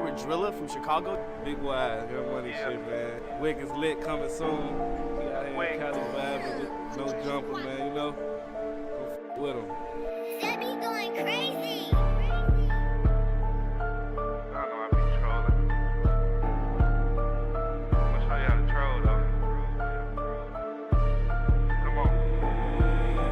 favorite driller from Chicago? Big Wise, good money shit, man. Wick is lit, coming soon. We out here in Cali vibing, no jumper, man, you know? Go with him. That be going crazy. I know I be trolling. I'm gonna show you how to troll, though. Come on.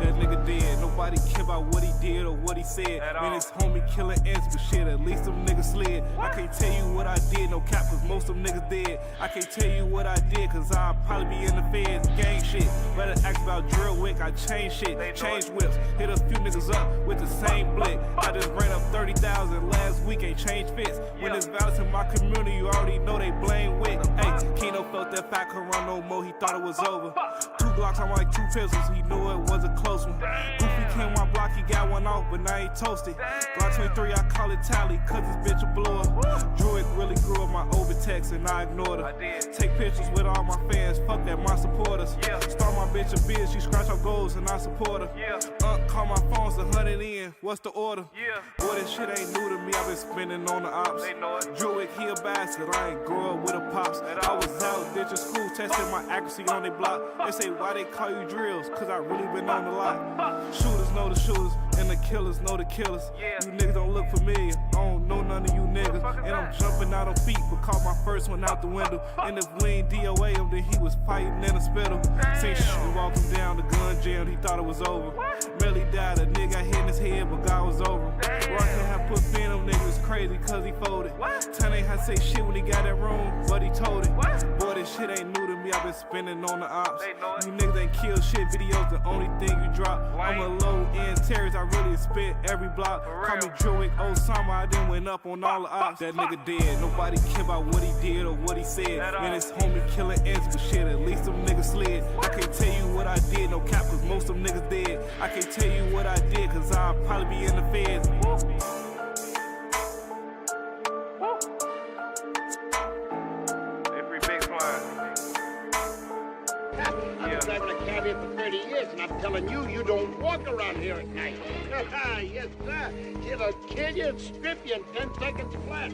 That nigga dead, nobody care about what he did or what he said. Man, his homie killing ants, but shit, at least them niggas slid. I can't tell you what I did, no cap, cause most of them niggas dead. I can't tell you what I did, cause I'll probably be in the feds, gang shit. Better ask about drill wick, I change shit, change whips. Hit a few niggas up with the same blick. I just ran up 30,000 last week, ain't changed fits. When it's violence in my community, you already know they blame wick. Hey, Keno felt that fat couldn't run no more, he thought it was over. 2 Glocks, I'm like 2 pistols, he knew it was a close one. Goofy came my block, he got one off, but now he toasted. Glock 23, I call it tally, cause this bitch a blower. Druid really grew up my overtext and I ignored her. Take pictures with all my fans, fuck that, my supporters. Start my bitch a biz, she scratch her goals and I support her. Call my phone's 100 in, what's the order? Boy, this shit ain't new to me, I've been spending on the ops. Druid, he a bastard, I ain't grow up with a pops. I was out ditching school, testing my accuracy on they block. They say why they call you drills, cause I really been on the lot. Shooters know the shooters, and the killers know the killers. You niggas don't look familiar, I don't know none of you niggas. And I'm jumping out on feet, but caught my first one out the window. And if we ain't DOA him, then he was fighting in a spittle. Say shit, walk him down, the gun jammed, he thought it was over. Really died, a nigga got hit in his head, but God was over. Rocket had put fin on niggas crazy, cause he folded. Ten ain't had to say shit when he got that room, but he told it. Boy, this shit ain't new to me, I've been spending on the ops. You niggas ain't kill shit, videos the only thing you drop. I'm a low-end terrorist, I really spit every block. Call me Druid, Osama, I done went up on all the ops. That nigga dead, nobody care about what he did or what he said. Man, his homie killing ants, but shit, at least them niggas slid. I can't tell you what I did, no cap, cause most of them niggas dead. I can't tell you what I did, cause I'll probably be in the feds. Every big fly. I've been driving a cab here for 30 years, and I'm telling you, you don't walk around here at night. Yes, sir. It'll kill you and strip you in 10 seconds flat.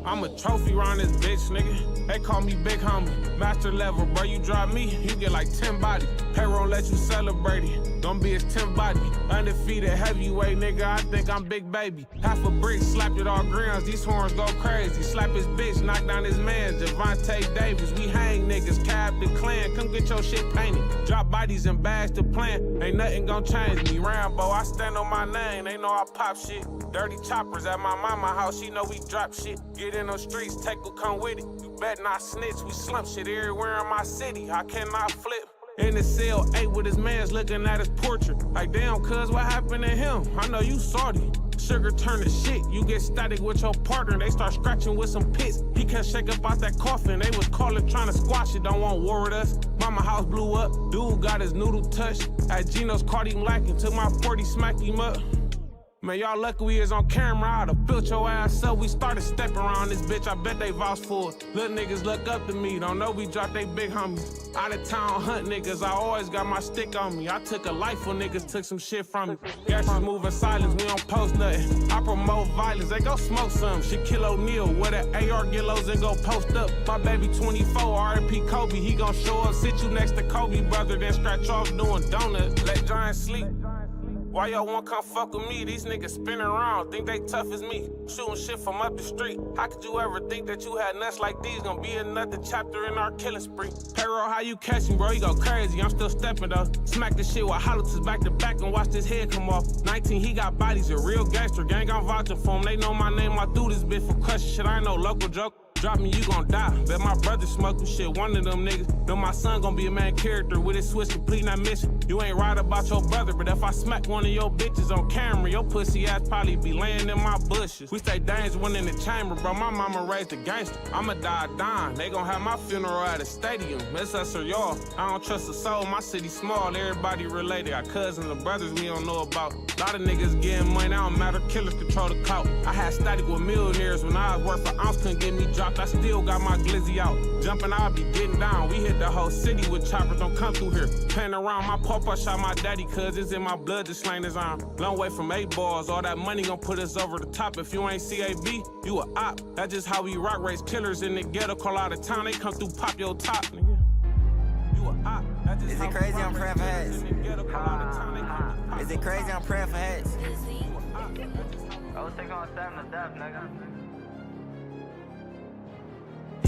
I'm a trophy round this bitch, nigga. They call me big homie. Master level, bro, you drop me, you get like 10 bodies. Payroll let you celebrate it. Gonna be his 10 body. Undefeated heavyweight, nigga, I think I'm big baby. Half a brick, slapped it all grams, these horns go crazy. Slap his bitch, knock down his man, Javante Davis. We hang niggas, cab the clan, come get your shit painted. Drop bodies and bags to plan, ain't nothing gon' change me. Rambo, I stand on my name, they know I pop shit. Dirty choppers at my mama house, she know we drop shit. Get in those streets, take will come with it. You bet not snitch, we slump shit everywhere in my city. I cannot flip. In the cell, 8 with his mans looking at his portrait. Like, damn, cuz, what happened to him? I know you salty. Sugar turn to shit, you get static with your partner. They start scratching with some pits. He can't shake up out that coffin. They was calling, trying to squash it. Don't want war with us. Mama house blew up. Dude got his noodle touched. At Geno's, caught him lacking. Took my 40, smacked him up. Man, y'all lucky we is on camera. I'd have built your ass up. We started stepping around this bitch. I bet they vouch for it. Little niggas look up to me. Don't know we dropped they big homies. Out of town hunt niggas. I always got my stick on me. I took a life when niggas took some shit from me. Gashes moving silence. We don't post nothing. I promote violence. They go smoke some. Shaquille O'Neal with an AR Gillos and go post up. My baby 24. R.I.P. Kobe. He gon' show up. Sit you next to Kobe, brother. Then scratch off doing donuts. Let Giants sleep. Why y'all won't come fuck with me? These niggas spinning around, think they tough as me. Shooting shit from up the street. How could you ever think that you had nuts like these? Gonna be another chapter in our killing spree. Payroll, how you catch me, bro? You go crazy, I'm still stepping though. Smack this shit with hollows back to back and watch this head come off. 19, he got bodies, a real gangster. Gang, I'm vouching for him. They know my name, I threw this bitch for crushing shit. I ain't no local joke. Drop me, you gon' die. Bet my brother smoking shit, one of them niggas. Know my son gon' be a main character with his switch complete, not mission. You ain't right about your brother, but if I smack one of your bitches on camera, your pussy ass probably be laying in my bushes. We stay dangerous when in the chamber, bro. My mama raised a gangster. I'ma die dying. They gon' have my funeral at a stadium. It's us or y'all. I don't trust a soul. My city small, everybody related. Got cousins and brothers we don't know about. Lot of niggas getting money, I don't matter. Killers control the clout. I had static with millionaires when I was worth an ounce, couldn't get me dropped. popped, I still got my glizzy out. Jumping, I be getting down. We hit the whole city with choppers, don't come through here. Playing around my papa, shot my daddy, cause it's in my blood to slang his arm. Long way from 8 balls, all that money gon' put us over the top. If you ain't CAB, you a op. That's just how we rock, race killers in the ghetto. Call out of town, they come through, pop your top, nigga. You a op. Is it crazy I'm praying for heads? Is it crazy I'm praying for heads? I was taking on 7 to death, nigga.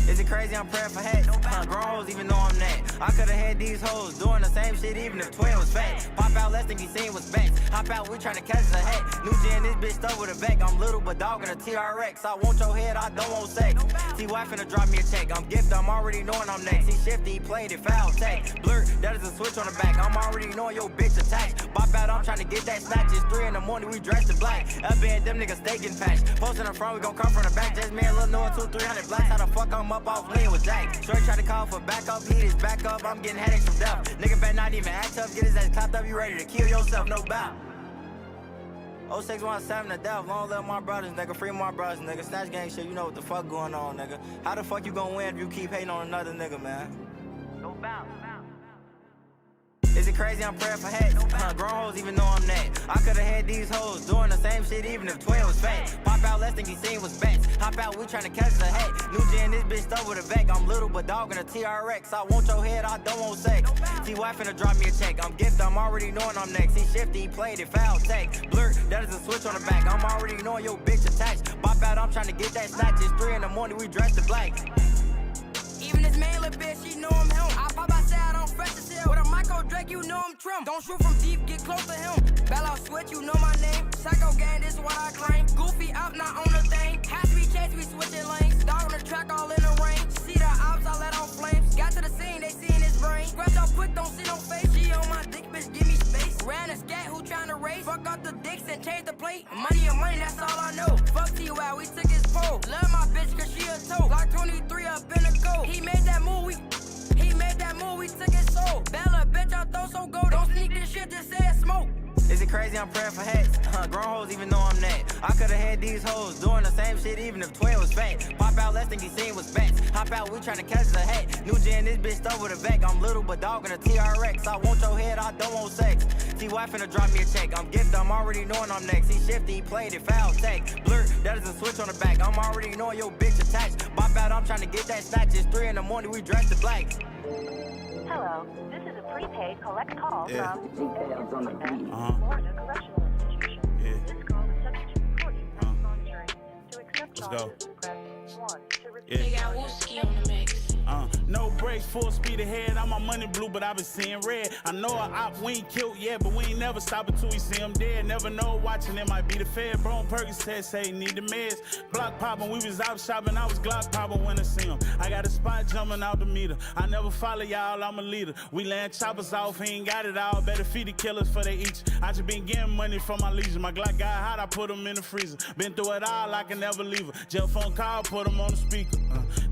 Is it crazy I'm praying for heads? Grown hoes even know I'm that. I could've had these hoes doing the same shit even if twin was fat. Pop out less than he seen was backs. Hop out, we tryna catch the hat. New gen, this bitch stuck with a back. I'm little but dog in a TRX. I want your head, I don't want sex. T.Y. finna drop me a check. I'm gifted, I'm already knowing I'm next. He shifty, he played it, foul tech. Blur, that is a switch on the back. I'm already knowing your bitch attached. Bop out, I'm tryna get that snatch. It's 3 in the morning, we dressed in black. Up in them niggas staking patch. Post in the front, we gon' come from the back. Just me and Lil Noah, 200-300 blacks. How the fuck I'm up off lean with Jack? Shorty try to call for backup, he is back up. I'm getting headaches from death. Nigga better not even act up. Get his ass clapped up, you ready to kill yourself, no bout. 0617 to death, long live my brothers, nigga. Free my brothers, nigga. Snatch gang shit, you know what the fuck going on, nigga. How the fuck you gonna win if you keep hating on another nigga, man? No bout. Is it crazy I'm praying for heads? Grown hoes even know I'm that. I could've had these hoes doing the same shit even if twin was fat. Pop out less than he seen was backs. Hop out, we tryna catch the hat. New gen, this bitch stuck with a back. I'm little but dog in a TRX. I want your head, I don't want sex. T.Y. finna drop me a check. I'm gifted, I'm already knowing I'm next. He shifty, he played it, foul tech. Blur, that is a switch on the back. I'm already knowing your bitch attached. Bop out, I'm tryna get that snatch. It's 3 in the morning, we dressed in black. Even this man little bitch, she know I'm him. I pop outside, I'm fresh as hell. With a micro Drake, you know I'm trim. Don't shoot from deep, get close to him. Bell out switch, you know my name. Psycho gang, this is what I claim. Goofy out, not on the thing. Has to be chased, we switching lanes. Dog on the track, all in the rain. See the ops, I let on flames. Got to the scene, they seen his brain. Scratch out quick, don't see no face. She on my dick, bitch, give me space. Ran a scat, who tryna race? Fuck out the dicks and change the plate. Money and money, that's all I know. Fuck T.Y., we took his pole. Love my bitch, cause she a toe. Block 23 up in the coat. He made that move, we took his soul. Bella, bitch, I throw so gold. Don't sneak this shit, just say it smoke. Is it crazy I'm praying for heads? Grown hoes even know I'm that. I could've had these hoes doing the same shit even if twin was fat. Pop out less than he seen was backs. Hop out, we tryna catch the hat. New gen, this bitch stuck with a back. I'm little but dog in a TRX. I want your head, I don't want sex. T.Y. finna drop me a check. I'm gifted, I'm already knowing I'm next. He shifty, he played it, foul tech. Blur, that is a switch on the back. I'm already knowing your bitch attached. Bop out, I'm tryna get that snatch. It's 3 in the morning, we dressed in black. Hello, this is a prepaid collect call from Details on the beat. Florida Correctional Institution. This call is subject to recording and monitoring. To accept charges, press 1. To repeat, They got Wooski on the mix. No brakes, full speed ahead. I'm on money blue, but I been seeing red. I know a op, we ain't killed yet, but we ain't never stop until we see him dead. Never know, watching it might be the Fed. Bro, Perkins test, say he need the meds. Block popping, we was out shopping, I was Glock popping when I see him. I got a spot jumping out the meter. I never follow y'all, I'm a leader. We land choppers off, he ain't got it all. Better feed the killers for they each. I just been getting money from my leisure. My Glock got hot, I put him in the freezer. Been through it all, I can never leave her. Jail phone call, put him on the speaker.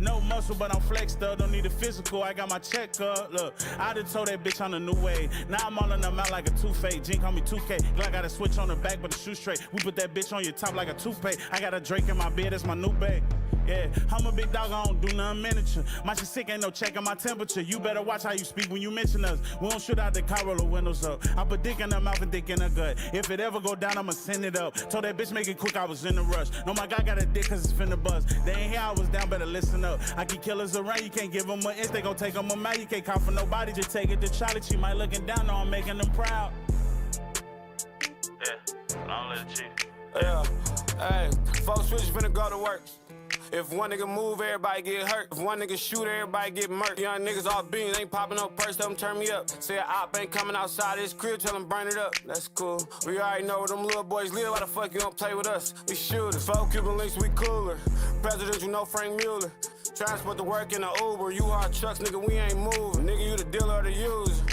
No muscle, but I'm flexed up. Don't need a physical, I got my check up. Look, I done told that bitch on the new way. Now I'm all in them out like a two-fade. Jink call me 2K. Glock got a switch on the back, but the shoe straight. We put that bitch on your top like a toothpaste. I got a Drake in my bed, that's my new bag. Yeah, I'm a big dog, I don't do nothing miniature. My shit sick, ain't no checking my temperature. You better watch how you speak when you mention us. We don't shoot out the car, roll the windows up. I put dick in her mouth and dick in her gut. If it ever go down, I'ma send it up. Told that bitch make it quick, I was in a rush. No, my guy got a dick cause it's finna buzz. They ain't here, I was down, better listen up. I keep killers around, you can't give them an inch, they gon' take them a mile. You can't call for nobody, just take it to Charlie. She might looking down, no, I'm making them proud. Yeah, don't let it cheat. Yeah, hey, folks switch finna go to work. If one nigga move, everybody get hurt. If one nigga shoot, everybody get murked. Young niggas all beans, ain't popping no purse, tell them turn me up. Say a op ain't coming outside his crib, tell him burn it up. That's cool. We already know where them little boys live, why the fuck you don't play with us? We shooters. 4 Cuban links, we cooler. President, you know Frank Mueller. Transport to work in a Uber. You hard trucks, nigga, we ain't moving. Nigga, you the dealer or the user.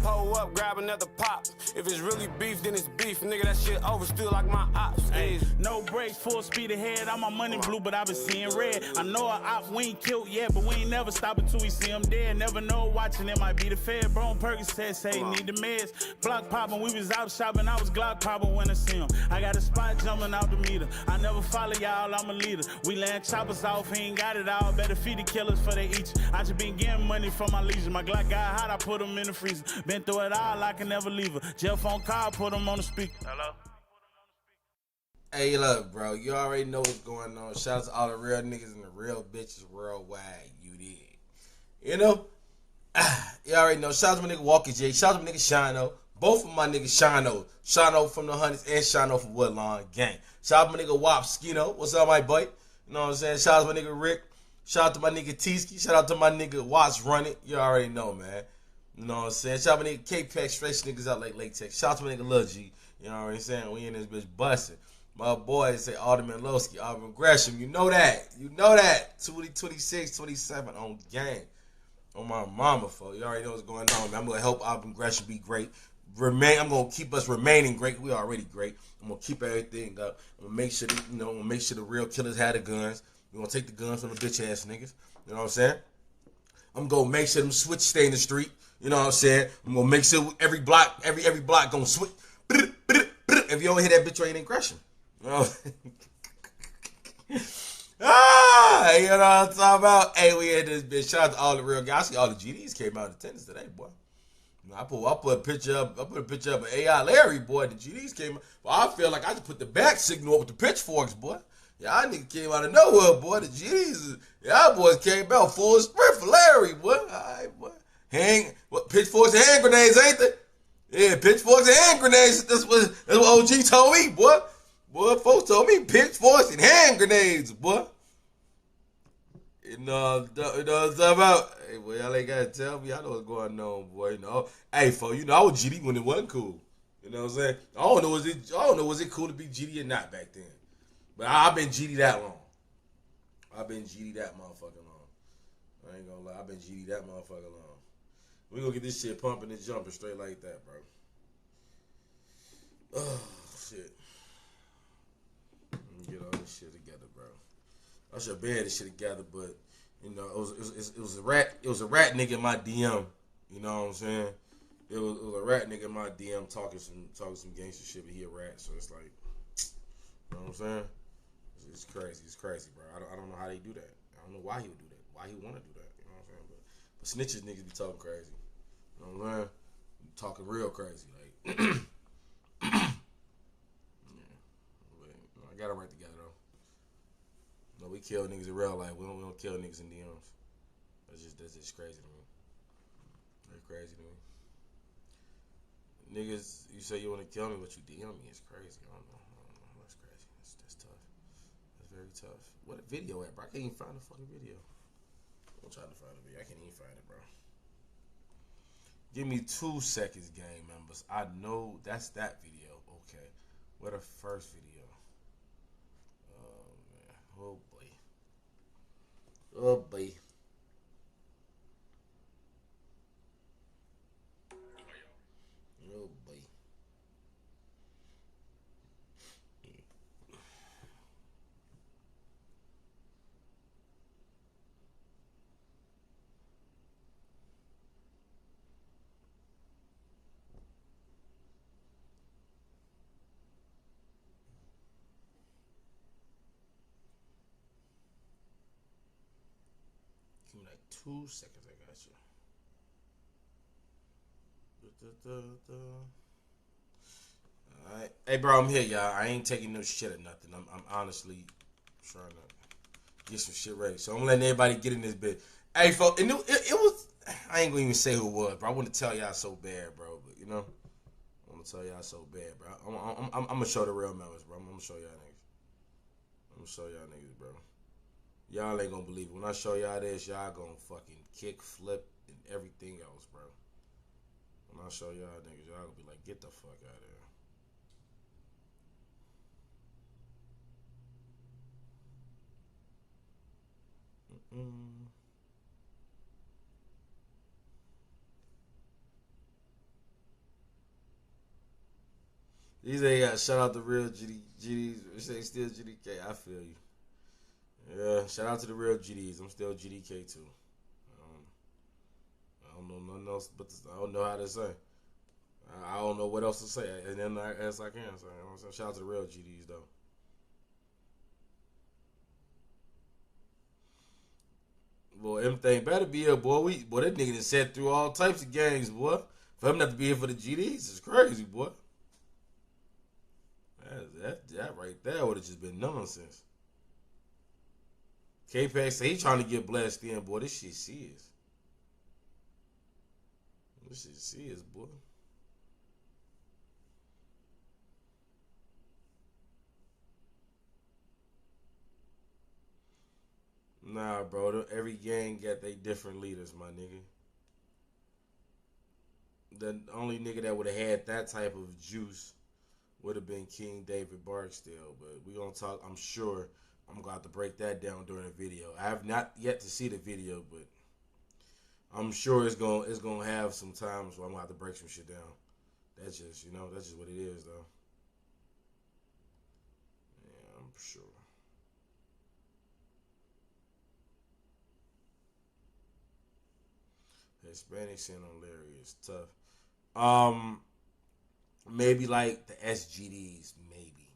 Pull up, up, grab another pop. If it's really beef, then it's beef. Nigga, that shit over still like my ops. Hey, no brakes, full speed ahead. I'm on money blue, but I been seeing red. I know a op we ain't killed yet, but we ain't never stop until we see him dead. Never know watching it might be the Fed. Bro, Perkins said, say need the meds. Block poppin', we was out shopping. I was Glock poppin' when I see him. I got a spot jumping out the meter. I never follow y'all, I'm a leader. We land choppers off, he ain't got it all. Better feed the killers for they eat. I just been getting money from my leisure. My Glock got hot, I put him in the freezer. Been through it all, I can never leave her. Jail phone call, put him on the speaker. Hello? Hey, look, bro, you already know what's going on. Shout out to all the real niggas and the real bitches worldwide. You did. You know? You already know. Shout out to my nigga Walker J. Shout out to my nigga Shino. Both of my niggas Shino. Shino from the Hundreds and Shino from Woodlawn Gang. Shout out to my nigga Wop Skino. What's up, my boy? You know what I'm saying? Shout out to my nigga Rick. Shout out to my nigga T-Ski. Shout out to my nigga Watts Run It. You already know, man. You know what I'm saying? Shout out to my nigga K-Pack. Stretch niggas out like Lake Tech. Shout out to my nigga Lil G. You know what I'm saying? We in this bitch busting. My boys say Alderman Lowski, Alvin Gresham. You know that. You know that. 26, 27 on gang. On my mama, folks. You already know what's going on, man. I'm going to help Alvin Gresham be great. I'm going to keep us remaining great. We already great. I'm going to keep everything up. I'm going to make sure that, I'm going to make sure the real killers have the guns. We're going to take the guns from the bitch ass niggas. You know what I'm saying? I'm going to make sure them switch stay in the street. You know what I'm saying? I'm going to make sure every block going to switch. If you don't hit that bitch, you ain't in Gresham. You know what you know what I'm talking about? Hey, we had this bitch. Shout out to all the real guys. I see all the GDs came out in attendance today, boy. I put a picture up. Of AI Larry, boy. The GDs came out. Well, I feel like I just put the back signal up with the pitchforks, boy. Y'all niggas came out of nowhere, boy. The GDs, y'all boys came out full sprint for Larry, boy. All right, boy. Pitchforks and hand grenades, ain't they? Yeah, pitchforks and hand grenades. That's what OG told me, boy. Boy, folks told me pitchforks and hand grenades, boy. You know what I'm talking about? Hey, boy, y'all ain't gotta tell me. I know what's going on, boy. You know, hey, folks, you know I was GD when it wasn't cool. You know what I'm saying? I don't know was it cool to be GD or not back then. But I've been GD that long. I've been GD that motherfucking long. I ain't gonna lie, I've been GD that motherfucking long. We gonna get this shit pumping and jumping straight like that, bro. Oh shit. Get all this shit together, bro. I should have been this shit together, but you know, it was a rat nigga in my DM. You know what I'm saying? It was a rat nigga in my DM talking some gangster shit, but he a rat, so it's like, you know what I'm saying? It's crazy, bro. I don't know how they do that. I don't know why he would do that. Why he want to do that? You know what I'm saying? But snitches niggas be talking crazy. You know what I'm saying? Talking real crazy, like. Yeah. But, I got it right together though. No, we kill niggas in real life. We don't kill niggas in DMs. That's just crazy to me. That's crazy to me. Niggas, you say you want to kill me, but you DM me. It's crazy. I don't know. That's crazy. That's tough. That's very tough. What a video at, bro? I can't even find a fucking video. I'm trying to find a video. I can't even find it, bro. Give me 2 seconds, gang members. I know that's that video. Okay. What a first video. Oh, man. Oh, boy. Oh, boy. Oh, boy. Give me like 2 seconds. I got you. Alright. Hey, bro, I'm here, y'all. I ain't taking no shit or nothing. I'm honestly trying to get some shit ready. So I'm letting everybody get in this bit. Hey, folks, and it was, I ain't gonna even say who it was, bro. I want to tell y'all so bad, bro. But, you know, I want to tell y'all so bad, bro. I'm going to show the real members, bro. I'm going to show y'all niggas. I'm going to show y'all niggas, bro. Y'all ain't gonna believe it. When I show y'all this, y'all gonna fucking kick, flip, and everything else, bro. When I show y'all niggas, y'all gonna be like, get the fuck out of here. He say, yeah, shout out the real GDs. We say still GDK. I feel you. Yeah, shout out to the real GDs. I'm still GDK too. I don't know nothing else, but I don't know how to say. I don't know what else to say, and then as I can say. You know what I'm saying? Shout out to the real GDs though. Boy, everything better be here, boy. Boy, that nigga done sat through all types of games, boy. For him not to be here for the GDs is crazy, boy. That right there would have just been nonsense. K-Pack say he trying to get blessed in, boy. This shit serious. This shit serious, boy. Nah, bro. Every gang got they different leaders, my nigga. The only nigga that would have had that type of juice would have been King David Barksdale. But we gonna talk. I'm sure I'm gonna have to break that down during the video. I have not yet to see the video, but I'm sure it's gonna have some times where I'm gonna have to break some shit down. That's just that's just what it is, though. Yeah, I'm sure. Hispanic sin on Larry is tough. Maybe like the SGDs, maybe.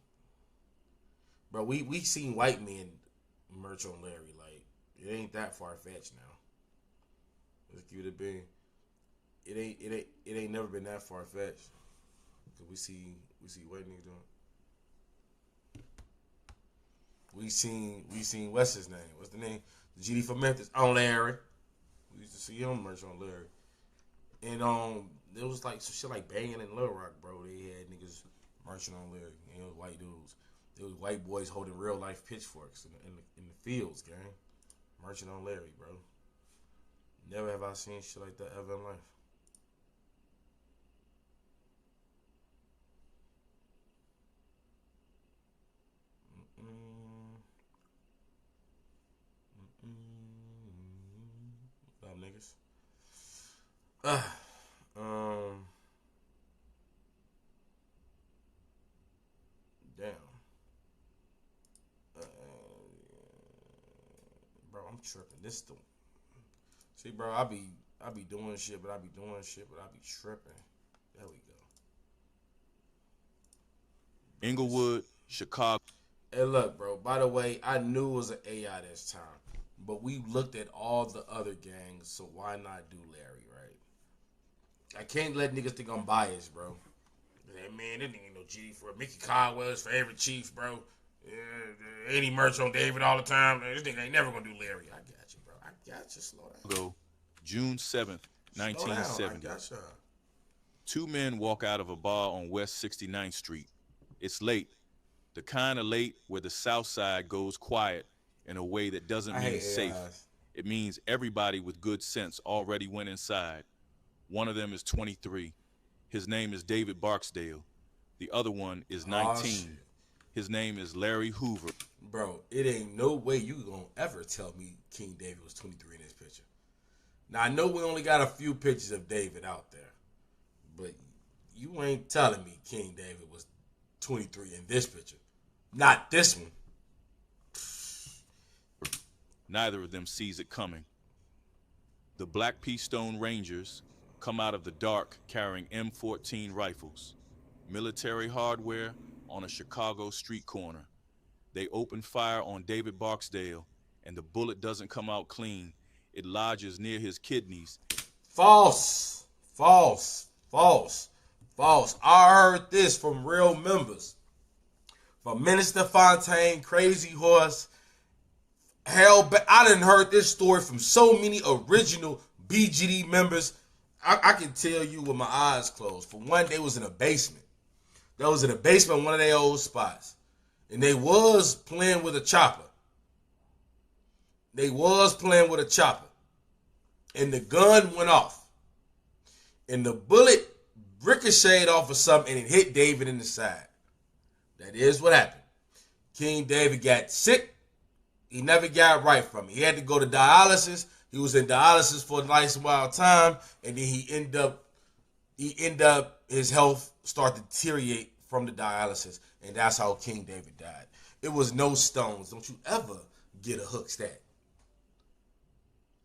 Bro, we seen white men merch on Larry. Like, it ain't that far fetched now. Let's give it a big. It ain't never been that far fetched. Cause we see white niggas doing. We seen what's his name? What's the name? The GD for Memphis on Larry. We used to see him merch on Larry. And there was like some shit like Banging in Little Rock, bro. They had niggas merching on Larry. And it was white dudes. It was white boys holding real life pitchforks in the fields, gang. Merching on Larry, bro. Never have I seen shit like that ever in life. What up, niggas? Damn. Bro, I'm tripping. This the see, bro. I be doing shit, but I be tripping. There we go. Inglewood, Chicago. Hey, look, bro. By the way, I knew it was an AI this time, but we looked at all the other gangs, so why not do Larry, right? I can't let niggas think I'm biased, bro. Hey, man, this nigga ain't no GD for Mickey Caldwell's favorite chief, bro. Yeah, any merch on David all the time. This nigga ain't never gonna do Larry. I got you, bro. I got you. Slow down. Go, June 7th, 1970. I got you. Two men walk out of a bar on West 69th Street. It's late. The kind of late where the South Side goes quiet in a way that doesn't mean safe. It means everybody with good sense already went inside. One of them is 23. His name is David Barksdale. The other one is 19. His name is Larry Hoover. Bro, it ain't no way you gonna ever tell me King David was 23 in this picture. Now, I know we only got a few pictures of David out there, but you ain't telling me King David was 23 in this picture. Not this one. Neither of them sees it coming. The Black Pea Stone Rangers come out of the dark carrying M14 rifles, military hardware on a Chicago street corner. They open fire on David Barksdale, and the bullet doesn't come out clean. It lodges near his kidneys. False. False. False. False. I heard this from real members. From Minister Fontaine, Crazy Horse. Hell, I done heard this story from so many original BGD members. I can tell you with my eyes closed. For one, they was in a basement. That was in a basement, one of their old spots. And they was playing with a chopper. And the gun went off. And the bullet ricocheted off of something and it hit David in the side. That is what happened. King David got sick. He never got right from it. He had to go to dialysis. He was in dialysis for a nice wild time, and then he end up his health started to deteriorate from the dialysis, and that's how King David died. It was no stones. Don't you ever get a hook stat.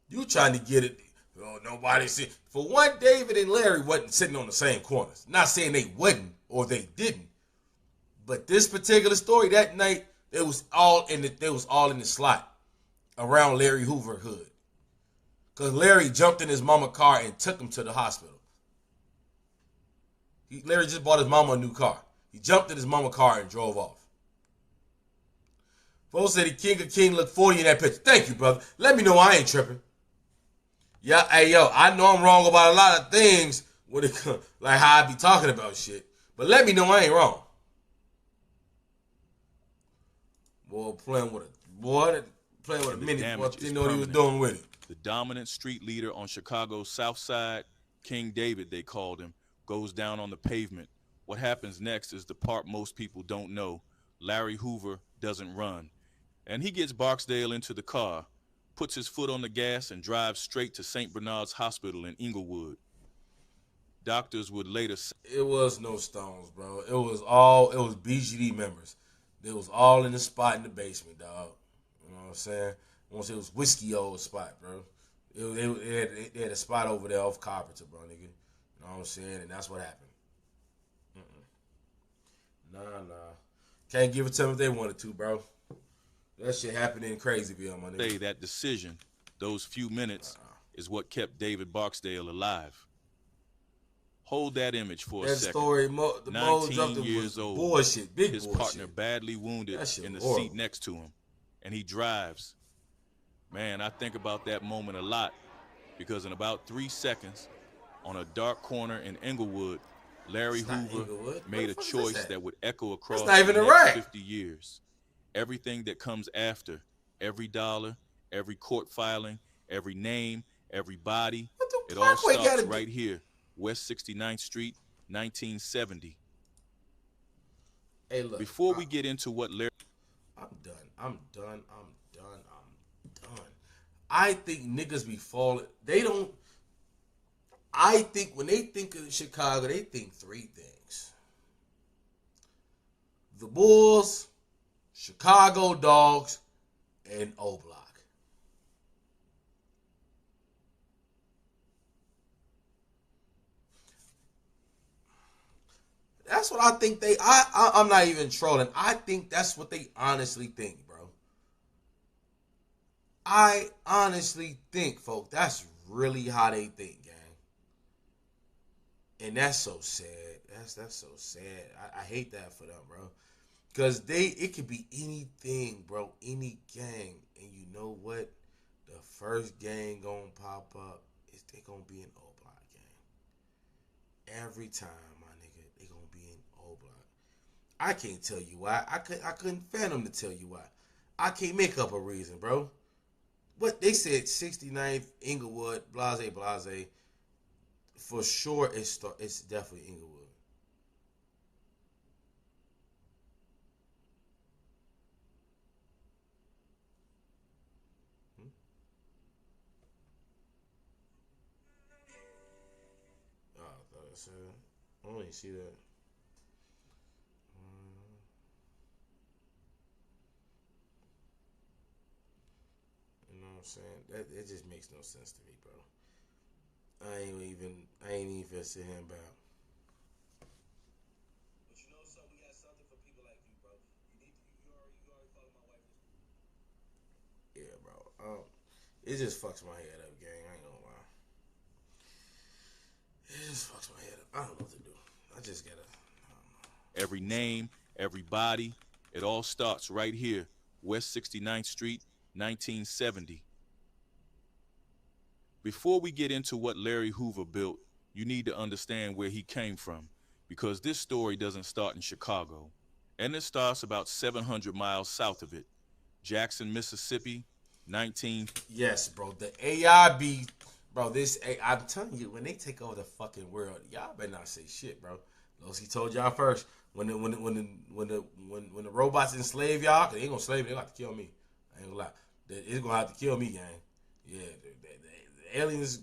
You trying to get it. Oh, nobody see. For one, David and Larry wasn't sitting on the same corners. Not saying they wouldn't or they didn't. But this particular story that night, it was all in the slot around Larry Hoover hood. Because Larry jumped in his mama car and took him to the hospital. Larry just bought his mama a new car. He jumped in his mama car and drove off. Folks said the King of King looked 40 in that picture. Thank you, brother. Let me know I ain't tripping. Yeah, hey, yo, I know I'm wrong about a lot of things when it comes, like how I be talking about shit. But let me know I ain't wrong. Boy, playing with a minute. Boy, didn't know what he was doing with it. The dominant street leader on Chicago's South Side, King David, they called him, goes down on the pavement. What happens next is the part most people don't know. Larry Hoover doesn't run. And he gets Barksdale into the car, puts his foot on the gas, and drives straight to St. Bernard's Hospital in Inglewood. Doctors would later say, it was no stones, bro. It was BGD members. They was all in the spot in the basement, dog. You know what I'm saying? Once it was whiskey old spot, bro. They had a spot over there off Carpenter, bro, nigga. You know what I'm saying? And that's what happened. Nah. Can't give it to them if they wanted to, bro. That shit happened in Crazyville, my nigga. That decision, those few minutes, is what kept David Barksdale alive. Hold that image for a second. That story, the 19 years old. Bullshit, big his bullshit. Partner badly wounded in the horrible. seat next to him, and he drives. Man, I think about that moment a lot because in about 3 seconds, on a dark corner in Inglewood, Larry Hoover made a choice that would echo across the next 50 years. Everything that comes after, every dollar, every court filing, every name, every body, it all starts right here, West 69th Street, 1970. Hey, look. Before we get into what Larry... I'm done. I think niggas be falling. They don't... I think when they think of Chicago, they think three things. The Bulls, Chicago Dogs, and O-Block. That's what I think they... I'm not even trolling. I think that's what they honestly think, bro. I honestly think, folks, that's really how they think, gang. And that's so sad. That's so sad. I hate that for them, bro. Because it could be anything, bro. Any gang. And you know what? The first gang gonna pop up is they gonna be an O-Block gang. Every time, my nigga, they gonna be an O-Block. I can't tell you why. I couldn't fathom to tell you why. I can't make up a reason, bro. What they said, 69th, Inglewood, blase. For sure, it's definitely Inglewood. Oh, I thought I said that. I don't even see that. You know what I'm saying? It just makes no sense to me, bro. I ain't even sit here and bow. But you know something, we got something for people like you, bro. You already follow my wife. Yeah, bro. It just fucks my head up, gang. I ain't gonna lie. It just fucks my head up. I don't know what to do. I just gotta. Every name, every body, it all starts right here, West 69th Street, 1970. Before we get into what Larry Hoover built, you need to understand where he came from, because this story doesn't start in Chicago, and it starts about 700 miles south of it. Jackson, Mississippi, 19... Yes, bro, the AIB, bro, I'm telling you, when they take over the fucking world, y'all better not say shit, bro. Losey told y'all first, when the robots enslave y'all, cause they ain't gonna slave me, they gonna have to kill me. I ain't gonna lie. It's gonna have to kill me, gang. Yeah, the aliens,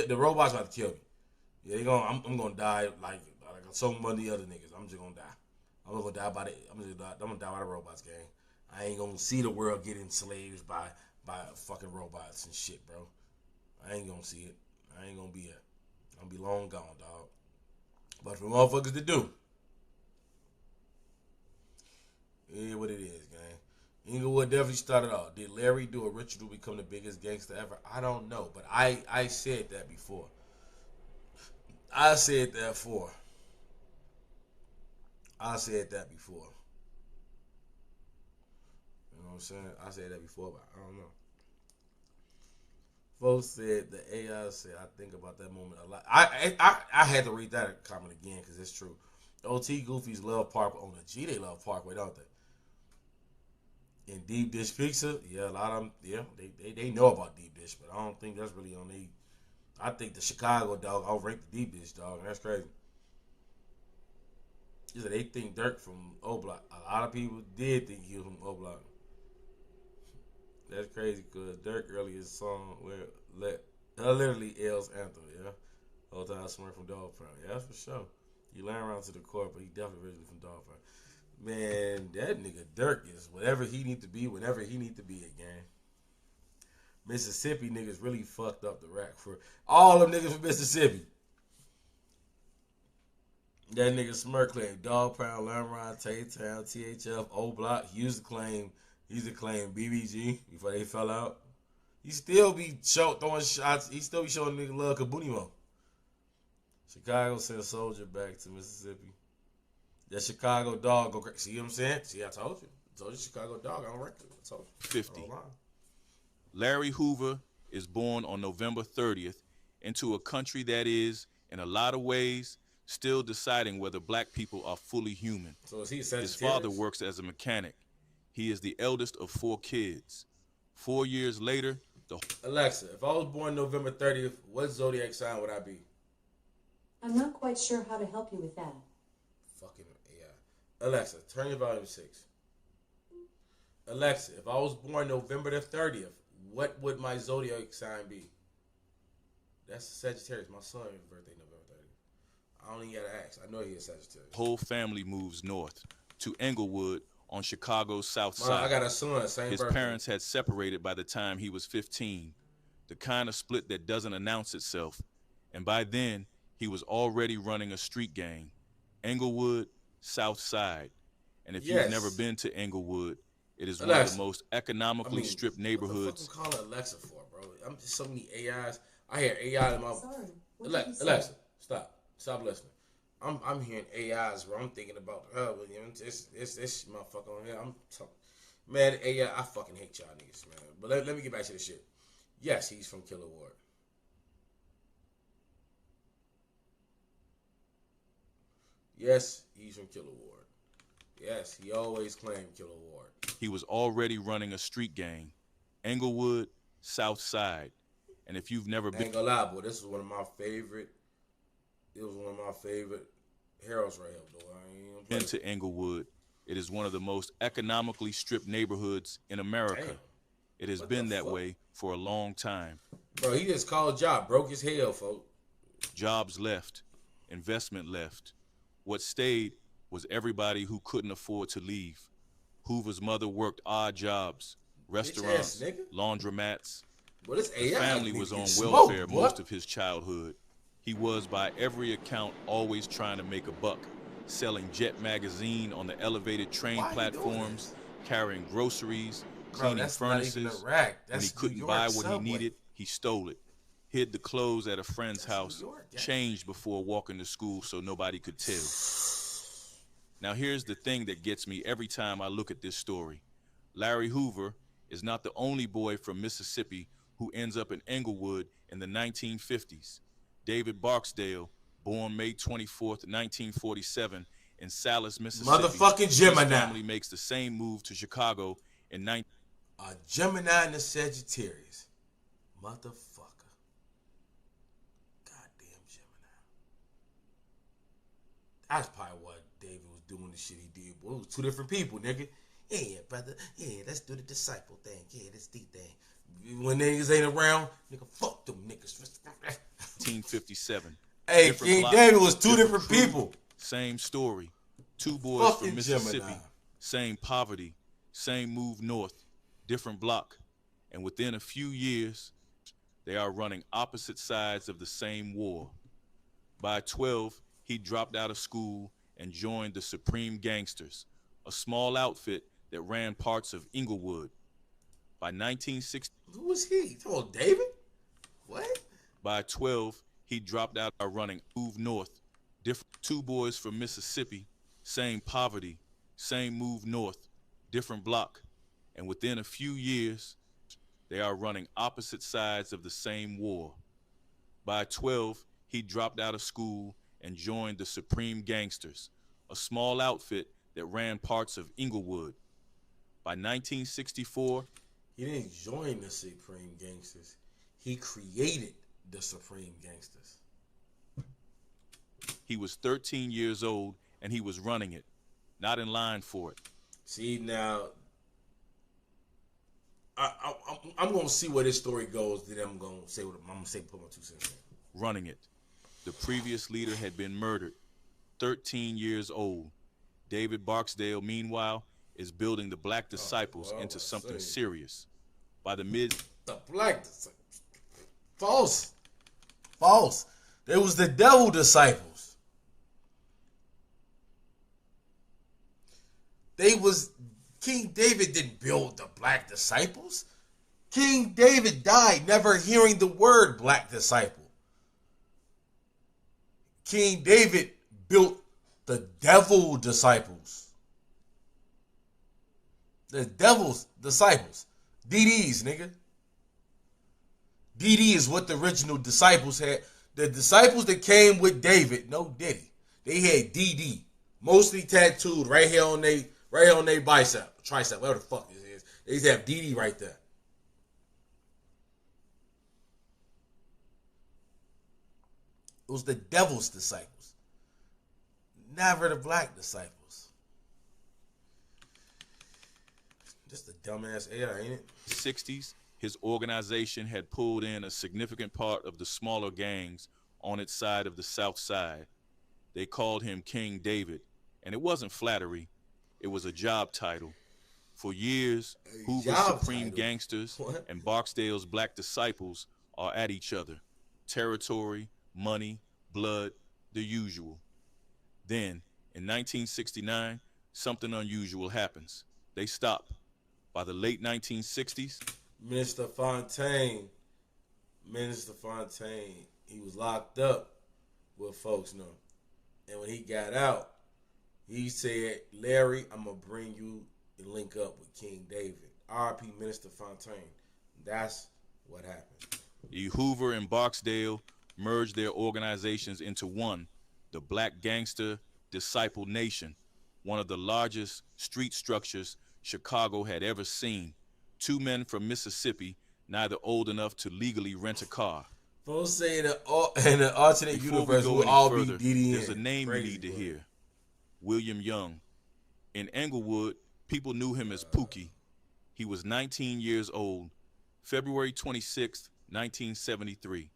the robots gonna have to kill me. Yeah, I'm gonna die like so many other niggas. I'm just gonna die. I'm gonna die by the robots, gang. I ain't gonna see the world get enslaved by fucking robots and shit, bro. I ain't gonna see it. I ain't gonna be it. I'm gonna be long gone, dog. But for motherfuckers to do, yeah, what it is, gang. Inglewood definitely started off. Did Larry do a ritual to become the biggest gangster ever? I don't know, but I said that before. I said that before. You know what I'm saying? I said that before, but I don't know. Folks said the AI said, I think about that moment a lot. I had to read that comment again because it's true. OT Goofies love Parkway. On the G, they love Parkway, don't they? And Deep Dish Pizza, yeah, a lot of them, yeah, they know about Deep Dish, but I don't think that's really on the. I think the Chicago dog outrank the Deep Dish dog, and that's crazy. They think Dirk from O Block. A lot of people did think he was from O Block. That's crazy because Dirk earlier song where literally L's anthem, yeah. Whole time somewhere from Dog Pound. Yeah, that's for sure. He learned around to the court, but he definitely originally from Dog Pound. Man, that nigga Dirk is whatever he need to be, whenever he need to be again. Mississippi niggas really fucked up the rack for all them niggas from Mississippi. That nigga Smirk claimed Dog Pound, Lamron, Tay-Town, THF, O Block. He used to claim BBG before they fell out. He still be throwing shots. He still be showing nigga love Kabunimo. Chicago sent a soldier back to Mississippi. That Chicago dog go crazy. See what I'm saying? See, I told you. Chicago dog. I don't reckon. I told you. 50. Larry Hoover is born on November 30th into a country that is, in a lot of ways, still deciding whether black people are fully human. So is he a Sagittarius? His father works as a mechanic. He is the eldest of 4 kids. 4 years later, Alexa, if I was born November 30th, what zodiac sign would I be? I'm not quite sure how to help you with that. Fucking yeah. Alexa, turn your volume 6. Alexa, if I was born November the 30th, what would my zodiac sign be? That's Sagittarius. My son's birthday November 30th. I don't even gotta ask. I know he is Sagittarius. Whole family moves north to Englewood on Chicago's south Mom, side. I got a son, same His birthday. parents had separated by the time he was 15, the kind of split that doesn't announce itself. And by then, he was already running a street gang, Englewood, South Side. And if you've never been to Englewood, it is one of the most economically stripped neighborhoods. What the fuck I'm calling Alexa for, bro? I'm just so many AIs. I hear AI in my. Sorry. Alexa, stop listening. I'm hearing AIs where I'm thinking about this motherfucker on here. I'm talking, man, AI. I fucking hate y'all niggas, man. But let me get back to this shit. Yes, he's from Killer Ward. Yes, he's from Killer Ward. Yes, he always claimed Killer Ward. He was already running a street gang, Englewood, South Side. And if you've never been, I ain't gonna lie, boy, this is one of my favorite. It was one of my favorite heroes right here, though. I ain't been to Englewood, it is one of the most economically stripped neighborhoods in America. Damn. It has been that way for a long time. Bro, he just called job, broke as hell, folks. Jobs left, investment left. What stayed was everybody who couldn't afford to leave. Hoover's mother worked odd jobs, restaurants, laundromats. His family was on welfare most of his childhood. He was, by every account, always trying to make a buck, selling Jet magazine on the elevated train platforms, carrying groceries, cleaning furnaces. When he couldn't buy what he needed, he stole it. Hid the clothes at a friend's house, changed before walking to school so nobody could tell. Now here's the thing that gets me every time I look at this story. Larry Hoover is not the only boy from Mississippi who ends up in Englewood in the 1950s. David Barksdale, born May 24th, 1947 in Salis, Mississippi. Motherfucking Gemini. His family makes the same move to Chicago in A Gemini and a Sagittarius. Motherfucker. Goddamn Gemini. That's probably what David was doing the shit he did. Boy, it was 2 different people, nigga. Yeah, brother. Yeah, let's do the disciple thing. Yeah, let's do the thing. When niggas ain't around, nigga, fuck them niggas. 1957. Hey, King David was 2 different people. Same story. Two boys Fucking from Mississippi, Gemini. same poverty, same move north, different block, and within a few years, they are running opposite sides of the same war. By 12, he dropped out of school and joined the Supreme Gangsters, a small outfit that ran parts of Inglewood. By 1960, who was he? Oh, David? What? By 12, he dropped out of running move north. Two boys from Mississippi, same poverty, same move north, different block, and within a few years, they are running opposite sides of the same war. By 12, he dropped out of school and joined the Supreme Gangsters, a small outfit that ran parts of Inglewood. By 1964, he didn't join the Supreme Gangsters. He created the Supreme Gangsters. He was 13 years old and he was running it, not in line for it. See, now, I'm going to see where this story goes, then I'm going to say what I'm going to say, put my 2 cents in. Running it. The previous leader had been murdered, 13 years old. David Barksdale, meanwhile, is building the Black Disciples into something serious. By the The Black Disciples. False. False. There was the Devil Disciples. King David didn't build the Black Disciples. King David died never hearing the word Black Disciple. King David built the Devil Disciples. The Devil's Disciples. DDs, nigga. DD is what the original disciples had. The disciples that came with David, no Diddy. They had DD. Mostly tattooed right here on their bicep, tricep, whatever the fuck this is. They used to have DD right there. It was the Devil's disciples. Never the Black disciples. Just a dumbass AI, ain't it? 60s, his organization had pulled in a significant part of the smaller gangs on its side of the South Side. They called him King David, and it wasn't flattery. It was a job title. For years, Hoover's Supreme Gangsters and Barksdale's Black Disciples are at each other. Territory, money, blood, the usual. Then, in 1969, something unusual happens. They stop. By the late 1960s, Minister Fontaine, he was locked up with folks know. And when he got out, he said, Larry, I'm going to bring you and link up with King David. R.I.P. Minister Fontaine. That's what happened. Hoover and Barksdale merged their organizations into one, the Black Gangster Disciple Nation, one of the largest street structures Chicago had ever seen. Two men from Mississippi, neither old enough to legally rent a car. Folks say in the alternate universe we'll all be DDN. There's a name you need to hear. William Young. In Englewood, people knew him as Pookie. He was 19 years old. February 26, 1973.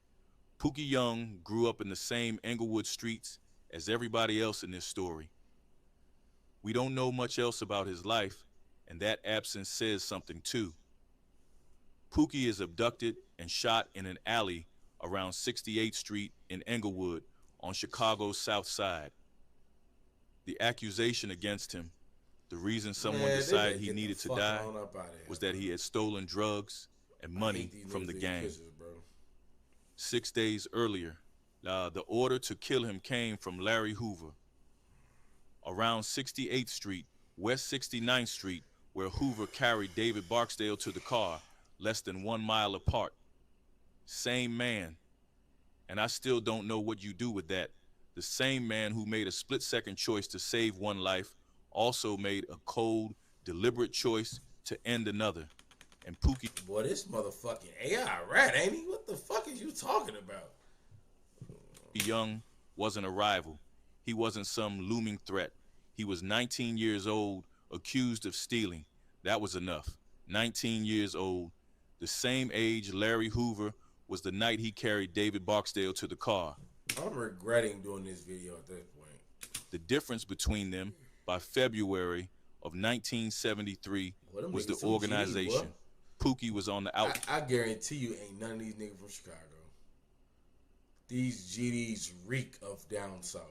Pookie Young grew up in the same Englewood streets as everybody else in this story. We don't know much else about his life, and that absence says something too. Pookie is abducted and shot in an alley around 68th Street in Englewood on Chicago's South Side. The accusation against him, the reason someone decided he needed to die, was that he had stolen drugs and money from the gang. 6 days earlier, the order to kill him came from Larry Hoover. Around 68th Street, West 69th Street, where Hoover carried David Barksdale to the car, less than 1 mile apart. Same man. And I still don't know what you do with that. The same man who made a split-second choice to save one life also made a cold, deliberate choice to end another. And Pookie... Boy, this motherfucking AI rat, ain't he? What the fuck is you talking about? Young wasn't a rival. He wasn't some looming threat. He was 19 years old, accused of stealing. That was enough. 19 years old. The same age Larry Hoover was the night he carried David Barksdale to the car. I'm regretting doing this video at this point. The difference between them By February of 1973 was the some organization. Pookie was on the out. I guarantee you ain't none of these niggas from Chicago. These GDs reek of down south.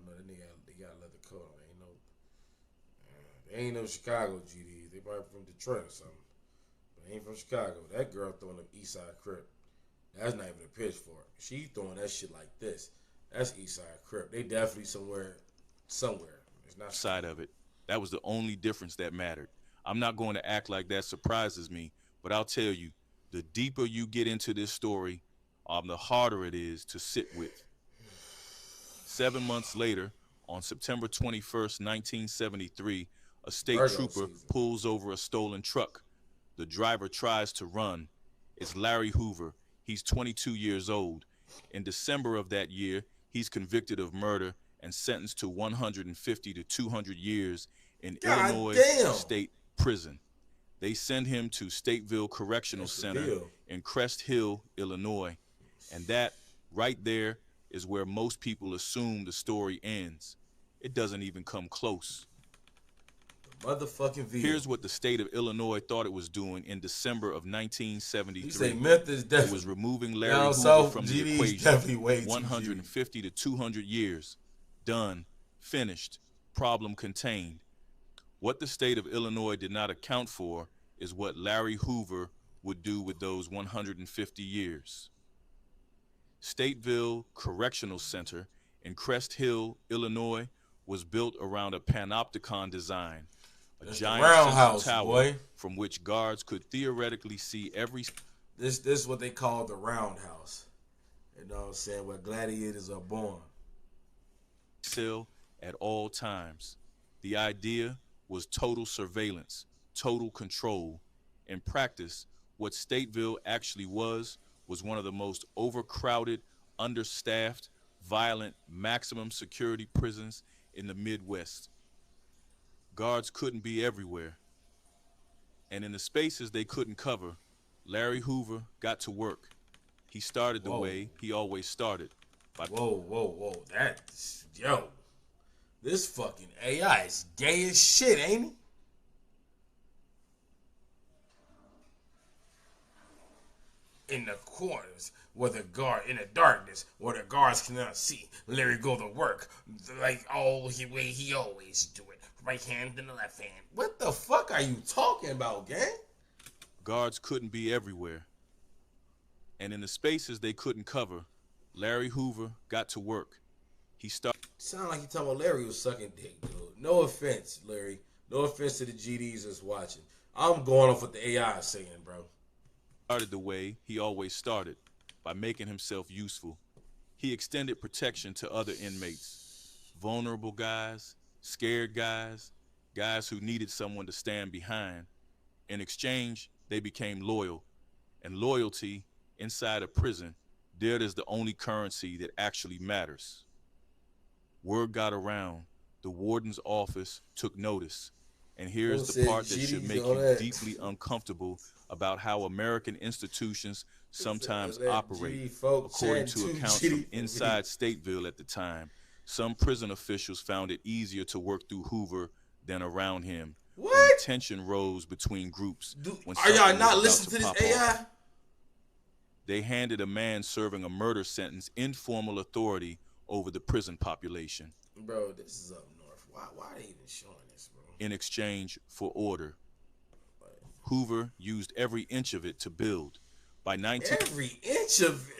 No, they got a leather coat on. They ain't no Chicago GDs. They probably from Detroit or something. But they ain't from Chicago. That girl throwing up East Side Crip. That's not even a pitchfork. She throwing that shit like this. That's East Side Crip. They definitely somewhere. It's not side of it. That was the only difference that mattered. I'm not going to act like that surprises me, but I'll tell you, the deeper you get into this story, the harder it is to sit with. 7 months later, on September 21st, 1973, a state trooper pulls over a stolen truck. The driver tries to run. It's Larry Hoover. He's 22 years old. In December of that year, he's convicted of murder and sentenced to 150 to 200 years in Illinois State Prison. They send him to Stateville Correctional Center in Crest Hill, Illinois. And that right there is where most people assume the story ends. It doesn't even come close. Motherfucking video. Here's what the state of Illinois thought it was doing in December of 1973. You say Memphis definitely. It was removing Larry Hoover from the equation. 150 to 200 years. Done. Finished. Problem contained. What the state of Illinois did not account for is what Larry Hoover would do with those 150 years. Stateville Correctional Center in Crest Hill, Illinois, was built around a panopticon design. A giant roundhouse tower from which guards could theoretically see every. This is what they call the roundhouse. You know what I'm saying? Where gladiators are born. Still at all times. The idea was total surveillance, total control. In practice, what Stateville actually was one of the most overcrowded, understaffed, violent, maximum security prisons in the Midwest. Guards couldn't be everywhere. And in the spaces they couldn't cover, Larry Hoover got to work. He started the way he always started. Whoa. This fucking AI is gay as shit, ain't it? In the corners where the guard, in the darkness where the guards cannot see, Larry go to work like way he always do it. Right hand and the left hand. What the fuck are you talking about, gang? Guards couldn't be everywhere. And in the spaces they couldn't cover, Larry Hoover got to work. He started. Sound like you talking about Larry was sucking dick, dude. No offense, Larry. No offense to the GDs that's watching. I'm going off what the AI is saying, bro. Started the way he always started, by making himself useful. He extended protection to other inmates. Vulnerable guys, scared guys, guys who needed someone to stand behind. In exchange, they became loyal. And loyalty inside a prison, that is the only currency that actually matters. Word got around. The warden's office took notice. And here's the part that should make you deeply uncomfortable about how American institutions sometimes operate. According to accounts from inside Stateville at the time, some prison officials found it easier to work through Hoover than around him. What? When tension rose between groups. Are y'all not listening to this AI? They handed a man serving a murder sentence informal authority over the prison population. Bro, this is up north. Why are they even showing this, bro? In exchange for order. Hoover used every inch of it to build. By 19... Every inch of it?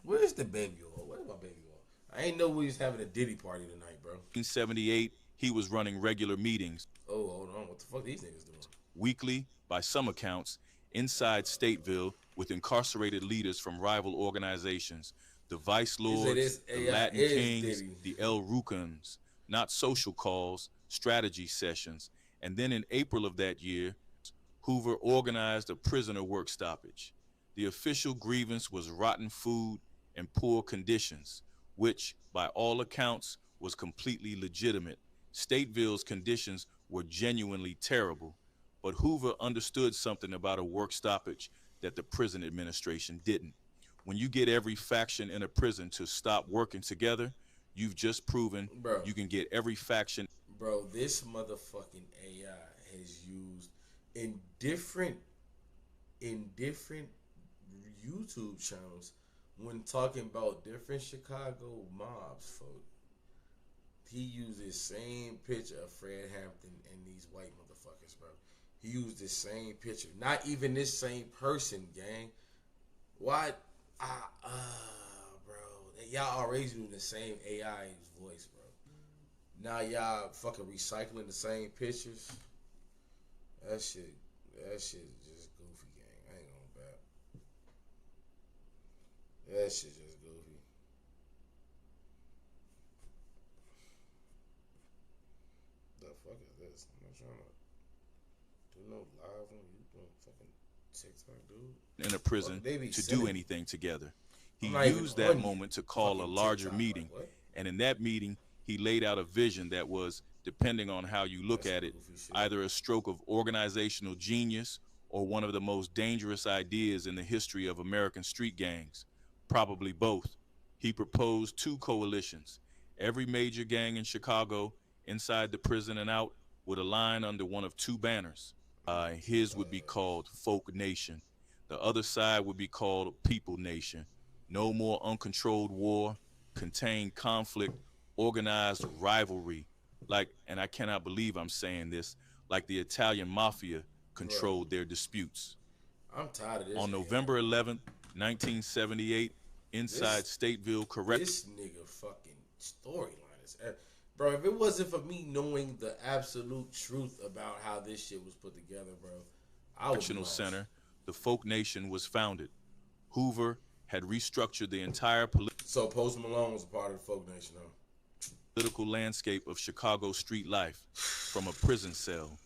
Where's the baby oil? Where's my baby oil? I ain't know we was having a Diddy party tonight, bro. 1978, he was running regular meetings. Oh, hold on. What the fuck these niggas doing? Weekly, by some accounts, inside Stateville with incarcerated leaders from rival organizations. The Vice Lords, the Latin Kings, the El Rucans, not social calls, strategy sessions. And then in April of that year, Hoover organized a prisoner work stoppage. The official grievance was rotten food and poor conditions, which, by all accounts, was completely legitimate. Stateville's conditions were genuinely terrible, but Hoover understood something about a work stoppage that the prison administration didn't. When you get every faction in a prison to stop working together, you've just proven you can get every faction. Bro, this motherfucking AI has used in different YouTube channels when talking about different Chicago mobs, folks. He used the same picture of Fred Hampton and these white motherfuckers, bro. He used the same picture. Not even this same person, gang. What? Bro. Y'all already using the same AI voice, bro. Now y'all fucking recycling the same pictures. That shit is just goofy, gang. I ain't gonna bet. That shit just goofy. The fuck is this? I'm not trying to do no live on YouTube, fucking TikTok, dude. In a prison to do anything together. He used that moment to call a larger meeting, and in that meeting, he laid out a vision that was, depending on how you look at it, either a stroke of organizational genius or one of the most dangerous ideas in the history of American street gangs. Probably both. He proposed 2 coalitions. Every major gang in Chicago, inside the prison and out, would align under one of 2 banners. His would be called Folk Nation. The other side would be called People Nation. No more uncontrolled war, contained conflict, organized rivalry. And I cannot believe I'm saying this, like the Italian mafia controlled their disputes. I'm tired of this. On November 11th, 1978, inside Stateville, This nigga fucking storyline is... Bro, if it wasn't for me knowing the absolute truth about how this shit was put together, bro, I would Correctional Center, the Folk Nation was founded. Hoover had restructured the entire So Post Malone was a part of the Folk Nation, huh? Political landscape of Chicago street life from a prison cell.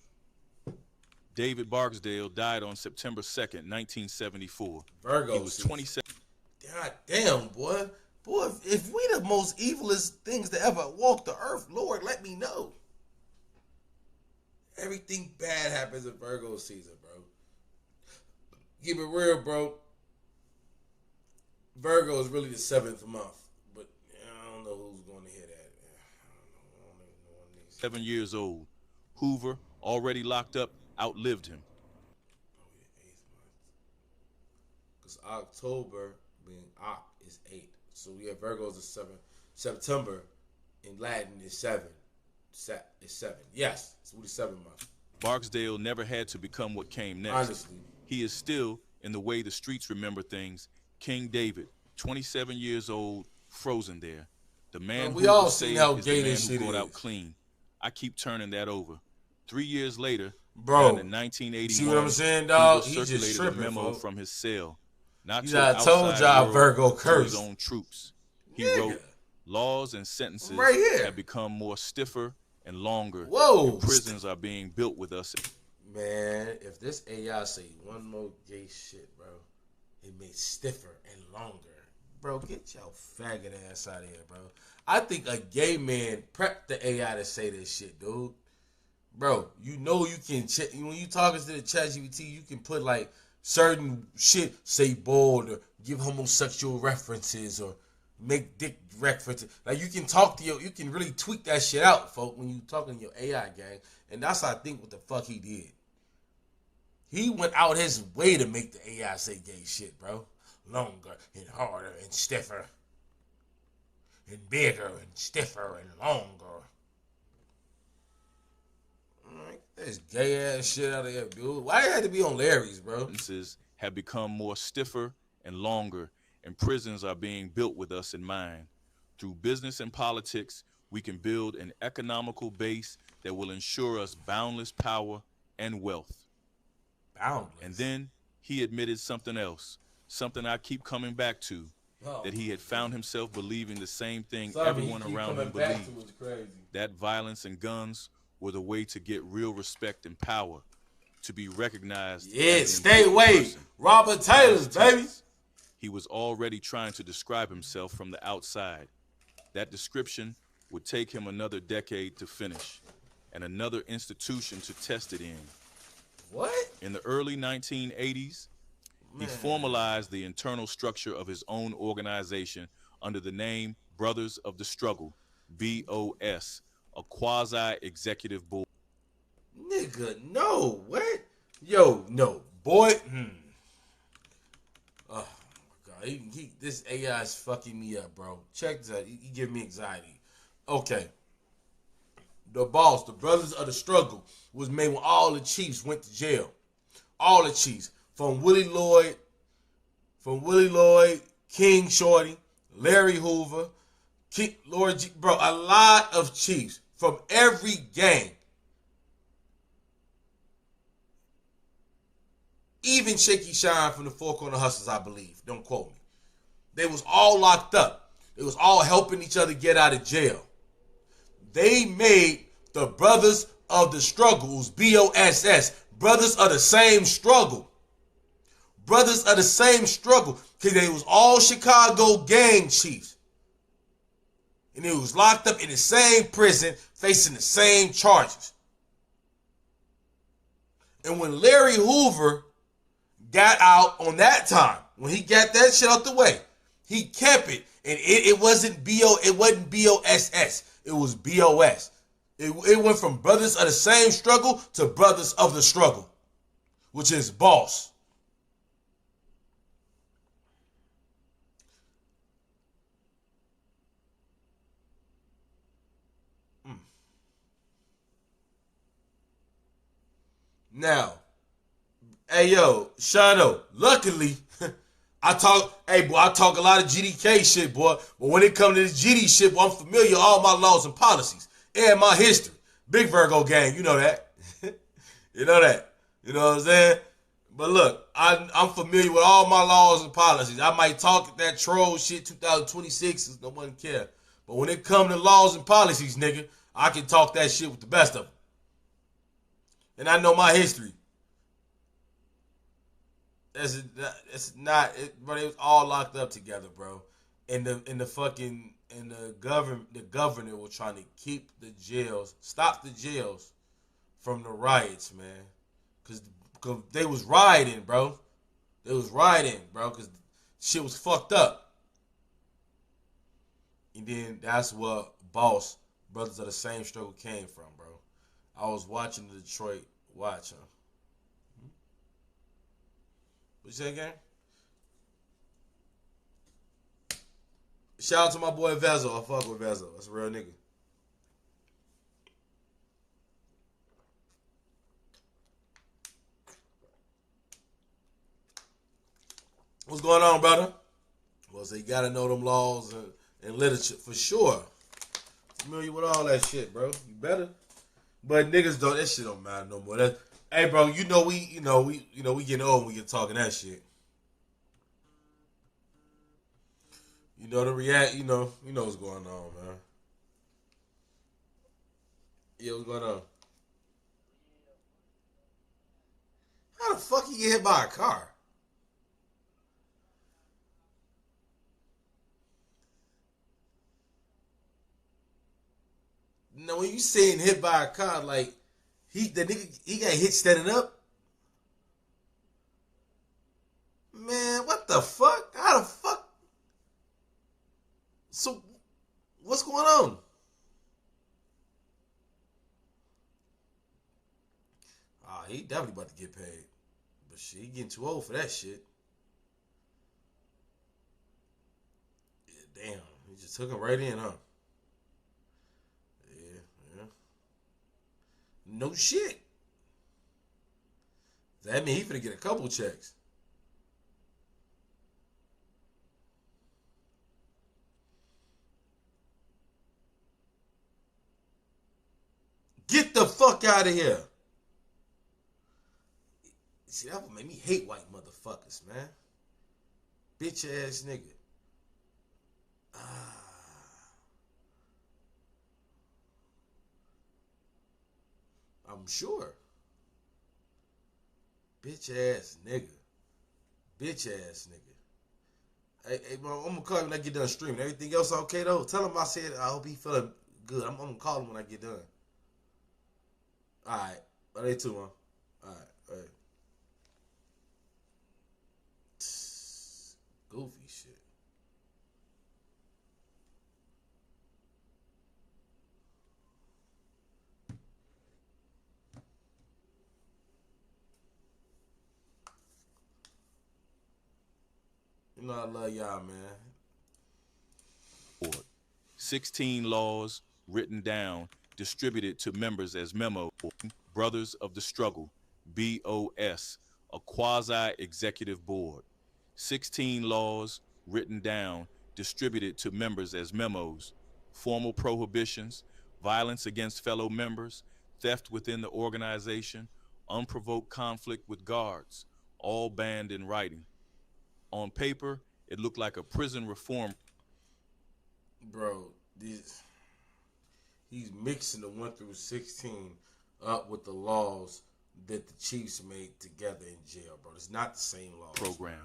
David Barksdale died on September 2nd, 1974. Virgo. He was 27. God damn, boy. Boy, if we the most evilest things to ever walk the earth, Lord, let me know. Everything bad happens in Virgo season, bro. Keep it real, bro. Virgo is really the 7th month, but I don't know who's going to hear that. I don't know. 7 years old. Hoover, already locked up, outlived him. Oh, yeah, 8th month. Because October being Oct is 8. So yeah, Virgo's is 7th. September in Latin is 7. It's 7. Yes, it's the 7th month. Barksdale never had to become what came next. Honestly. He is still, in the way the streets remember things, King David, 27 years old, frozen there. The man we all saved seen how is gay the man this who shit brought is. out clean. I keep turning that over. 3 years later, bro, in 1981, see what I'm saying, dog? Hoover He's just circulated tripping, a memo folks. from his cell. Not You to know, I told outside y'all world, Virgo to his cursed. own troops. He Nigga. wrote, laws and sentences Right here. have become more stiffer and longer. Whoa. And prisons are being built with us. Man, if this AI say one more gay shit, bro, it makes stiffer and longer. Bro, get your faggot ass out of here, bro. I think a gay man prepped the AI to say this shit, dude. Bro, you know you can, when you talking to the ChatGPT, you can put like certain shit, say bold or give homosexual references or make dick references. Like you can talk to you can really tweak that shit out, folk, when you talking to your AI gang. And that's I think what the fuck he did. He went out his way to make the AI say gay shit, bro. Longer and harder and stiffer. And bigger and stiffer and longer. Like, this gay ass shit out of here, dude. Why it had to be on Larry's, bro? Sentences have become more stiffer and longer, and prisons are being built with us in mind. Through business and politics, we can build an economical base that will ensure us boundless power and wealth. Boundless. And then he admitted something else, something I keep coming back to, that he had found himself believing the same thing everyone around him believed, that violence and guns were the way to get real respect and power, to be recognized. Yeah, stay away. Robert Taylor's, baby. He was already trying to describe himself from the outside. That description would take him another decade to finish, and another institution to test it in. What? In the early 1980s, He formalized the internal structure of his own organization under the name Brothers of the Struggle, BOS, a quasi-executive board. Nigga, no, what? Yo, no, boy. Oh my god, this AI is fucking me up, bro. Check this out. He give me anxiety. Okay. The boss, the Brothers of the Struggle, was made when all the chiefs went to jail. All the chiefs. From Willie Lloyd, King Shorty, Larry Hoover, Lord G, bro, a lot of chiefs from every gang. Even Shaky Shine from the Four Corner Hustlers, I believe. Don't quote me. They was all locked up. They was all helping each other get out of jail. They made the Brothers of the Struggles, BOSS, Brothers of the Same Struggle. Brothers of the Same Struggle, because they was all Chicago gang chiefs. And they was locked up in the same prison, facing the same charges. And when Larry Hoover got out on that time, when he got that shit out the way, he kept it. And it wasn't BOSS. It was BOS. It went from Brothers of the Same Struggle to Brothers of the Struggle, which is boss. Now, hey yo, Shadow, luckily, I talk a lot of GDK shit, boy. But when it comes to this GD shit, boy, I'm familiar with all my laws and policies and my history. Big Virgo gang, you know that. You know that. You know what I'm saying? But look, I'm familiar with all my laws and policies. I might talk that troll shit 2026, no one care. But when it comes to laws and policies, nigga, I can talk that shit with the best of them. And I know my history. It's not, bro. It was all locked up together, bro. And the governor was trying to keep the jails, stop the jails from the riots, man. Cause they was rioting, bro. They was rioting, bro. Cause shit was fucked up. And then that's what Boss, Brothers of the Same Struggle came from, bro. I was watching the Detroit Watch, huh? What you say again? Shout out to my boy Vezo. I fuck with Vezo. That's a real nigga. What's going on, brother? Well, so you gotta know them laws and literature for sure. Familiar with all that shit, bro. You better. But niggas don't. That shit don't matter no more. Hey, bro. We getting old when we get talking that shit. You know the react. You know what's going on, man. Yeah, what's going on? How the fuck you get hit by a car? Now, when you saying hit by a car, like he got hit standing up. Man, what the fuck? How the fuck? So, what's going on? He definitely about to get paid, but shit, he getting too old for that shit. Yeah, damn, he just took him right in, huh? No shit. That mean he finna get a couple checks. Get the fuck out of here. See, that would make me hate white motherfuckers, man. Bitch ass nigga. I'm sure. Bitch ass nigga. Bitch ass nigga. Hey, bro, I'm gonna call him when I get done streaming. Everything else okay though? Tell him I said I hope he feeling good. I'm gonna call him when I get done. Alright. But they too, man. Alright. You know I love y'all, man. 16 laws written down, distributed to members as memos. Brothers of the Struggle, BOS, a quasi-executive board. 16 laws written down, distributed to members as memos. Formal prohibitions, violence against fellow members, theft within the organization, unprovoked conflict with guards, all banned in writing. On paper, it looked like a prison reform. Bro, he's mixing the 1 through 16 up with the laws that the Chiefs made together in jail, bro. It's not the same law Program.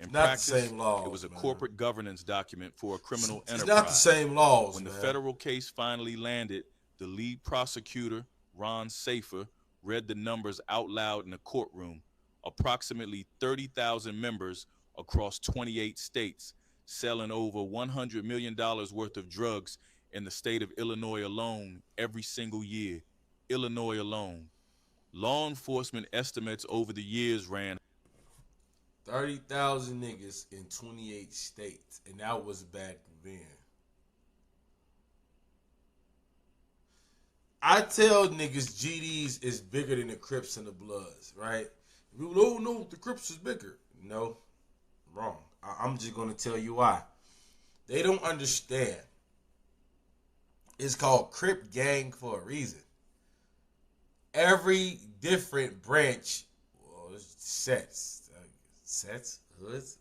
In not practice, the same laws, it was a man. corporate governance document for a criminal enterprise. It's not the same laws, When man. the federal case finally landed, the lead prosecutor, Ron Safer, read the numbers out loud in the courtroom. Approximately 30,000 members across 28 states, selling over $100 million worth of drugs in the state of Illinois alone every single year. Illinois alone. Law enforcement estimates over the years ran 30,000 niggas in 28 states, and that was back then. I tell niggas GDs is bigger than the Crips and the Bloods, right? People, oh no, the Crips is bigger. No, wrong. I'm just gonna tell you why. They don't understand. It's called Crip Gang for a reason. Every different branch, well, sets, hoods,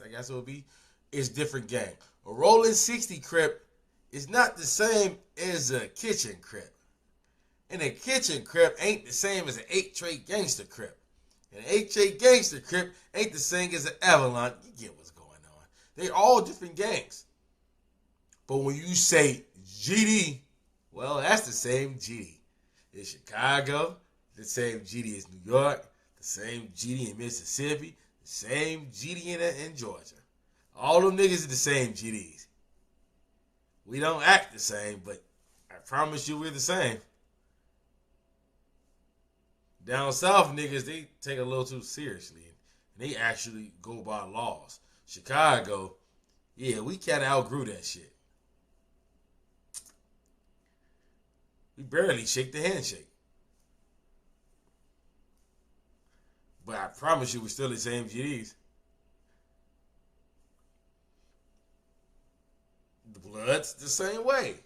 I guess it would be, is different gang. A Rolling 60 Crip is not the same as a Kitchen Crip. And a Kitchen Crip ain't the same as an 8-Tray Gangster Crip. And an 8-Tray Gangster Crip ain't the same as an Avalon. You get what's going on. They're all different gangs. But when you say GD, well, that's the same GD. In Chicago, the same GD as New York, the same GD in Mississippi, the same GD in Georgia. All them niggas are the same GDs. We don't act the same, but I promise you we're the same. Down south niggas, they take it a little too seriously. And they actually go by laws. Chicago, yeah, we kind of outgrew that shit. We barely shake the handshake. But I promise you we're still the same GDs. The Bloods, the same way.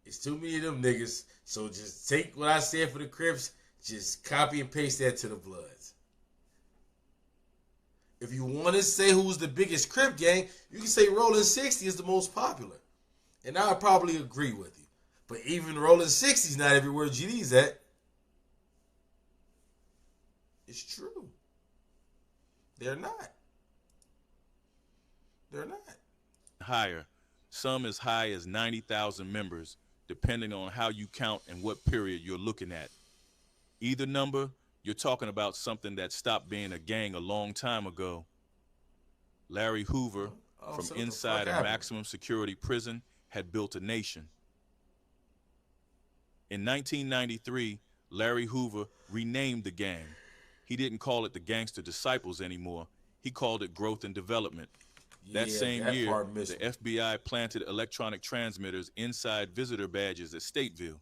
It's too many of them niggas. So just take what I said for the Crips, just copy and paste that to the Bloods. If you want to say who's the biggest Crip gang, you can say Rolling 60 is the most popular. And I would probably agree with you. But even Rolling 60's not everywhere GD's at. It's true. They're not. They're not. higher, some as high as 90,000 members, depending on how you count and what period you're looking at. Either number, you're talking about something that stopped being a gang a long time ago. Larry Hoover, from inside a maximum security prison, had built a nation. In 1993, Larry Hoover renamed the gang. He didn't call it the Gangster Disciples anymore. He called it Growth and Development. That same year, the FBI planted electronic transmitters inside visitor badges at Stateville.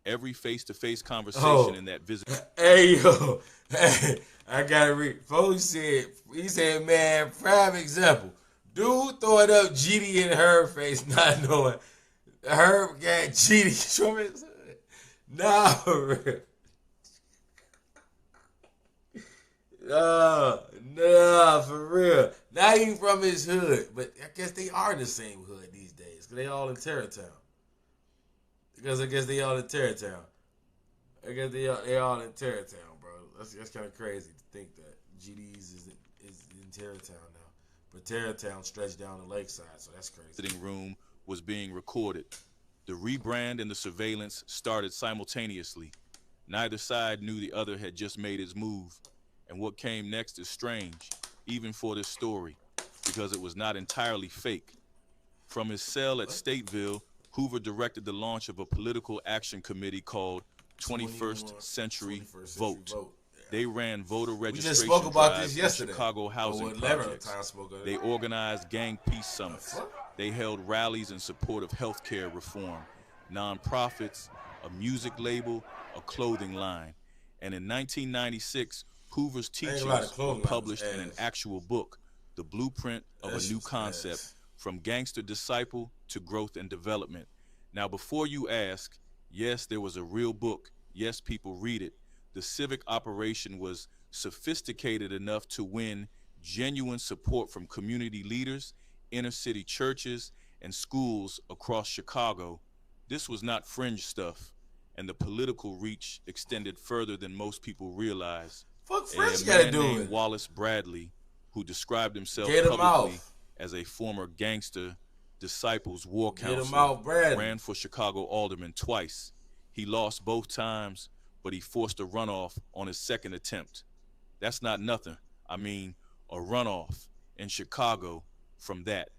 Every face-to-face conversation in that visit. Hey, yo. Hey, I got to read. Folks he said, man, prime example. Dude throwing up GD in her face, not knowing. Herb got GD from his hood. Nah, for real. Not even from his hood. But I guess they are in the same hood these days. Because they all in Terrytown. Because I guess they all in Terrytown. I guess they all in Terrytown, bro. That's kind of crazy to think that GD's is in Terrytown now. But Terrytown stretched down the lakeside, so that's crazy. The sitting room was being recorded. The rebrand and the surveillance started simultaneously. Neither side knew the other had just made its move. And what came next is strange, even for this story, because it was not entirely fake. From his cell at Stateville, Hoover directed the launch of a political action committee called 21st Century Vote. They ran voter We just registration spoke about drives this yesterday. in Chicago housing projects. They organized gang peace summits. They held rallies in support of healthcare reform, nonprofits, a music label, a clothing line. And in 1996, Hoover's teachings were published in an actual book, The Blueprint of a New Concept, From Gangster Disciple to Growth and Development. Now, before you ask, yes, there was a real book. Yes, people read it. The civic operation was sophisticated enough to win genuine support from community leaders, inner city churches, and schools across Chicago. This was not fringe stuff, and the political reach extended further than most people realize. Fuck French gotta do it. Wallace Bradley, who described himself Get him publicly out. as a former gangster disciples war Get him counselor, out, Bradley. ran for Chicago alderman twice. He lost both times, but he forced a runoff on his second attempt. That's not nothing. I mean, a runoff in Chicago from that.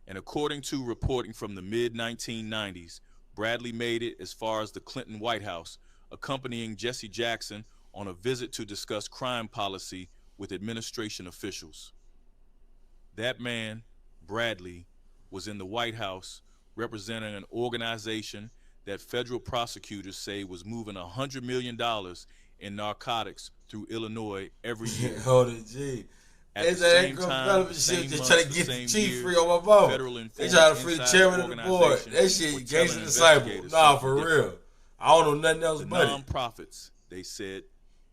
And according to reporting from the mid-1990s, Bradley made it as far as the Clinton White House, accompanying Jesse Jackson on a visit to discuss crime policy with administration officials. That man, Bradley, was in the White House representing an organization that federal prosecutors say was moving $100 million in narcotics through Illinois every year. Hold it, G. At the same time, shit, just trying to get the chief free on my mouth. They trying to free the chairman of the board. That shit, gangster disciple. Nah, for real. I don't know nothing else but it. Non-profits, they said,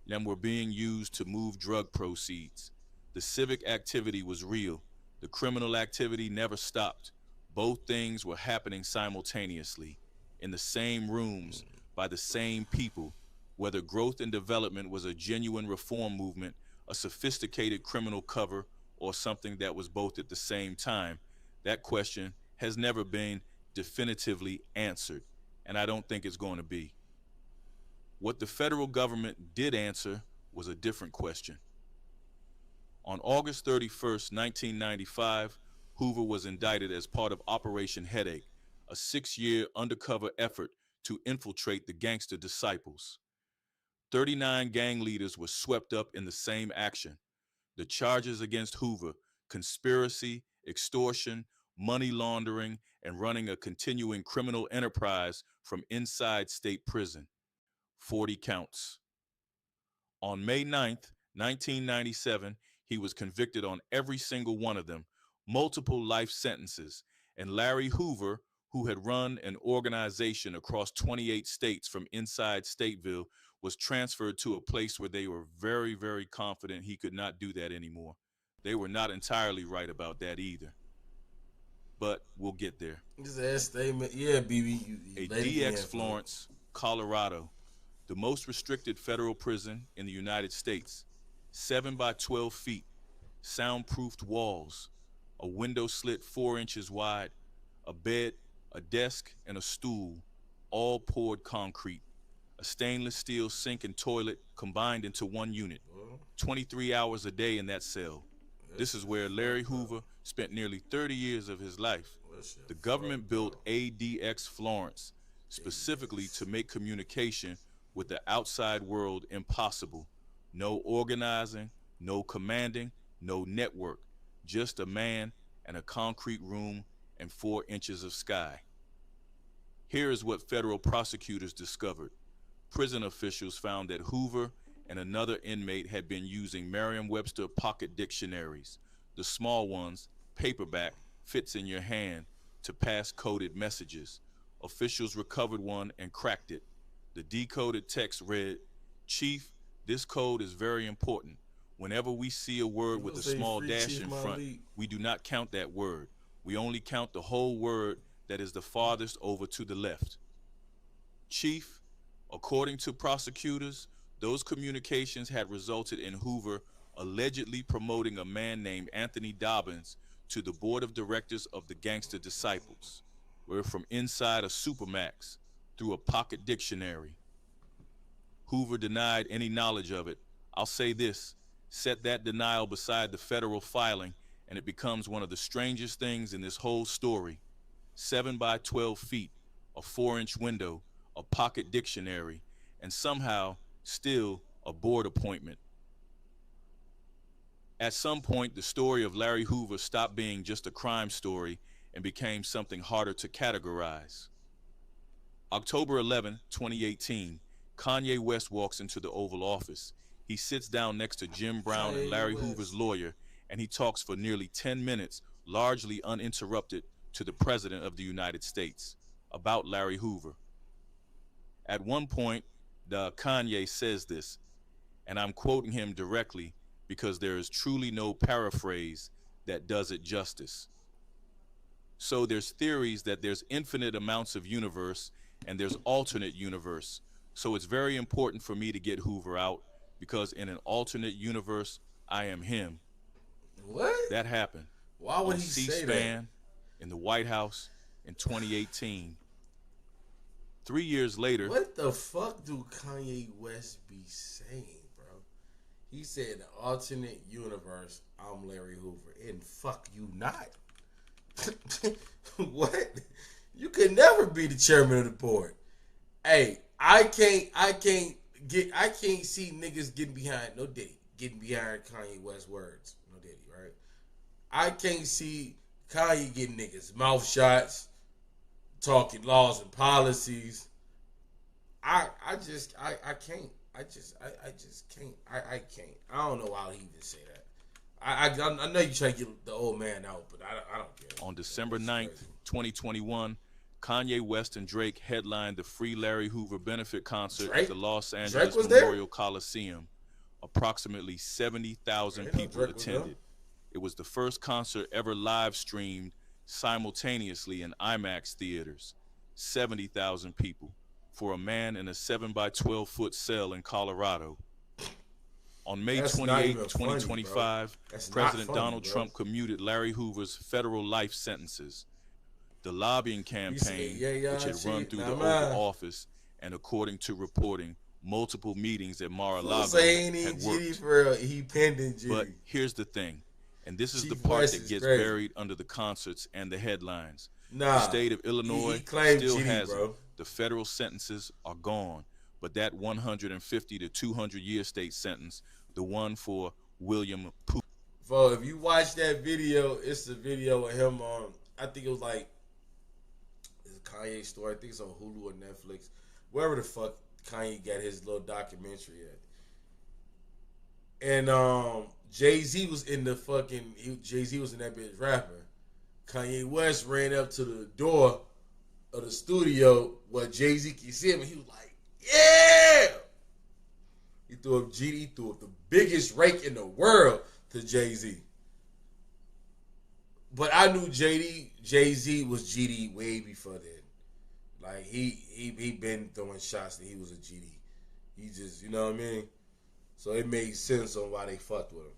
them were being used to move drug proceeds. The civic activity was real. The criminal activity never stopped. Both things were happening simultaneously, in the same rooms, by the same people. Whether growth and development was a genuine reform movement, a sophisticated criminal cover, or something that was both at the same time, that question has never been definitively answered, and I don't think it's going to be. What the federal government did answer was a different question. On August 31st, 1995, Hoover was indicted as part of Operation Headache, a 6-year undercover effort to infiltrate the gangster disciples. 39 gang leaders were swept up in the same action. The charges against Hoover: conspiracy, extortion, money laundering, and running a continuing criminal enterprise from inside state prison. 40 counts. On May 9th, 1997, he was convicted on every single one of them, multiple life sentences, and Larry Hoover, who had run an organization across 28 states from inside Stateville, was transferred to a place where they were very, very confident he could not do that anymore. They were not entirely right about that either. But we'll get there. Just that statement. Yeah, BB. ADX Florence, Colorado, the most restricted federal prison in the United States. 7 by 12 feet, soundproofed walls, a window slit 4 inches wide, a bed, a desk, and a stool, all poured concrete. A stainless steel sink and toilet combined into one unit. 23 hours a day in that cell. This is where Larry Hoover spent nearly 30 years of his life. The government built ADX Florence specifically to make communication with the outside world impossible. No organizing, no commanding, no network. Just a man and a concrete room and 4 inches of sky. Here is what federal prosecutors discovered. Prison officials found that Hoover and another inmate had been using Merriam-Webster pocket dictionaries, the small ones, paperback, fits in your hand, to pass coded messages. Officials recovered one and cracked it. The decoded text read, "Chief, this code is very important. Whenever we see a word with a small dash in front, we do not count that word. We only count the whole word that is the farthest over to the left." Chief, according to prosecutors, those communications had resulted in Hoover allegedly promoting a man named Anthony Dobbins to the board of directors of the Gangster Disciples, were from inside a Supermax through a pocket dictionary. Hoover denied any knowledge of it. I'll say this, set that denial beside the federal filing, and it becomes one of the strangest things in this whole story. 7 by 12 feet, a 4-inch window, a pocket dictionary, and somehow still a board appointment. At some point, the story of Larry Hoover stopped being just a crime story and became something harder to categorize. October 11, 2018, Kanye West walks into the Oval Office. He sits down next to Jim Brown and Larry Hoover's lawyer, and he talks for nearly 10 minutes, largely uninterrupted, to the President of the United States about Larry Hoover. At one point, Kanye says this, and I'm quoting him directly because there is truly no paraphrase that does it justice. So there's theories that there's infinite amounts of universe and there's alternate universe. So it's very important for me to get Hoover out because in an alternate universe, I am him. What? That happened. Why would on he say C-SPAN, in the White House in 2018. 3 years later. What the fuck do Kanye West be saying, bro? He said, the alternate universe, I'm Larry Hoover. And fuck you not. What? You could never be the chairman of the board. Hey, I can't see niggas getting behind, no Diddy, getting behind Kanye West's words. No Diddy, right? I can't see Kanye getting niggas mouth shots, talking laws and policies. I just can't. I can't. I don't know why he even say that. I know you try to get the old man out, but I don't care. On December 9th, 2021, Kanye West and Drake headlined the Free Larry Hoover benefit concert at the Los Angeles Memorial Coliseum. Approximately 70,000 people attended. It was the first concert ever live streamed simultaneously in IMAX theaters. 70,000 people for a man in a 7x12 foot cell in Colorado. On May 28, 2025, President Donald Trump commuted Larry Hoover's federal life sentences. The lobbying campaign, which had run through the Oval Office, and according to reporting, multiple meetings at Mar-a-Lago had worked. But here's the thing, and this is the part that gets buried under the concerts and the headlines. The state of Illinois still has it. The federal sentences are gone, but that 150 to 200 year state sentence, the one for William Pooh. So if you watch that video, it's the video of him on, I think it was like, it's a Kanye story. I think it's on Hulu or Netflix, wherever the fuck Kanye got his little documentary at. And Jay-Z was in the fucking, Jay-Z was in that bitch rapping. Kanye West ran up to the door of the studio where Jay-Z can see him, and he was like, yeah! He threw up GD, he threw up the biggest rake in the world to Jay-Z. But I knew Jay-Z was GD way before that. Like, he been throwing shots that he was a GD. He just, you know what I mean? So it made sense on why they fucked with him.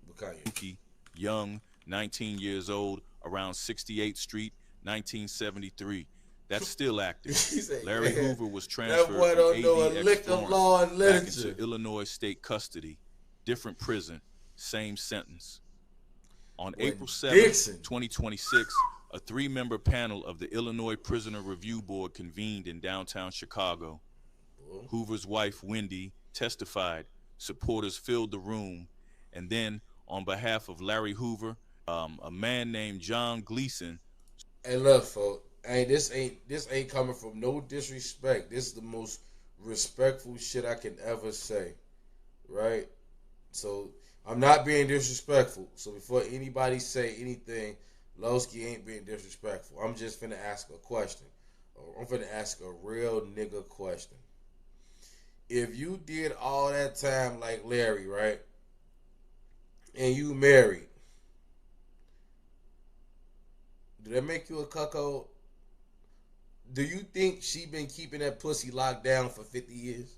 With Kanye. Young, 19 years old, around 68th Street, 1973. That's still active. Larry Hoover was transferred from ADX Florence back into Illinois state custody. Different prison, same sentence. On April 7, 2026, a 3-member panel of the Illinois Prisoner Review Board convened in downtown Chicago. Hoover's wife, Wendy, testified. Supporters filled the room. And then, on behalf of Larry Hoover, a man named John Gleason. Hey, look, folks. Hey, this ain't coming from no disrespect. This is the most respectful shit I can ever say, right? So I'm not being disrespectful. So before anybody say anything, Lowski ain't being disrespectful. I'm just finna ask a question. I'm finna ask a real nigga question. If you did all that time like Larry, right, and you married, do that make you a cuckold? Do you think she been keeping that pussy locked down for 50 years?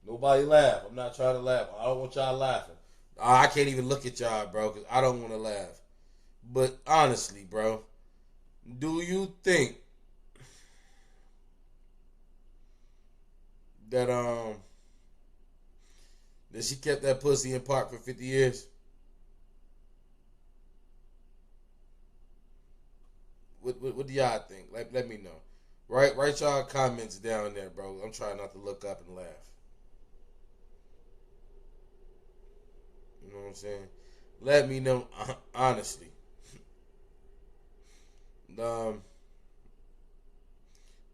Nobody laugh. I'm not trying to laugh. I don't want y'all laughing. I can't even look at y'all, bro, because I don't want to laugh. But honestly, bro, do you think that that she kept that pussy in park for 50 years? What do y'all think? Let me know. Write y'all comments down there, bro. I'm trying not to look up and laugh. what I'm saying? Let me know, honestly.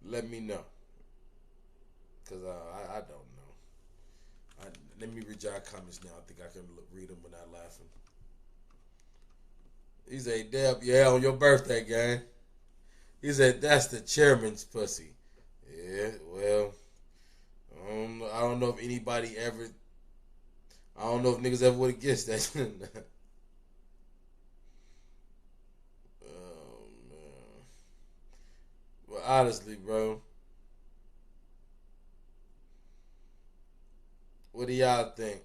Let me know. Because I don't know. Let me read y'all comments now. I think I can read them without laughing. He said, Deb, yeah, on your birthday, gang. He said, that's the chairman's pussy. Yeah, well, I don't know if anybody ever, I don't know if niggas ever would have guessed that. Oh, man. Well, honestly, bro, what do y'all think?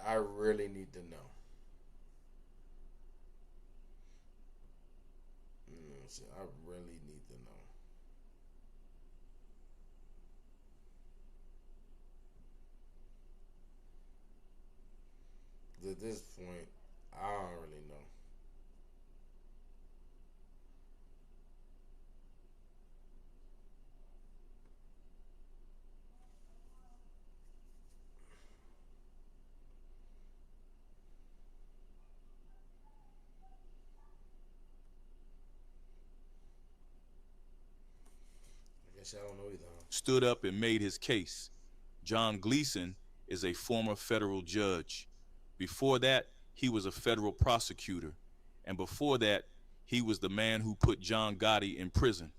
I really need to know. I really need to know. At this point, I don't really know. I don't know either. Stood up and made his case. John Gleason is a former federal judge. Before that, he was a federal prosecutor. And before that, he was the man who put John Gotti in prison.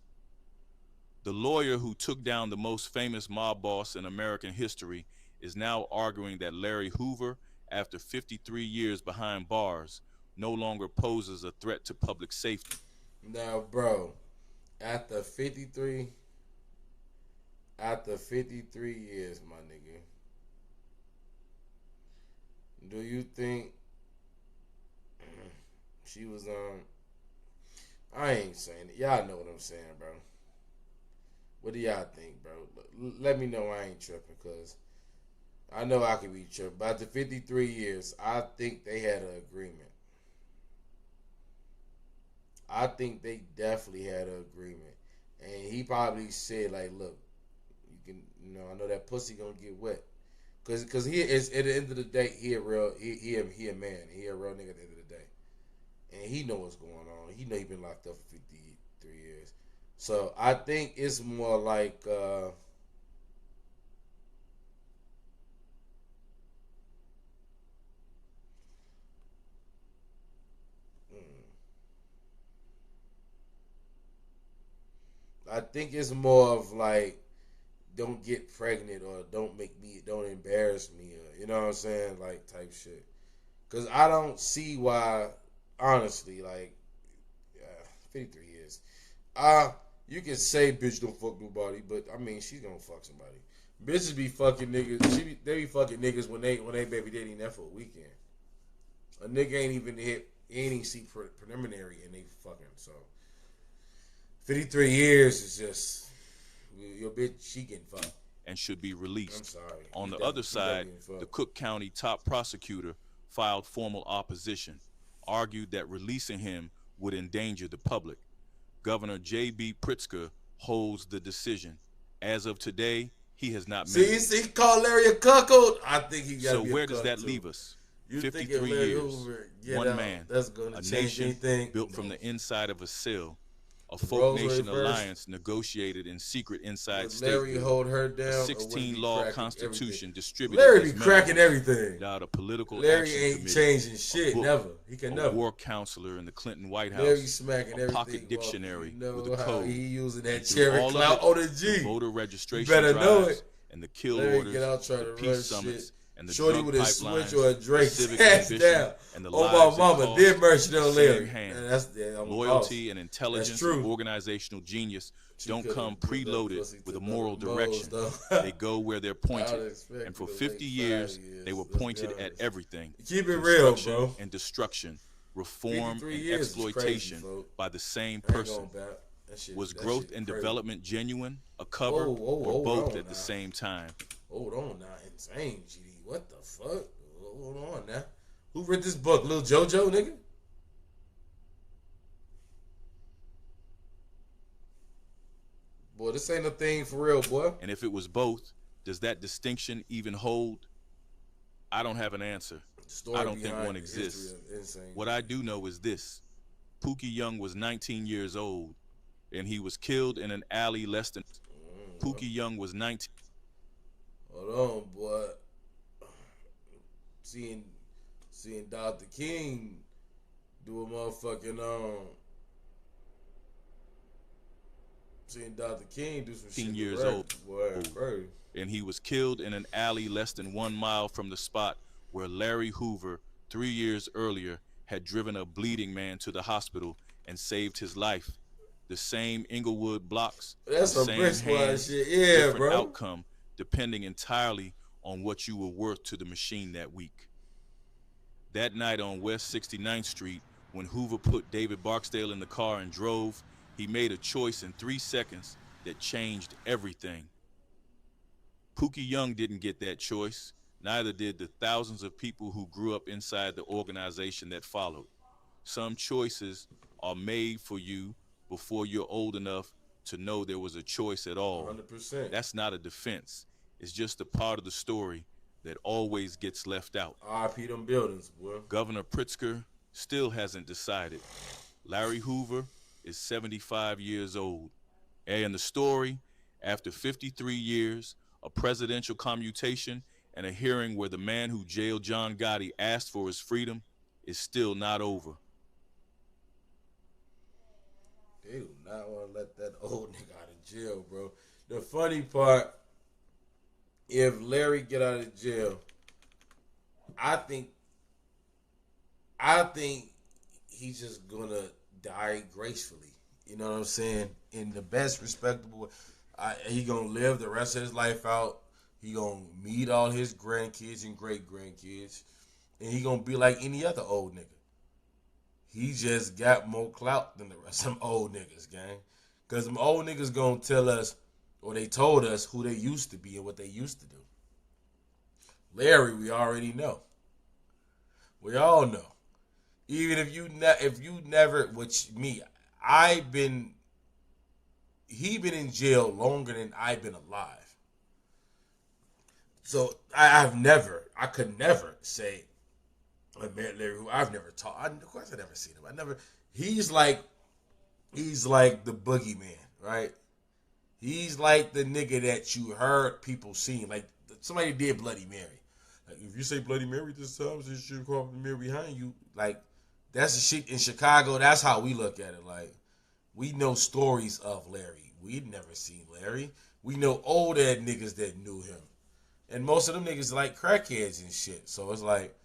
The lawyer who took down the most famous mob boss in American history is now arguing that Larry Hoover, after 53 years behind bars, no longer poses a threat to public safety. Now, bro, after 53 years, my nigga, do you think she was I ain't saying it. Y'all know what I'm saying, bro. What do y'all think, bro? Let me know I ain't tripping, because I know I could be tripping. But after 53 years, I think they had an agreement. I think they definitely had an agreement. And he probably said, like, look, you can, I know that pussy gonna get wet. Cause he is, at the end of the day, he a man. He a real nigga at the end of the day. And he know what's going on. He know he been locked up for 53 years. So I think it's more like I think it's more of like, don't get pregnant, or don't embarrass me, or, you know what I'm saying, like, type shit. Cause I don't see why, honestly, like, 53 years. You can say bitch don't fuck nobody, but I mean, she's gonna fuck somebody. Bitches be fucking niggas. They be fucking niggas when they baby dating there for a weekend. A nigga ain't even see preliminary, and they fucking. So 53 years is just, your bitch, she getting fucked. And should be released. I'm sorry. On the other side, the Cook County top prosecutor filed formal opposition, argued that releasing him would endanger the public. Governor J.B. Pritzker holds the decision. As of today, he has not made it. See, he called Larry a cuckold. I think he got to be a cuckold. So where does that leave us? 53 years, one man, a nation built from the inside of a cell. A folk nation alliance negotiated in secret inside Stateville. Hold her down. A 16-law constitution distributed. Larry be cracking everything. Without a political Larry action ain't changing shit. Never. He can never. A war counselor in the Clinton White House. Larry smacking everything. Pocket dictionary with a code. He using that cherry clout on the G. The voter registration better know it. And the kill Larry orders, get out, try to the peace run summits, shit. and the Shorty drug with a pipelines, switch or a Drake, civic hands ambition, down. and the Oh, lives my mama did mercy on Larry. That's I'm loyalty and intelligence and organizational genius don't come preloaded with a moral direction. They go where they're pointed. And for 50 years, they were pointed at everything. Keep it real, bro. And destruction, reform and exploitation by the same person. Was growth and development genuine, a cover, or both at the same time? Hold on now, insane, GD. What the fuck? Hold on now. Who read this book? Lil JoJo, nigga? Boy, this ain't a thing for real, boy. And if it was both, does that distinction even hold? I don't have an answer. I don't think one exists. What I do know is this. Pookie Young was 19 years old, and he was killed in an alley less than... Pookie Young was 19... Hold on, boy. Seeing Dr. King do a motherfucking seeing Dr. King do some shit. 15 years right, old, boy, and he was killed in an alley less than 1 mile from the spot where Larry Hoover 3 years earlier had driven a bleeding man to the hospital and saved his life. The same Inglewood blocks, that's the some brick same hand, shit, yeah, different bro. outcome depending entirely on what you were worth to the machine that week. That night on West 69th Street, when Hoover put David Barksdale in the car and drove, he made a choice in 3 seconds that changed everything. Pookie Young didn't get that choice. Neither did the thousands of people who grew up inside the organization that followed. Some choices are made for you before you're old enough to know there was a choice at all. 100%. That's not a defense. It's just a part of the story that always gets left out. R.I.P. them buildings, boy. Governor Pritzker still hasn't decided. Larry Hoover is 75 years old. And the story, after 53 years, a presidential commutation, and a hearing where the man who jailed John Gotti asked for his freedom, is still not over. They do not want to let that old nigga out of jail, bro. The funny part, if Larry get out of jail, I think he's just gonna die gracefully. You know what I'm saying? In the best respectable way. He gonna live the rest of his life out. He gonna meet all his grandkids and great grandkids, and he gonna be like any other old nigga. He just got more clout than the rest of them old niggas, gang. Cause them old niggas gonna tell us, or they told us who they used to be and what they used to do. Larry, we already know. We all know. Even if you never, which me, he been in jail longer than I've been alive. So I could never say I met Larry Hoover. I've never talked. Of course, I never seen him. He's like the boogeyman, right? He's like the nigga that you heard people seeing. Like somebody did Bloody Mary. Like if you say Bloody Mary this time, you should call the mirror behind you. Like that's the shit in Chicago. That's how we look at it. Like we know stories of Larry. We'd never seen Larry. We know old ass niggas that knew him. And most of them niggas like crackheads and shit. So it's like,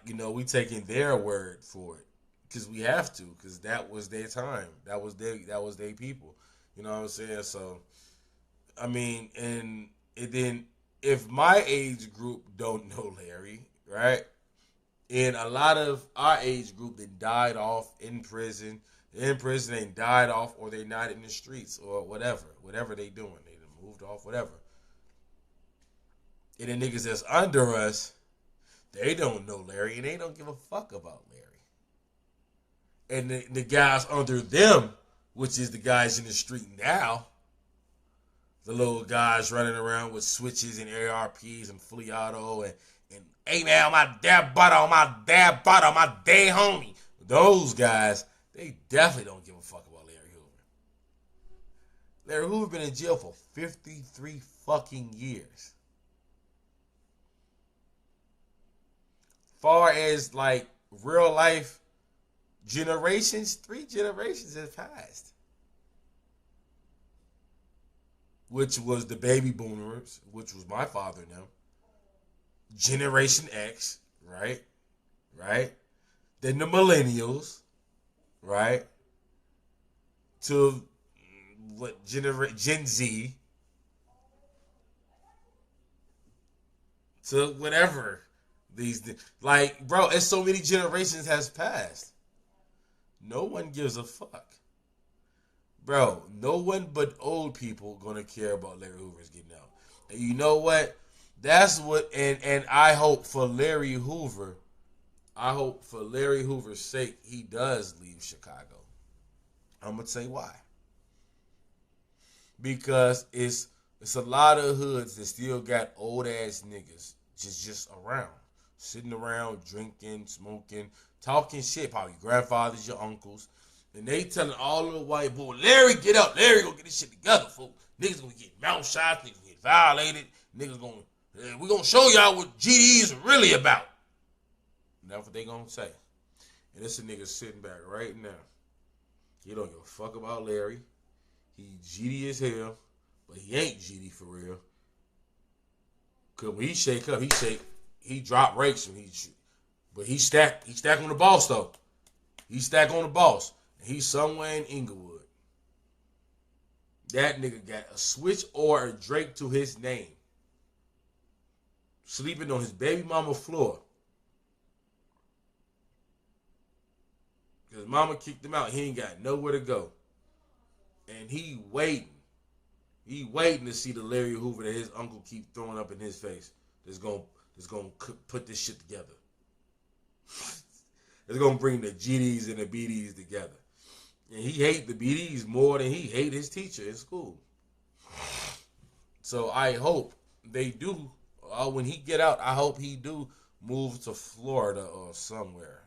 you know, we taking their word for it. Because we have to. Because that was their time. That was their people. You know what I'm saying? So, I mean, and then if my age group don't know Larry, right? And a lot of our age group that died off in prison and died off, or they're not in the streets or whatever they doing. They done moved off, whatever. And the niggas that's under us, they don't know Larry and they don't give a fuck about Larry. And the guys under them, which is the guys in the street now, the little guys running around with switches and ARPs and fully auto and hey man, my dad butter, my dad homie. Those guys, they definitely don't give a fuck about Larry Hoover. Larry Hoover been in jail for 53 fucking years. Far as like real life generations, 3 generations have passed. Which was the baby boomers, which was my father now. Generation X, right? Right? Then the millennials, right? To what Gen Z. To whatever these, like, bro, it's so many generations has passed. No one gives a fuck. Bro, no one but old people gonna care about Larry Hoover's getting out. And you know what? That's what, and I hope for Larry Hoover's sake, he does leave Chicago. I'm gonna tell you why. because it's a lot of hoods that still got old ass niggas just around, sitting around drinking, smoking, talking shit. Probably your grandfathers, your uncles, and they telling all the white boy, Larry, get up, Larry, go get this shit together, folks. Niggas gonna get mouth shots, niggas gonna get violated, we gonna show y'all what GDs are really about. And that's what they gonna say. And this a nigga sitting back right now. He don't give a fuck about Larry. He GD as hell, but he ain't GD for real. Cause when he shake up, he drop rakes when but he stack on the boss though. He stack on the boss. And he's somewhere in Inglewood. That nigga got a switch or a Drake to his name. Sleeping on his baby mama floor. Because mama kicked him out. He ain't got nowhere to go. And he waiting. He waiting to see the Larry Hoover that his uncle keep throwing up in his face. That's gonna put this shit together. It's gonna bring the GDs and the BDs together. And he hate the BDs more than he hate his teacher in school. So I hope they do. When he get out, I hope he do move to Florida or somewhere.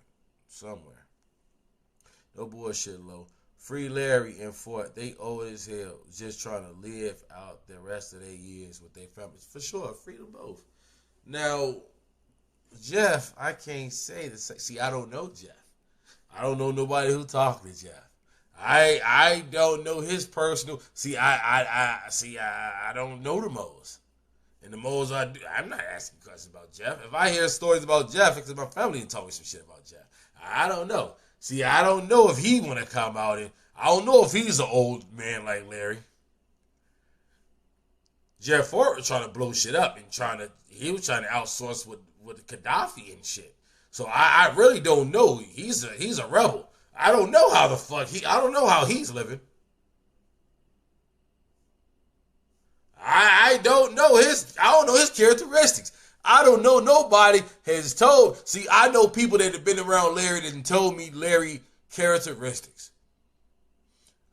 No bullshit, Lo. Free Larry and Fort. They old as hell. Just trying to live out the rest of their years with their families. For sure. Free them both. Now, Jeff, I can't say the same. See, I don't know Jeff. I don't know nobody who talking to Jeff. I don't know his personal. See, I don't know the Moes. And the Moes I do, I'm not asking questions about Jeff. If I hear stories about Jeff, it's because my family didn't tell me some shit about Jeff. I don't know. See, I don't know if he want to come out and I don't know if he's an old man like Larry. Jeff Ford was trying to blow shit up and he was trying to outsource with Gaddafi and shit. So I really don't know. He's a rebel. I don't know how the fuck I don't know how he's living. I don't know his characteristics. I don't know. Nobody has told. See, I know people that have been around Larry that have told me Larry characteristics.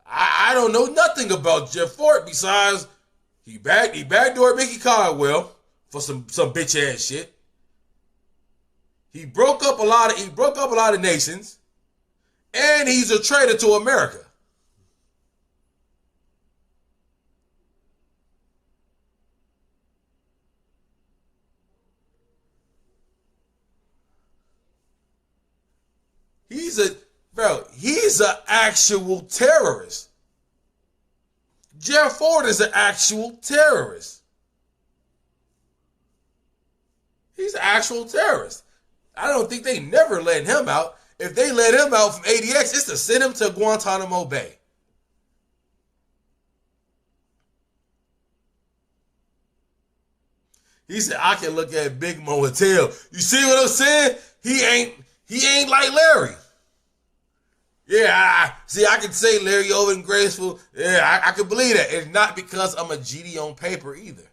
I don't know nothing about Jeff Fort besides he backdoored Mickey Caldwell for some bitch ass shit. He broke up a lot of nations, and he's a traitor to America. He's an actual terrorist. Jeff Ford is an actual terrorist. He's an actual terrorist. I don't think they never let him out. If they let him out from ADX, it's to send him to Guantanamo Bay. He said, I can look at Big Mo and tell. You see what I'm saying? He ain't like Larry. Yeah, I can say Larry over and graceful. Yeah, I can believe that. It's not because I'm a GD on paper either.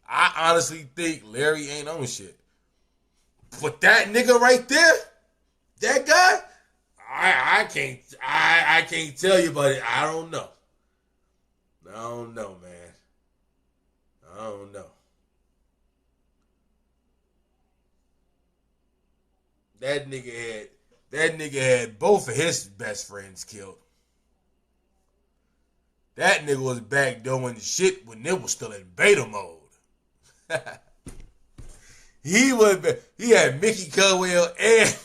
I honestly think Larry ain't on shit. But that nigga right there, that guy, I can't tell you, but I don't know. I don't know, man. I don't know. That nigga had both of his best friends killed. That nigga was back doing shit when it was still in beta mode. He had Mickey Caldwell and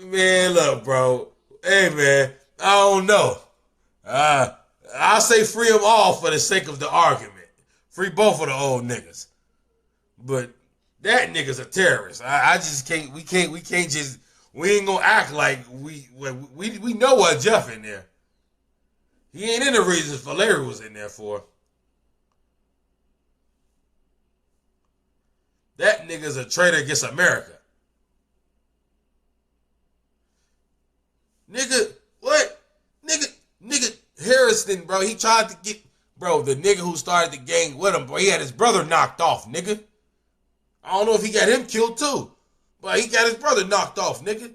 man, look, bro. Hey, man, I don't know. I'll say free them all for the sake of the argument. Free both of the old niggas. But that nigga's a terrorist. I just can't. We ain't gonna act like we know what Jeff in there. He ain't in the reasons for Larry was in there for. That nigga's a traitor against America. Nigga, what? Nigga Harrison, bro, he tried to get, bro, the nigga who started the gang with him, bro, he had his brother knocked off, nigga. I don't know if he got him killed too, but he got his brother knocked off, nigga.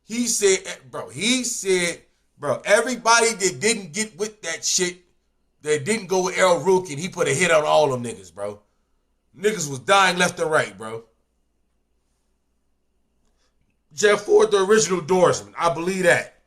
He said, bro, everybody that didn't get with that shit, that didn't go with El Rookie, and he put a hit on all them niggas, bro. Niggas was dying left and right, bro. Jeff Ford, the original Doorsman. I believe that.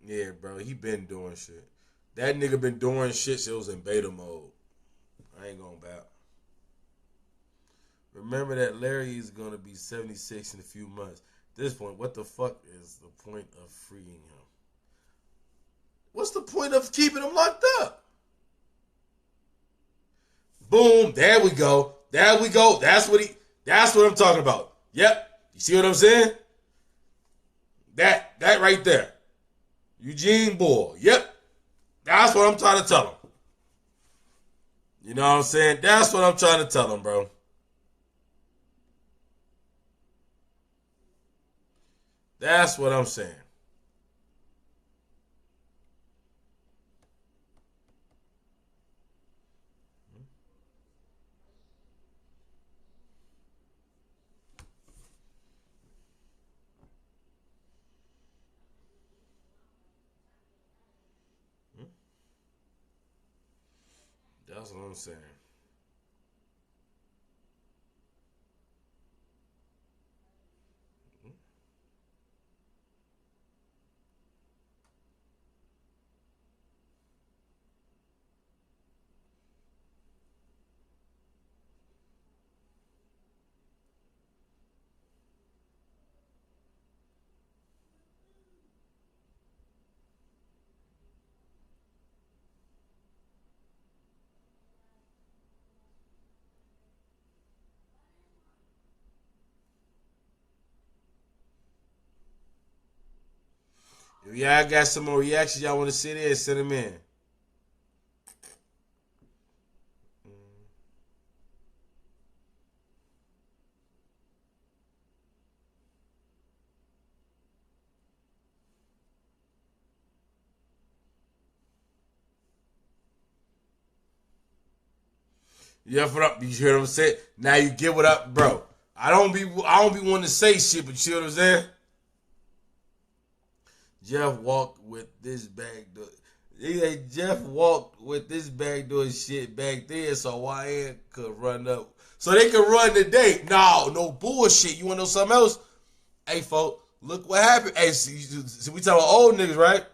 Yeah, bro, he been doing shit. That nigga been doing shit since it was in beta mode. I ain't gonna bow. Remember that Larry is gonna be 76 in a few months. At this point, what the fuck is the point of freeing him? What's the point of keeping him locked up? Boom, there we go. There we go. That's what I'm talking about. Yep. You see what I'm saying? That right there. Eugene Bull. Yep. That's what I'm trying to tell him. You know what I'm saying? That's what I'm trying to tell him, bro. That's what I'm saying. That's what I'm saying. If y'all got some more reactions y'all want to sit in, send them in. You hear what I'm saying? Now you get what up, bro. I don't be wanting to say shit, but you see what I'm saying? Jeff walked with this backdoor. Jeff walked with this backdoor shit back there, so YN could run up. So they could run today. No bullshit. You want to know something else? Hey, folks, look what happened. Hey, see, we talking about old niggas, right?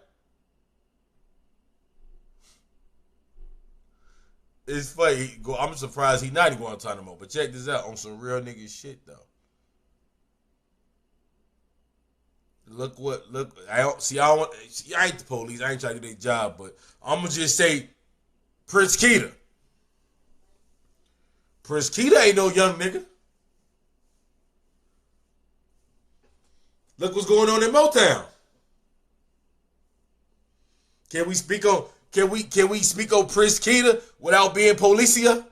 It's funny. I'm surprised he not even going to time no more. But check this out on some real nigga shit, though. I ain't the police. I ain't trying to do their job, but I'm going to just say Prince Keita. Prince Keita ain't no young nigga. Look what's going on in Motown. Can we speak on Prince Keita without being Policia?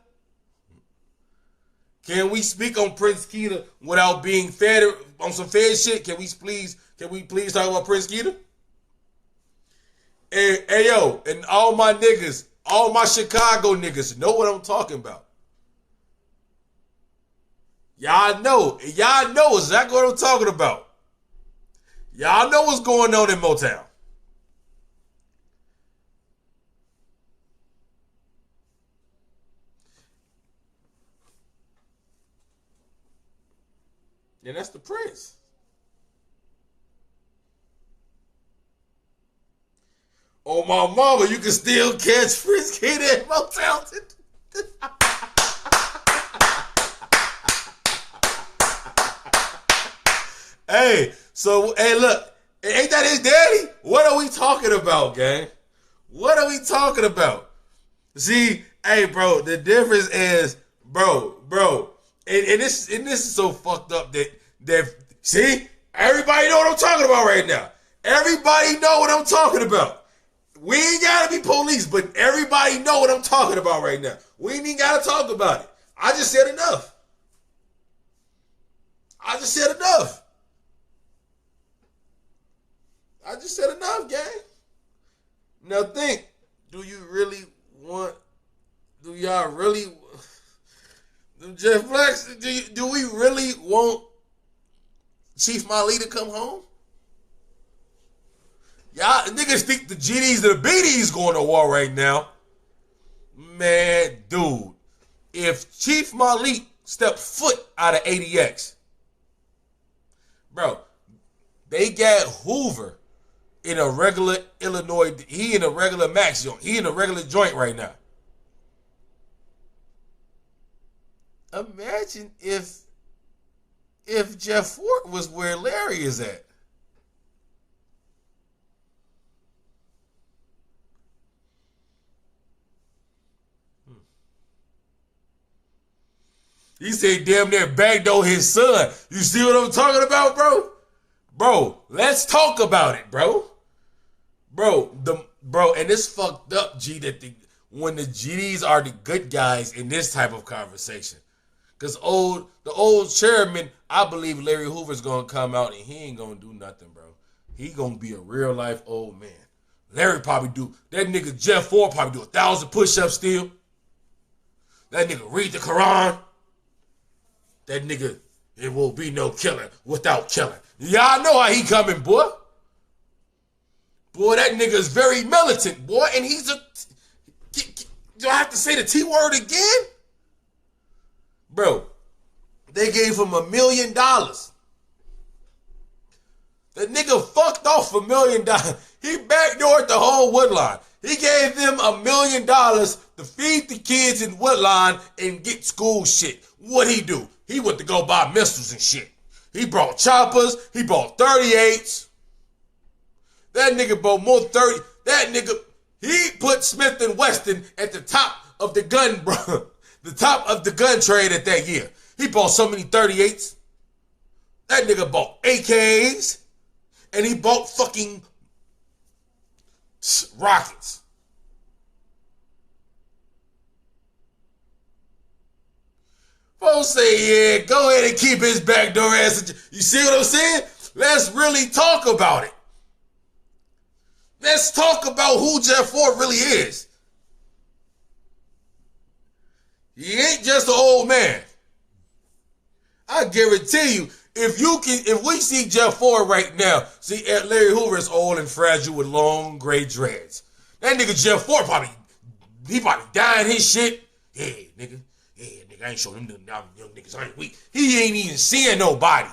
Can we speak on Prince Keita without being fed on some fair shit? Can we please talk about Prince Keita? And hey yo, and all my niggas, all my Chicago niggas know what I'm talking about. Y'all know exactly what I'm talking about. Y'all know what's going on in Motown. And that's the Prince. Oh, my mama, you can still catch Prince Keita at Motown. Hey, look, ain't that his daddy? What are we talking about, gang? What are we talking about? See, hey, bro, the difference is, bro, and this is so fucked up that see, everybody know what I'm talking about right now. Everybody know what I'm talking about. We ain't gotta be police, but everybody know what I'm talking about right now. We ain't even gotta talk about it. I just said enough. Now think, do y'all really, Jeff Flex, do we really want Chief Mali to come home? Y'all niggas think the GDs and the BDs going to war right now. Man, dude, if Chief Malik stepped foot out of ADX, bro, they got Hoover in a regular Illinois. He in a regular max joint. He in a regular joint right now. Imagine if Jeff Fort was where Larry is at. He said damn near backdoor his son. You see what I'm talking about, bro? Bro, let's talk about it, bro. Bro, and it's fucked up, G, that when the GDs are the good guys in this type of conversation. Because the old chairman, I believe Larry Hoover's going to come out and he ain't going to do nothing, bro. He going to be a real life old man. Larry probably do, that nigga Jeff Ford probably do 1,000 push-ups still. That nigga read the Quran. That nigga, it will be no killing without killing. Y'all know how he coming, boy. Boy, that nigga is very militant, boy. And he's a, do I have to say the T word again? Bro, they gave him $1 million. That nigga fucked off $1 million. He backdoored the whole Woodline. He gave them $1 million to feed the kids in Woodline and get school shit. What'd he do? He went to go buy missiles and shit. He brought choppers. He bought 38s. That nigga bought more 30. That nigga, he put Smith & Wesson at the top of the gun, bro. The top of the gun trade at that year. He bought so many 38s. That nigga bought AKs. And he bought fucking rockets. Folks say, yeah, go ahead and keep his backdoor ass. You see what I'm saying? Let's really talk about it. Let's talk about who Jeff Ford really is. He ain't just an old man. I guarantee you, if we see Jeff Ford right now, see Larry Hoover is old and fragile with long gray dreads. That nigga Jeff Ford probably dying his shit. Yeah, nigga. I ain't showing them young niggas I ain't weak. He ain't even seeing nobody.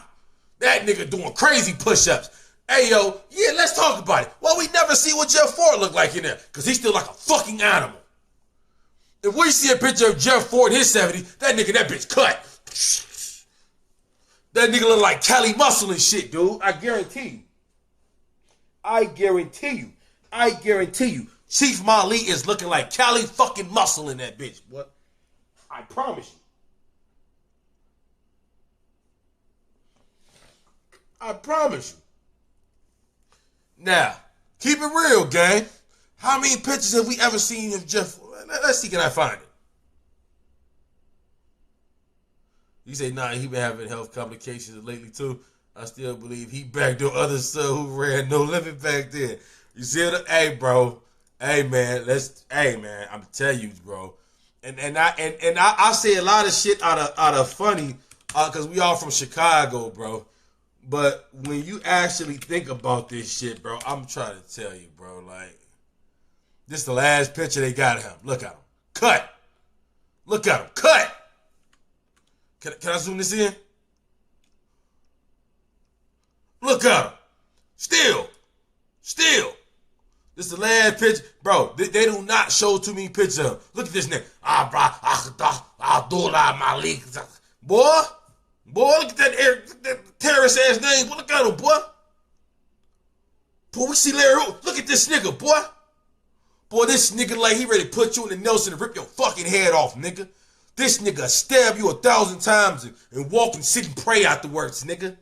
That nigga doing crazy push-ups. Hey, yo, yeah, let's talk about it. Well, we never see what Jeff Ford look like in there, because he's still like a fucking animal. If we see a picture of Jeff Ford in his 70s, that bitch cut. That nigga look like Cali Muscle and shit, dude. I guarantee you. Chief Mali is looking like Cali fucking Muscle in that bitch, boy. I promise you. Now, keep it real, gang. How many pictures have we ever seen of Jeff? Let's see, can I find it? You say, nah, he been having health complications lately too. I still believe he backdoored other son who ran no limit back then. You see what? Hey, bro. Hey, man. I'm telling you, bro. And I say a lot of shit out of funny, cause we all from Chicago, bro. But when you actually think about this shit, bro, I'm trying to tell you, bro, like, this is the last picture they got of him. Look at him. Cut. Look at him. Cut. Can I zoom this in? Look at him. Still. This is the last picture. Bro, they do not show too many pictures of him. Look at this nigga. Abdullah Malik. Boy, look at that terrorist ass name. Look at him, boy. Boy, we see Larry Hoover. Look at this nigga, boy. Boy, this nigga like he ready to put you in the Nelson and rip your fucking head off, nigga. This nigga stab you 1,000 times and walk and sit and pray afterwards, nigga.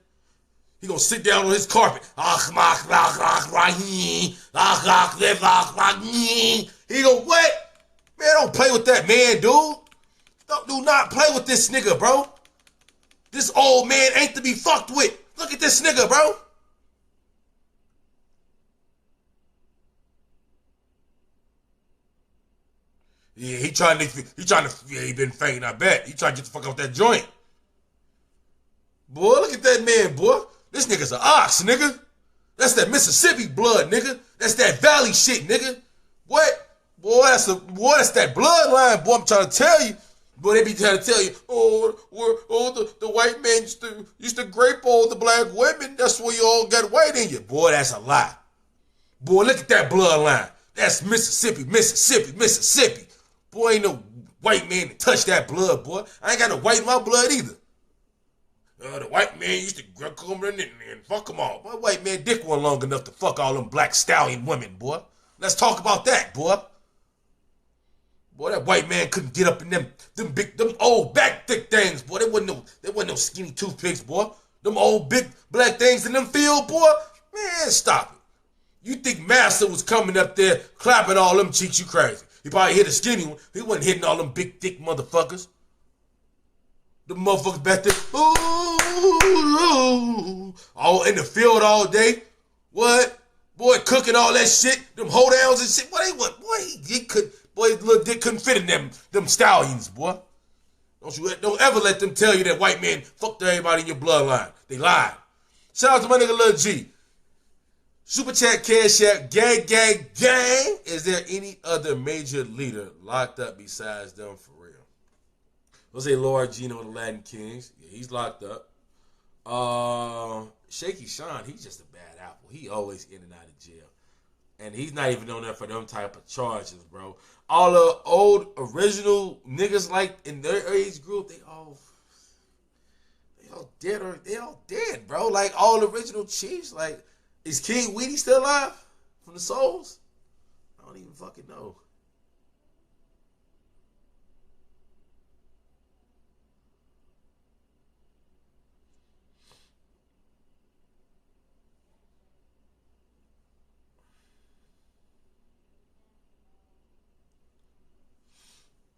He gonna sit down on his carpet. He gonna what? Man, don't play with that man, dude. Do not play with this nigga, bro. This old man ain't to be fucked with. Look at this nigga, bro. Yeah, he been fainting, I bet. He trying to get the fuck off that joint. Boy, look at that man, boy. This nigga's an ox, nigga. That's that Mississippi blood, nigga. That's that valley shit, nigga. What? Boy, that's that bloodline, boy. I'm trying to tell you. Boy, they be trying to tell you, the white man used to grape all the black women. That's where you all got white in you. Boy, that's a lie. Boy, look at that bloodline. That's Mississippi. Boy, ain't no white man to touch that blood, boy. I ain't got no white in my blood either. The white man used to come in and fuck them all. My white man dick wasn't long enough to fuck all them black stallion women, boy. Let's talk about that, boy. Boy, that white man couldn't get up in them old back thick things, boy. There wasn't no skinny toothpicks, boy. Them old big black things in them field, boy. Man, stop it. You think Master was coming up there clapping all them cheeks? You crazy. He probably hit a skinny one. He wasn't hitting all them big thick motherfuckers. The motherfuckers back there, ooh, all in the field all day. What? Boy, cooking all that shit, them hoedowns and shit. What they want? Boy, his little dick couldn't fit in them stallions, boy. Don't ever let them tell you that white man fucked everybody in your bloodline. They lied. Shout out to my nigga Lil G. Super Chat, Cash App, gang. Is there any other major leader locked up besides them for real? Let's say Lord Gino and the Latin Kings. Yeah, he's locked up. Shaky Sean, he's just a bad apple. He always in and out of jail. And he's not even on there for them type of charges, bro. All the old original niggas like in their age group, they all dead, bro. Like all the original chiefs, like is King Weedy still alive from the Souls? I don't even fucking know.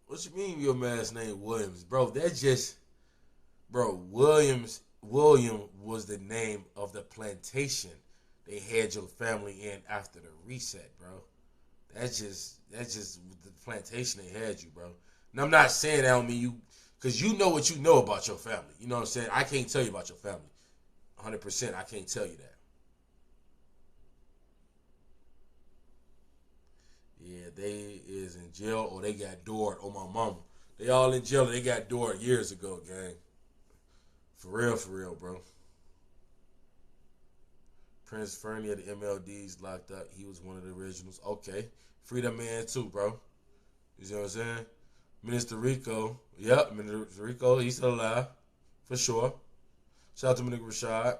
What you mean your man's name Williams? Bro, that's just... Bro, William was the name of the plantation they had your family in after the reset, bro. That's just the plantation they had you, bro. And I'm not saying that on me, you... Because you know what you know about your family. You know what I'm saying? I can't tell you about your family. 100%, I can't tell you that. Yeah, they is in jail or they got doored on my mama. They all in jail and they got doored years ago, gang. For real, bro. Prince Fernie of the MLD's locked up. He was one of the originals. Okay. Free that man too, bro. You see what I'm saying? Minister Rico. Yep, Minister Rico, he's still alive. For sure. Shout out to my nigga Rashad.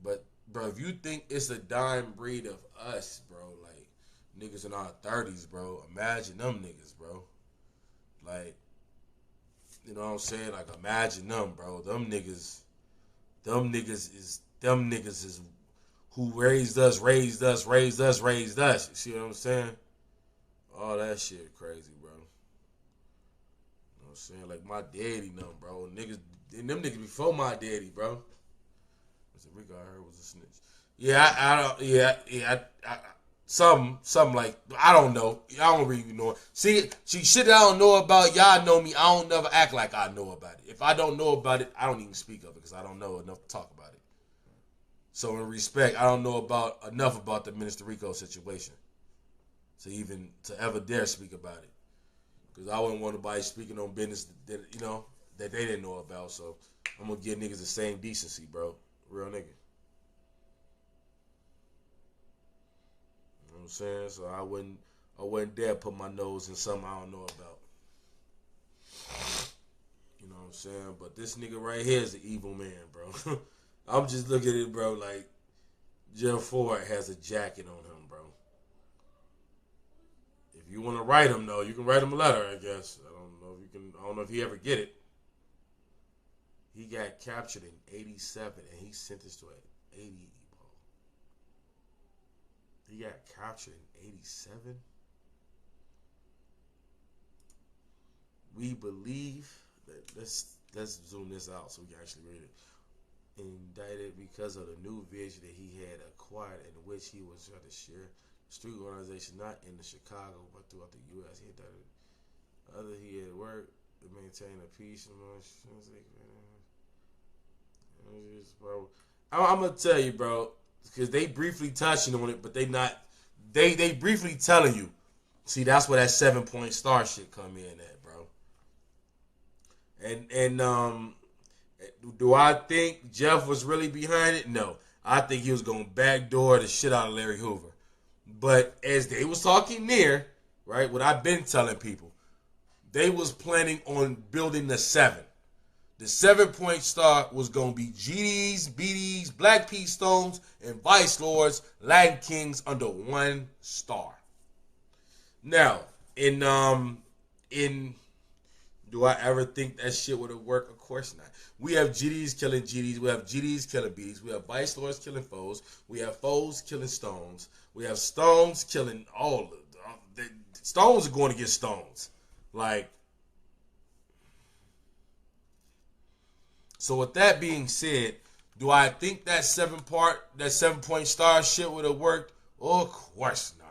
But bro, if you think it's a dying breed of us, bro, like niggas in our 30s, bro, imagine them niggas, bro. Like, you know what I'm saying? Like, imagine them, bro. Them niggas is who raised us. You see what I'm saying? All that shit crazy, bro. You know what I'm saying? Like, my daddy, them, bro. Niggas, and them niggas before my daddy, bro. Rico, I heard was a snitch. Something like, I don't know. I don't really know. See, shit that I don't know about, y'all know me. I don't never act like I know about it. If I don't know about it, I don't even speak of it because I don't know enough to talk about it. So in respect, I don't know enough about the Minister Rico situation to ever dare speak about it. Because I wouldn't want nobody speaking on business that they didn't know about. So I'm gonna give niggas the same decency, bro. Real nigga. You know what I'm saying? So I wouldn't dare put my nose in something I don't know about. You know what I'm saying? But this nigga right here is an evil man, bro. I'm just looking at it, bro, like Jeff Ford has a jacket on him, bro. If you want to write him, though, you can write him a letter, I guess. I don't know if he ever get it. He got captured in 87 and he's sentenced to 80. He got captured in 87. We believe that let's zoom this out so we can actually read it. Indicted because of the new vision that he had acquired in which he was trying to share street organization not in the Chicago but throughout the U.S. He had other he had worked to maintain a peace among. I'm gonna tell you, bro, because they briefly touching on it, but they not. They briefly telling you. See, that's where that 7-point star shit come in at, bro. And do I think Jeff was really behind it? No, I think he was gonna backdoor the shit out of Larry Hoover. But as they was talking near, right, what I've been telling people, they was planning on building the 7. The 7-point star was going to be GDs, BDs, Black P Stones, and Vice Lords, Latin Kings under 1 star. Now, in do I ever think that shit would have worked? Of course not. We have GDs killing GDs. We have GDs killing BDs. We have Vice Lords killing foes. We have foes killing Stones. We have Stones killing all of the Stones are going to get Stones. Like, so with that being said, do I think that 7-point star shit would have worked? Oh, of course not.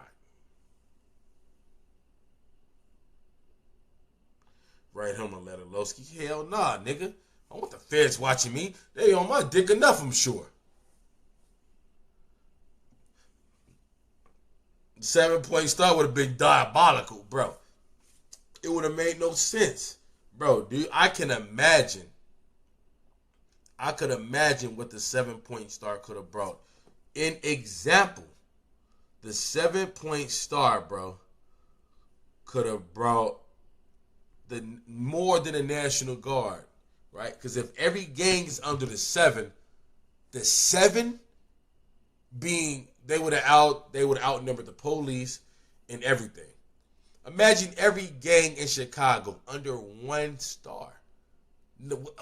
Right, Homer Letterlowski. Hell nah, nigga. I want the feds watching me. They on my dick enough, I'm sure. 7-point star would have been diabolical, bro. It would have made no sense. Bro, dude, I could imagine what the 7-point star could have brought. In example, the 7-point star, bro, could have brought more than a National Guard, right? Because if every gang is under the 7 being they would have outnumbered the police and everything. Imagine every gang in Chicago under 1 star.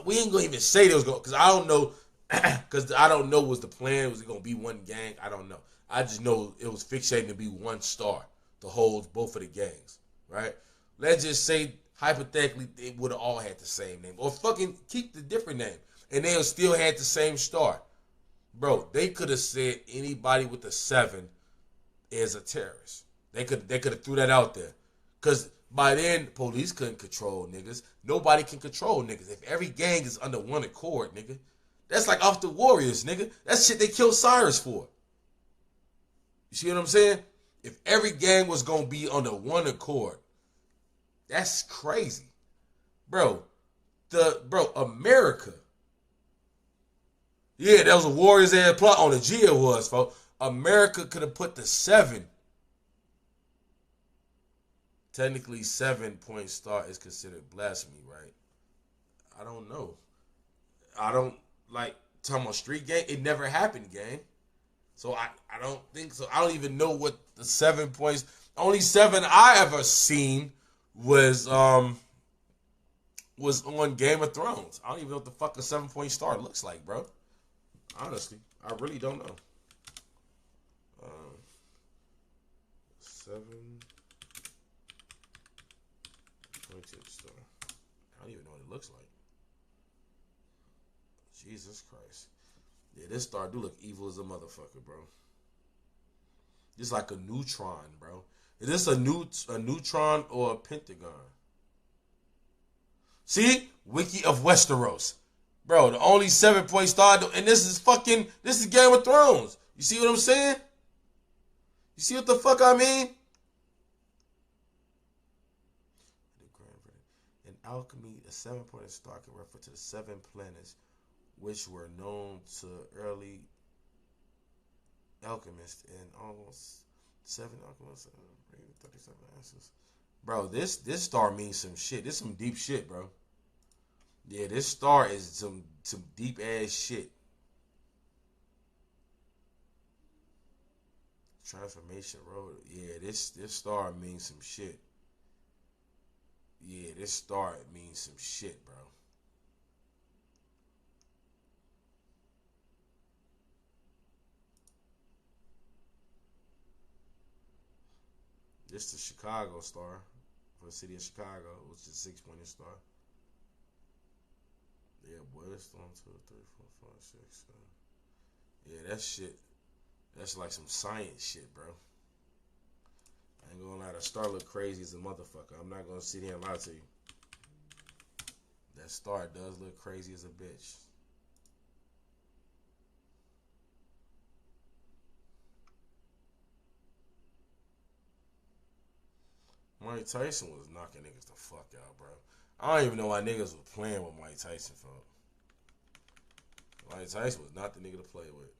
We ain't gonna even say they was going, because I don't know, was the plan, was it gonna be 1 gang? I don't know. I just know it was fixated to be 1 star to hold both of the gangs, right? Let's just say hypothetically they would have all had the same name, or fucking keep the different name, and they still had the same star. Bro, they could have said anybody with a 7 is a terrorist. They could have threw that out there. Because by then, police couldn't control niggas. Nobody can control niggas. If every gang is under 1 accord, nigga, that's like off the Warriors, nigga. That's shit they killed Cyrus for. You see what I'm saying? If every gang was going to be under 1 accord, that's crazy. Bro, America. Yeah, that was a Warriors ass plot on the G it was, folks. America could have put the 7. Technically, 7-point star is considered blasphemy, right? I don't know. I don't like talking about street gang. It never happened, gang. So I don't think so. I don't even know what the 7 points. Only 7 I ever seen was on Game of Thrones. I don't even know what the fuck a 7-point star looks like, bro. Honestly, I really don't know. 7 pointed star. I don't even know what it looks like. Jesus Christ. Yeah, this star do look evil as a motherfucker, bro. It's like a neutron, bro. Is this a neutron or a pentagon? See? Wiki of Westeros. Bro, the only 7-point star, and this is Game of Thrones. You see what I'm saying? You see what the fuck I mean? In alchemy, a 7-pointed star can refer to the 7 planets which were known to early alchemists and almost 7 alchemists, 37 answers. Bro, this star means some shit. This some deep shit, bro. Yeah, this star is some deep ass shit. Transformation Road. Yeah, this star means some shit. Yeah, this star means some shit, bro. This is the Chicago star for the city of Chicago, which is a 6-pointed star. Yeah, boy, that's 1, 2, 3, 4, 5, 6, 7. Yeah, that shit. That's like some science shit, bro. I ain't gonna lie, the star look crazy as a motherfucker. I'm not gonna sit here and lie to you. That star does look crazy as a bitch. Mike Tyson was knocking niggas the fuck out, bro. I don't even know why niggas was playing with Mike Tyson, for. Mike Tyson was not the nigga to play with.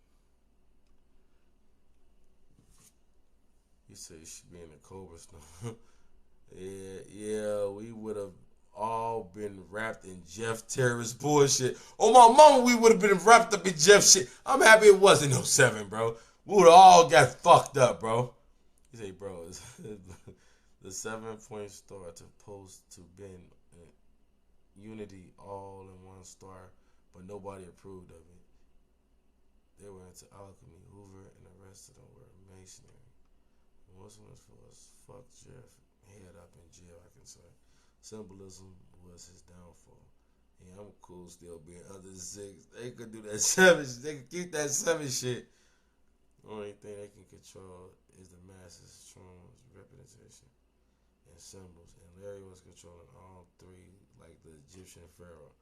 He said he should be in the Cobra Stone. yeah, we would have all been wrapped in Jeff terrorist bullshit. On my mama, we would have been wrapped up in Jeff shit. I'm happy it wasn't 07, bro. We would have all got fucked up, bro. He said, bro, the 7-point star to post to Ben Unity all in one star, but nobody approved of it. They were into alchemy. Hoover and the rest of them were masonry. Muslims was fuck Jeff, head up in jail, I can say. Symbolism was his downfall. Yeah, I'm cool still being under the 6. They could do that 7. They could keep that 7 shit. The only thing they can control is the masses, thrones, representation, and symbols. And Larry was controlling all 3 like the Egyptian pharaoh.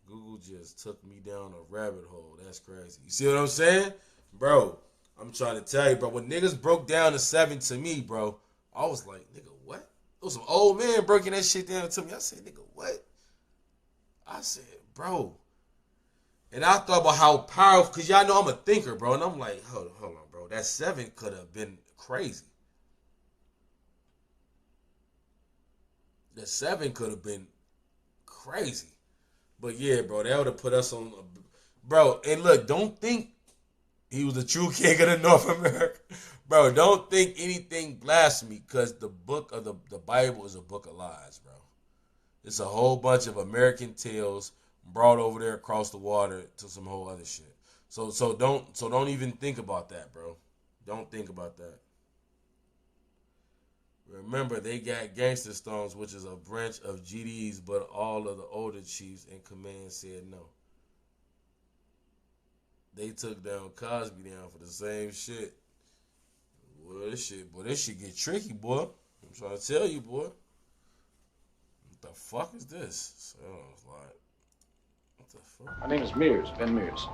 Google just took me down a rabbit hole. That's crazy. You see what I'm saying? Bro, I'm trying to tell you, bro. When niggas broke down the 7 to me, bro, I was like, nigga, what? It was some old man breaking that shit down to me. I said, nigga, what? I said, bro. And I thought about how powerful, because y'all know I'm a thinker, bro. And I'm like, hold on, bro. That 7 could have been crazy. The 7 could have been crazy. But yeah, bro, that would have put us on, bro. And look, don't think he was the true king of the North America. Bro, don't think anything blasphemy, because the book of the Bible is a book of lies, bro. It's a whole bunch of American tales brought over there across the water to some whole other shit. So don't even think about that, bro. Don't think about that. Remember, they got gangster stones, which is a branch of GDs, but all of the older chiefs in command said no. They took down Cosby down for the same shit. Boy, this shit get tricky, boy. I'm trying to tell you, boy. What the fuck is this? Sounds like, what the fuck? My name is Mears, Ben Mears.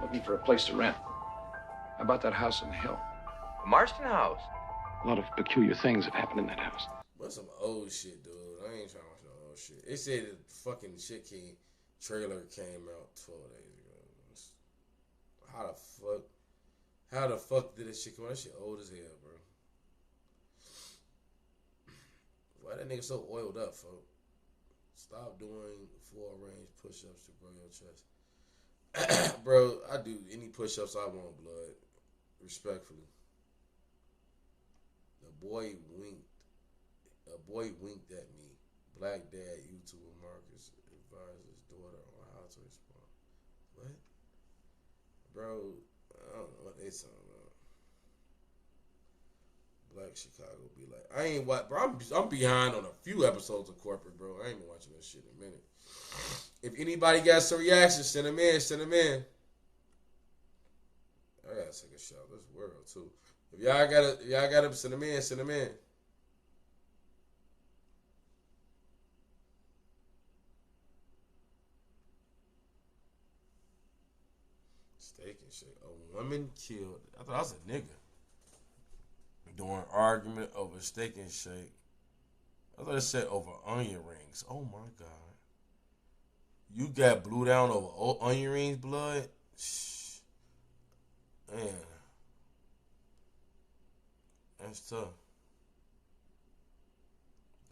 Looking for a place to rent. How about that house on the hill? The Marston House. A lot of peculiar things have happened in that house. What's some old shit, dude? I ain't trying to watch no old shit. They said the fucking shit trailer came out 12 days ago. How the fuck did this shit come out? That shit old as hell, bro. Why that nigga so oiled up, folks? Stop doing full range push-ups to grow your chest. Bro, I do any push-ups I want, blood. Respectfully. A boy winked at me. Black dad YouTuber Marcus advised his daughter on how to respond. What? Bro, I don't know what they talking about. Black Chicago be like, I ain't watch, bro. I'm behind on a few episodes of Corporate, bro. I ain't been watching that shit in a minute. If anybody got some reactions, send them in. I gotta take a shot. This world too. If y'all got them, send them in. Steak and shake. A woman killed. I thought I was a nigga. During argument over steak and shake. I thought it said over onion rings. Oh my God. You got blew down over onion rings, blood? Shh. Man. That's tough.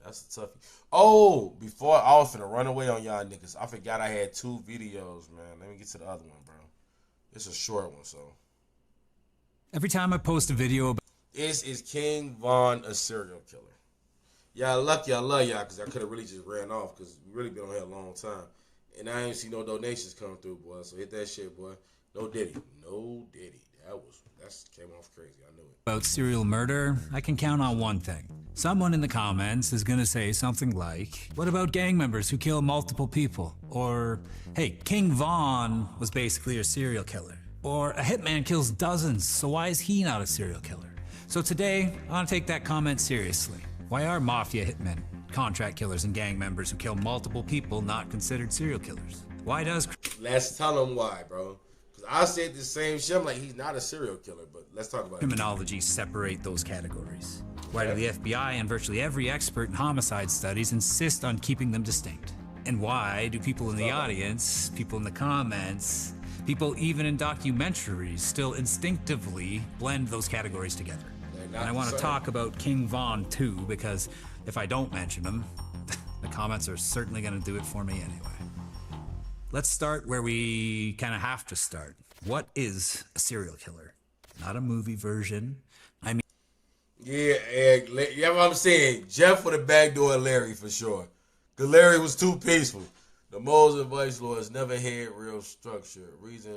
That's a toughie. Oh, before I was finna run away on y'all niggas, I forgot I had 2 videos, man. Let me get to the other one, bro. It's a short one, so. Every time I post a video about... Is King Von a serial killer? Y'all lucky I love y'all, because I could have really just ran off, because we really been on here a long time. And I ain't see no donations come through, boy. So hit that shit, boy. No Diddy. That came off crazy. I knew it. About serial murder, I can count on one thing. Someone in the comments is gonna say something like, what about gang members who kill multiple people? Or, hey, King Von was basically a serial killer. Or, a hitman kills dozens, so why is he not a serial killer? So today, I want to take that comment seriously. Why are mafia hitmen, contract killers, and gang members who kill multiple people not considered serial killers? Why does... Let's tell him why, bro. Because I said the same shit. I'm like, he's not a serial killer, but let's talk about it. Criminology separate those categories? Why do the FBI and virtually every expert in homicide studies insist on keeping them distinct? And why do people in the audience, people in the comments, people even in documentaries still instinctively blend those categories together? And I want to talk about King Von too, because if I don't mention him, the comments are certainly going to do it for me anyway. Let's start where we kind of have to start. What is a serial killer? Not a movie version. I mean... Yeah, what I'm saying. Jeff would have backdoored Larry for sure. Because Larry was too peaceful. The moles and vice lords never had real structure. Reason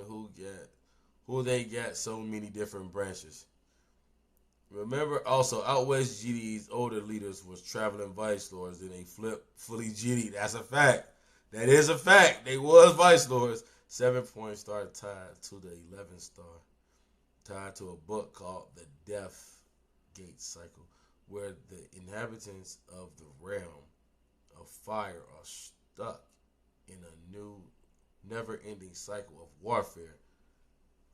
who they got so many different branches. Remember also, out west GD's older leaders was traveling vice lords, then they flipped fully GD. That's a fact. That is a fact. They was vice lords. 7-point star tied to the 11th star. Tied to a book called The Death Gate Cycle, where the inhabitants of the realm of fire are stuck in a new, never-ending cycle of warfare.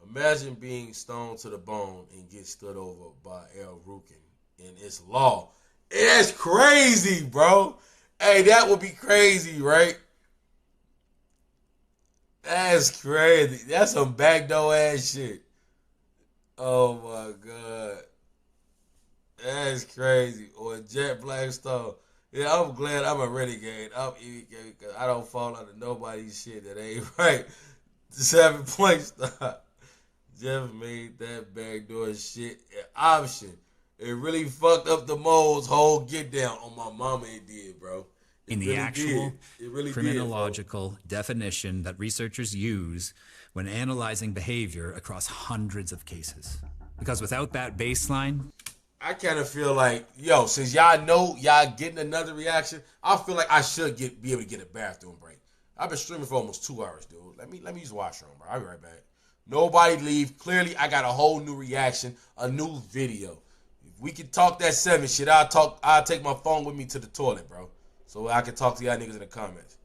Imagine being stoned to the bone and get stood over by El Rukin in its law. It's crazy, bro. Hey, that would be crazy, right? That's crazy. That's some backdoor ass shit. Oh my god. That's crazy. Or Jet Blackstone. Yeah, I'm glad I'm a renegade. I'm EVK because I don't fall under nobody's shit that ain't right. 7-point star. Jeff made that backdoor shit an option. It really fucked up the mole's whole get down. On my mama, it did, bro. In the actual criminological definition that researchers use when analyzing behavior across hundreds of cases. Because without that baseline... I kind of feel like, yo, since y'all know y'all getting another reaction, I feel like I should be able to get a bathroom break. I've been streaming for almost 2 hours, dude. Let me use the washroom, bro. I'll be right back. Nobody leave. Clearly, I got a whole new reaction, a new video. If we can talk that 7 shit, I'll take my phone with me to the toilet, bro. So I can talk to y'all niggas in the comments.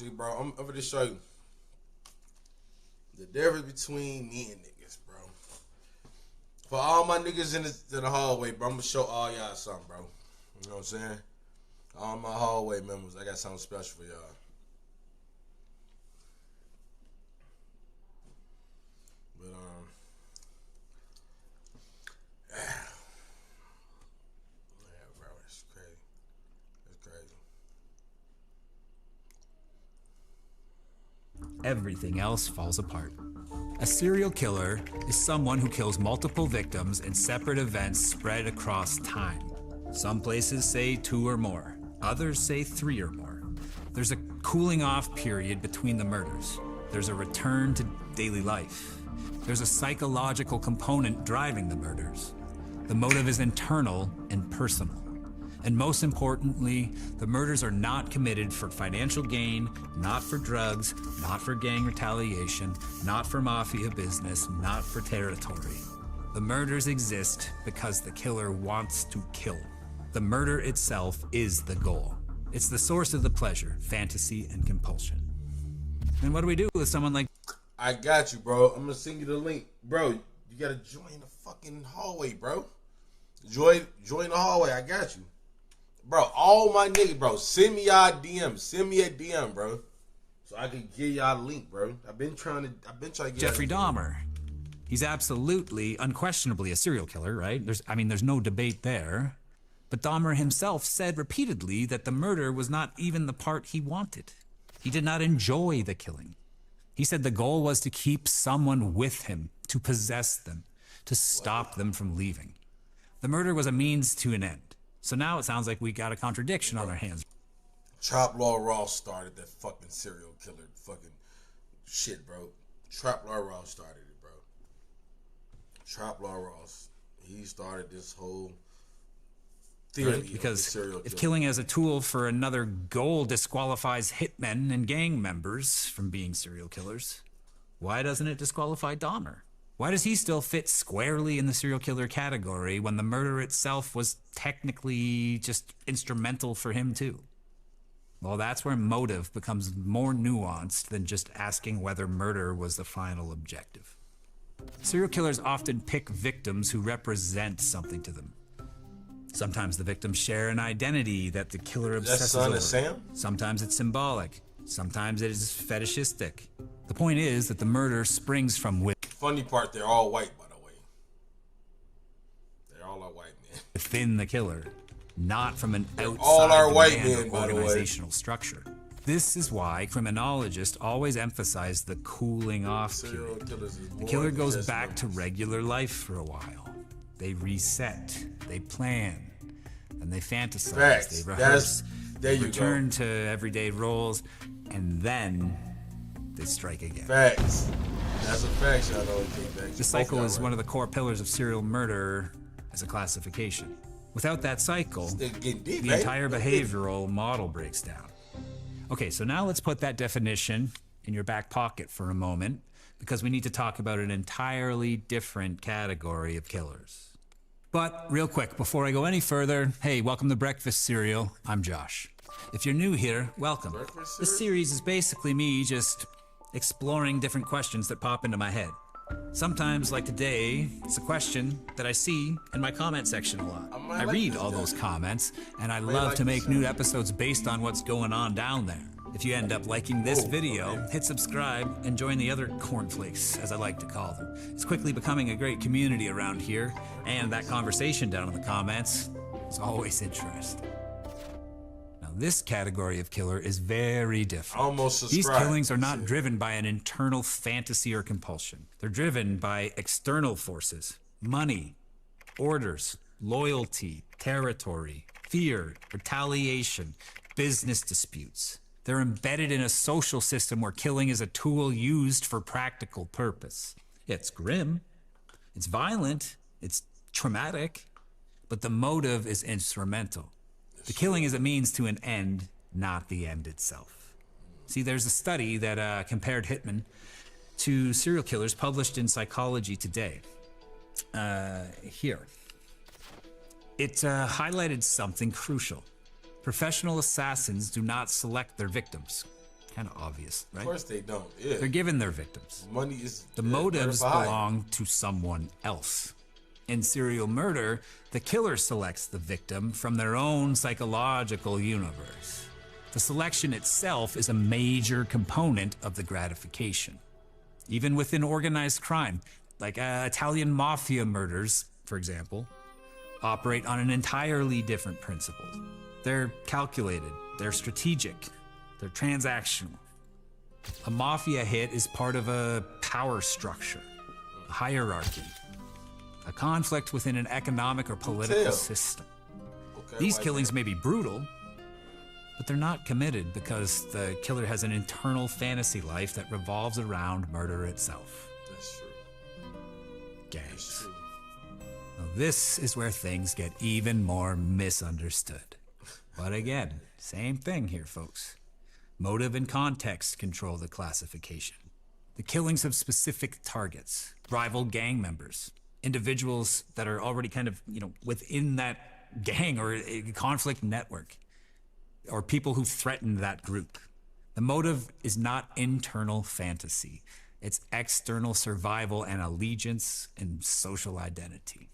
See, bro, I'm going to show you the difference between me and niggas, bro. For all my niggas in the hallway, bro, I'm going to show all y'all something, bro. You know what I'm saying? All my hallway members, I got something special for y'all. But, yeah, bro, it's crazy. It's crazy. Everything else falls apart. A serial killer is someone who kills multiple victims in separate events spread across time. Some places say 2 or more. Others say 3 or more. There's a cooling off period between the murders. There's a return to daily life. There's a psychological component driving the murders. The motive is internal and personal. And most importantly, the murders are not committed for financial gain, not for drugs, not for gang retaliation, not for mafia business, not for territory. The murders exist because the killer wants to kill. The murder itself is the goal. It's the source of the pleasure, fantasy, and compulsion. And what do we do with someone like... I got you, bro. I'm gonna send you the link. Bro, you gotta join the fucking hallway, bro. Join the hallway. I got you. Bro, all my niggas, bro, send me y'all DM. Send me a DM, bro. So I can give y'all a link, bro. I've been trying to get Jeffrey Dahmer. He's absolutely, unquestionably a serial killer, right? There's no debate there. But Dahmer himself said repeatedly that the murder was not even the part he wanted. He did not enjoy the killing. He said the goal was to keep someone with him, to possess them, to stop them from leaving. The murder was a means to an end. So now it sounds like we got a contradiction on our hands. Trap Law Ross started that fucking serial killer fucking shit, bro. Trap Law Ross started it, bro. Trap Law Ross. He started this whole theory of because serial if killer. killing as a tool for another goal disqualifies hitmen and gang members from being serial killers, why doesn't it disqualify Dahmer? Why does he still fit squarely in the serial killer category when the murder itself was technically just instrumental for him too? Well, that's where motive becomes more nuanced than just asking whether murder was the final objective. Serial killers often pick victims who represent something to them. Sometimes the victims share an identity that the killer obsesses over. Sam? Sometimes it's symbolic. Sometimes it is fetishistic. The point is that the murder springs from Funny part, they're all white, by the way. They're all our white men. within the killer, not from an outside all our white demand men, or by the way. organizational structure. This is why criminologists always emphasize the cooling off period. The killer goes back to regular life for a while. They reset, they plan, and they fantasize, Facts. they rehearse, There you return to everyday roles, and then they strike again. Facts. That's a fact, y'all know. The cycle is one of the core pillars of serial murder as a classification. Without that cycle, the entire behavioral model breaks down. Okay, so now let's put that definition in your back pocket for a moment, because we need to talk about an entirely different category of killers. But real quick, before I go any further, hey, welcome to Breakfast Cereal. I'm Josh. If you're new here, welcome. This series is basically me just exploring different questions that pop into my head. Sometimes, like today, it's a question that I see in my comment section a lot. I read all those comments, and I love to make new episodes based on what's going on down there. If you end up liking this video, hit subscribe and join the other cornflakes, as I like to call them. It's quickly becoming a great community around here, and that conversation down in the comments is always interesting. Now, this category of killer is very different. Almost These subscribe. killings are not driven by an internal fantasy or compulsion. They're driven by external forces, money, orders, loyalty, territory, fear, retaliation, business disputes. They're embedded in a social system where killing is a tool used for practical purpose. It's grim, it's violent, it's traumatic, but the motive is instrumental. The killing is a means to an end, not the end itself. See, there's a study that compared hitmen to serial killers published in Psychology Today. Here. It highlighted something crucial. Professional assassins do not select their victims. Kind of obvious, right? Of course they don't. Yeah. They're given their victims. Money is the motives verified. belong to someone else. In serial murder, the killer selects the victim from their own psychological universe. The selection itself is a major component of the gratification. Even within organized crime, like Italian mafia murders, for example, operate on an entirely different principle. They're calculated, they're strategic, they're transactional. A mafia hit is part of a power structure, a hierarchy, a conflict within an economic or political system. These killings may be brutal, but they're not committed because the killer has an internal fantasy life that revolves around murder itself. That's true. Gangs. That's true. Now, this is where things get even more misunderstood. But again, same thing here, folks. Motive and context control the classification. The killings of specific targets, rival gang members, individuals that are already kind of, within that gang or a conflict network, or people who threaten that group. The motive is not internal fantasy. It's external survival and allegiance and social identity.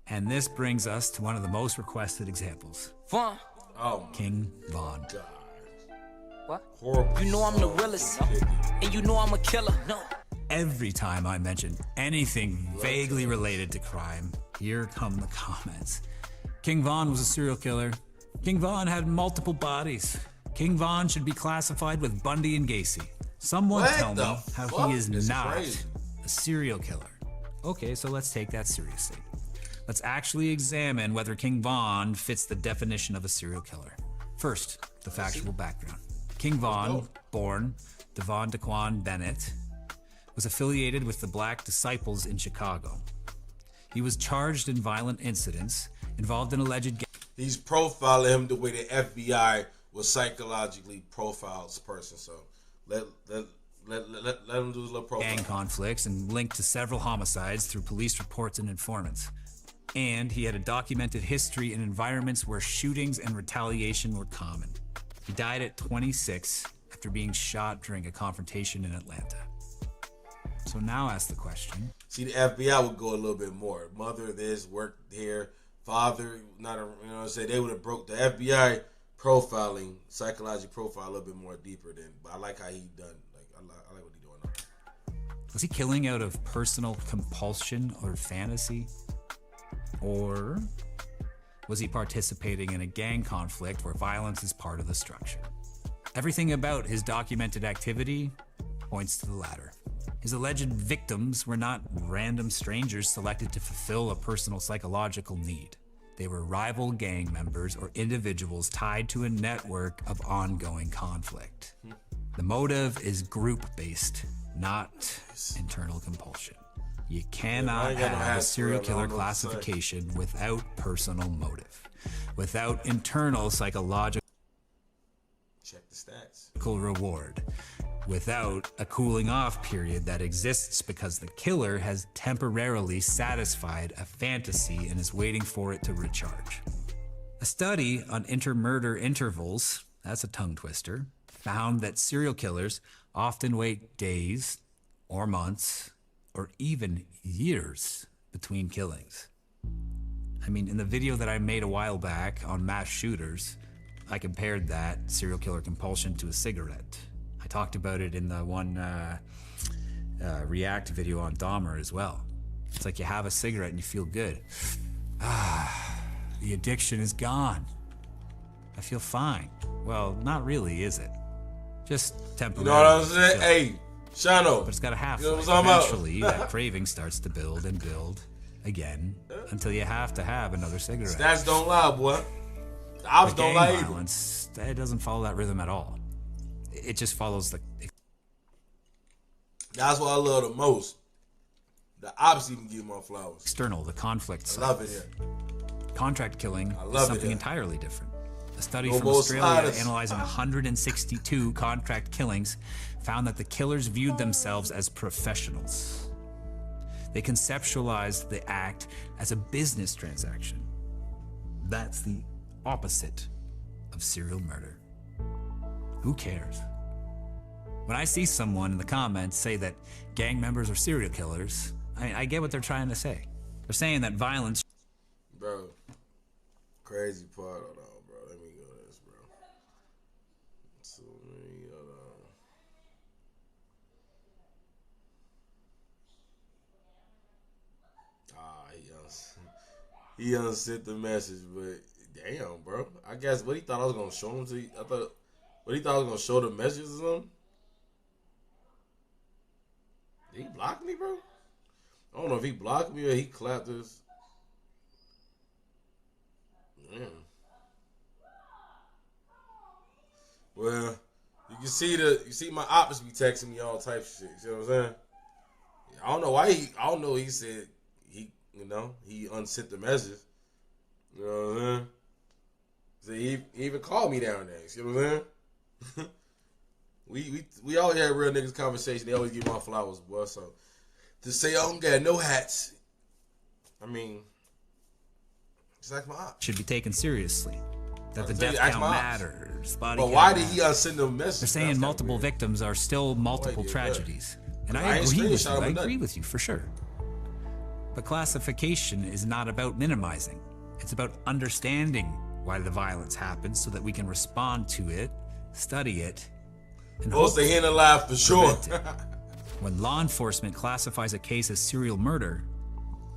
And this brings us to one of the most requested examples. Vaughn. Oh, King Von. God. What? Horrible. You know I'm the realest, and you know I'm a killer. No. Every time I mention anything vaguely related to crime, here come the comments. King Von was a serial killer. King Von had multiple bodies. King Von should be classified with Bundy and Gacy. Someone tell me how he is not a serial killer. Okay, so let's take that seriously. Let's actually examine whether King Von fits the definition of a serial killer. First, the factual background. King Von, born Devon Daquan Bennett, was affiliated with the Black Disciples in Chicago. He was charged in violent incidents involved in alleged He's profiling him the way the FBI will psychologically profile this person. So let him do his little profile. gang conflicts and linked to several homicides through police reports and informants. And he had a documented history in environments where shootings and retaliation were common. He died at 26 after being shot during a confrontation in Atlanta. So now ask the question. See, the FBI would go a little bit more. Mother this, worked here, father, not a, you know what I'm saying? They would have broke the FBI profiling, psychological profile a little bit more deeper than, but I like how he done, like, I like what he doing now. Was he killing out of personal compulsion or fantasy? Or was he participating in a gang conflict where violence is part of the structure? Everything about his documented activity points to the latter. His alleged victims were not random strangers selected to fulfill a personal psychological need. They were rival gang members or individuals tied to a network of ongoing conflict. The motive is group-based, not internal compulsion. You cannot have a serial killer classification without personal motive, without internal psychological Check the stats. reward, without a cooling off period that exists because the killer has temporarily satisfied a fantasy and is waiting for it to recharge. A study on intermurder intervals, that's a tongue twister, found that serial killers often wait days or months or even years between killings. I mean, in the video that I made a while back on mass shooters, I compared that serial killer compulsion to a cigarette. I talked about it in the one React video on Dahmer as well. It's like you have a cigarette and you feel good. The addiction is gone. I feel fine. Well, not really, is it? Just temporarily. You know what I'm saying? Hey, Shano. But it's got a half-life. You know what I'm talking Eventually, that craving starts to build and build again until you have to have another cigarette. Stats don't lie, boy. The ops don't lie either. Violence, it doesn't follow that rhythm at all. It just follows the... That's what I love the most. The ops even give my flowers. External, the conflict side. I love it here. Contract killing is something entirely different. A study from Almost Australia honest. analyzing 162 contract killings found that the killers viewed themselves as professionals. They conceptualized the act as a business transaction. That's the opposite of serial murder. Who cares? When I see someone in the comments say that gang members are serial killers, I get what they're trying to say. They're saying that violence... Bro, crazy part. Hold on, bro. Let me go to this, bro. So, hold on. He unsent the message, but damn, bro. I guess what he thought I was gonna show him to. What he thought I was gonna show the messages or something. Did he block me, bro? I don't know if he blocked me or he clapped us. Man. Well, you see my ops be texting me all types of shit. You know what I'm saying? I don't know why he said he unsent the message. You know what I'm saying? So he even called me down there. You know what I'm saying? we always had real niggas conversation. They always give my flowers, boy. So to say I don't got no hats, I mean, it's like my ops. Should be taken seriously. That the death count matters. Body but count why did matters. he unsend the message? They're saying multiple victims are still multiple tragedies. And I agree with you for sure. But classification is not about minimizing. It's about understanding why the violence happens so that we can respond to it, study it, and hope stay in alive for sure. When law enforcement classifies a case as serial murder,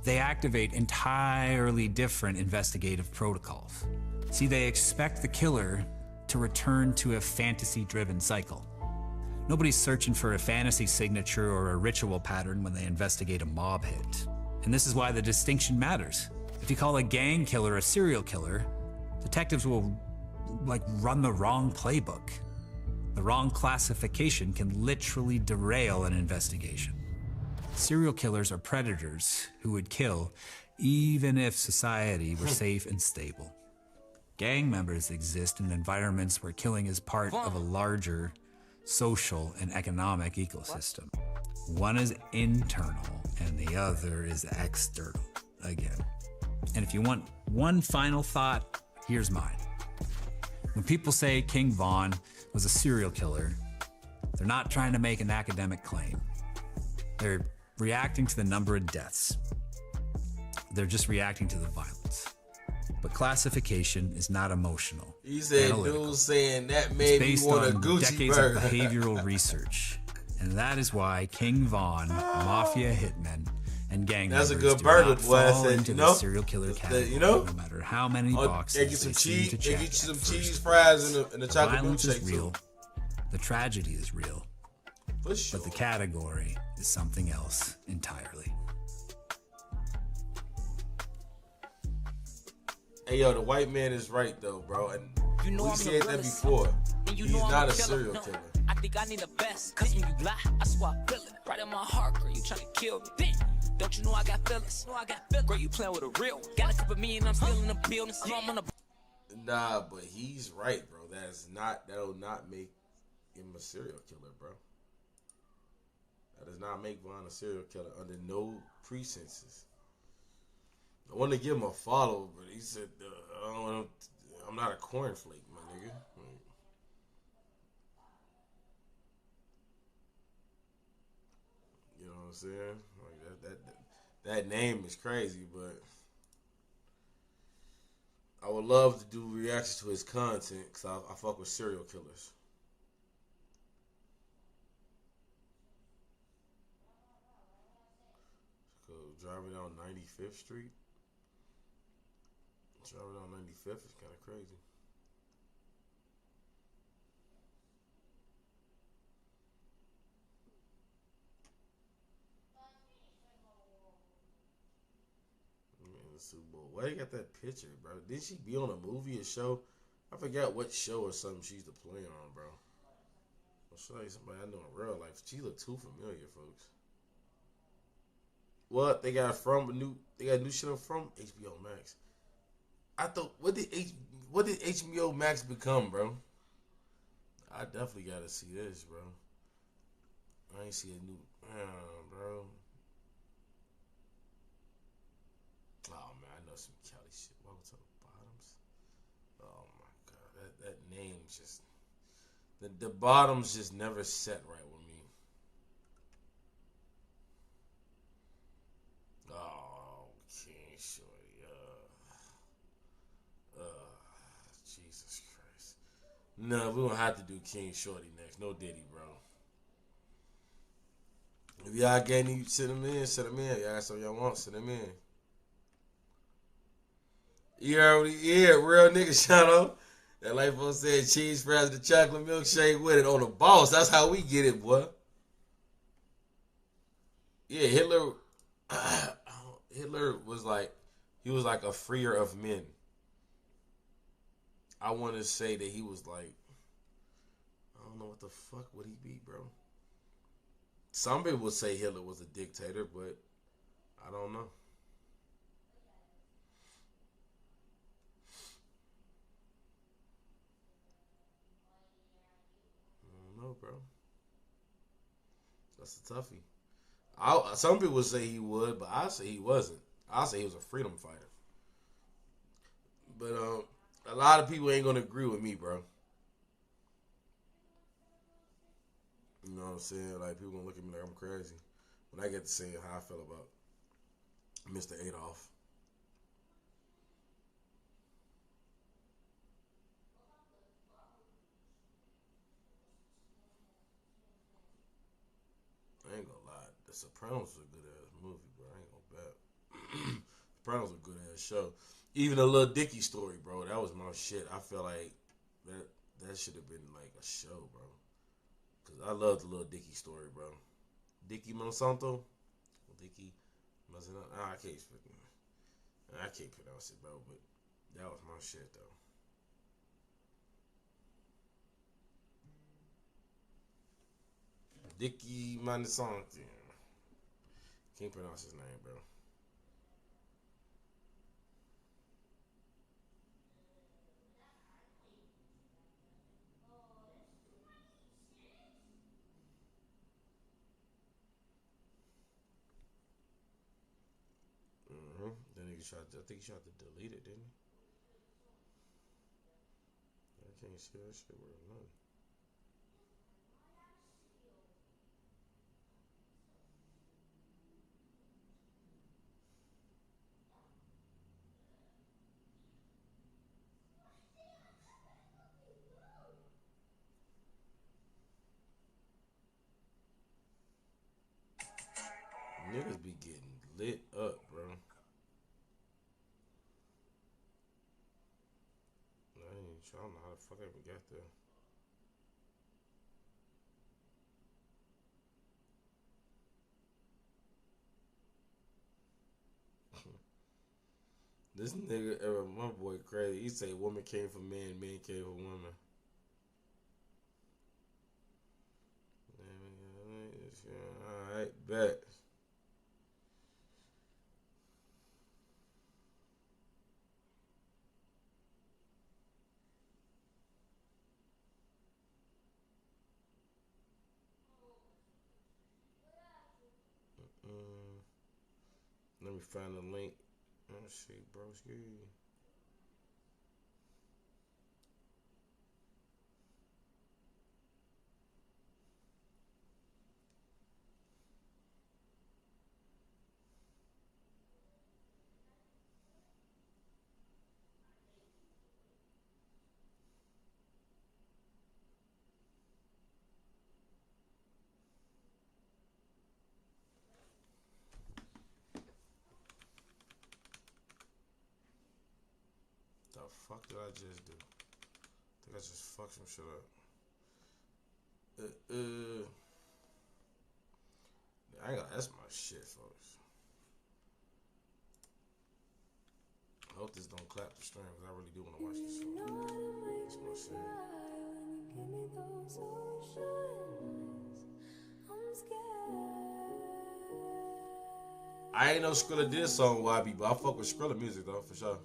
they activate entirely different investigative protocols. See, they expect the killer to return to a fantasy-driven cycle. Nobody's searching for a fantasy signature or a ritual pattern when they investigate a mob hit. And this is why the distinction matters. If you call a gang killer a serial killer, detectives will, run the wrong playbook. The wrong classification can literally derail an investigation. Serial killers are predators who would kill even if society were safe and stable. Gang members exist in environments where killing is part of a larger social and economic ecosystem. One is internal and the other is external, again. And if you want one final thought, here's mine. When people say King Von was a serial killer, they're not trying to make an academic claim. They're reacting to the number of deaths. They're just reacting to the violence. But classification is not emotional. He said, dude saying that made me want a Gucci decades burger. of behavioral research. And that is why King Von, mafia hitmen, and gang That's members a good do burger, not boy. I fall said, into you the know, serial killer category, no matter how many boxes they get some seem to check. They get you some cheese fries and a chocolate Violence milkshake is real. too. The tragedy is real. For sure. But the category is something else entirely. Hey yo, the white man is right though, bro. And You know we I'm said the that realest. before. And you He's know I'm not a a killer. serial No, killer. I think I need the best. Cause when you lie, I swear I feel it. Right in my heart, girl, you tryna kill me. Damn. Don't you know I got feelings? Girl, you playing with a real one. Got a couple million, I'm still in the building. So I'm on the... Nah, but he's right, bro. That'll not make him a serial killer, bro. That does not make Von a serial killer under no pretenses. I want to give him a follow, but he said, I'm not a cornflake, my nigga. You know what I'm saying? Like that name is crazy, but I would love to do reactions to his content because I fuck with serial killers. So driving down 95th Street. Driving down 95th is kind of crazy. Man, the Super Bowl. Why you got that picture, bro? Did she be on a movie or show? I forgot what show or something she used to play on, bro. I'll show you somebody I know in real life. She look too familiar, folks. What they got new shit from HBO Max. I thought, what did HBO Max become, bro? I definitely gotta see this, bro. I ain't see a new, bro. Oh man, I know some Kelly shit. Welcome to the Bottoms. Oh my god, that name just The bottoms just never set right with me. Oh, King Shorty. Jesus Christ. No, we're going to have to do King Shorty next. No Diddy, bro. If y'all got any, send them in. Send them in. Y'all got something y'all want, send them in. You already, yeah, real nigga shout out. That like folks said, cheese fries, the chocolate milkshake with it on the boss. That's how we get it, boy. Yeah, Hitler was like, he was like a freer of men. I want to say that he was like, I don't know what the fuck would he be, bro. Some people would say Hitler was a dictator, but I don't know. No, bro. That's a toughie. Some people say he would, but I say he wasn't. I say he was a freedom fighter. But a lot of people ain't gonna agree with me, bro. You know what I'm saying? Like, people gonna look at me like I'm crazy when I get to saying how I feel about Mr. Adolf. I ain't gonna lie. The Sopranos was a good ass movie, bro. I ain't gonna bet. Sopranos was a good ass show. Even the Lil Dicky story, bro. That was my shit. I feel like that should have been like a show, bro. Cause I love the Lil Dicky story, bro. Dicky Monsanto, Dicky Monsanto. I can't pronounce it, bro. But that was my shit, though. Dicky Monsanto. Can't pronounce his name, bro. Then I think he tried to delete it, didn't he? I can't see that shit where nothing. Niggas be getting lit up, bro. I don't know how the fuck I even got there. This nigga, my boy crazy. He say woman came for man, man came for woman. Alright, bet. Let me find the link. Oh shit, broski. The fuck did I just do? I think I just fucked some shit up. I ain't got, that's my shit, folks. I hope this don't clap the stream because I really do want to watch this show. That's my shit. I ain't no Skrilla did song YB, but I fuck with Skrilla music though, for sure.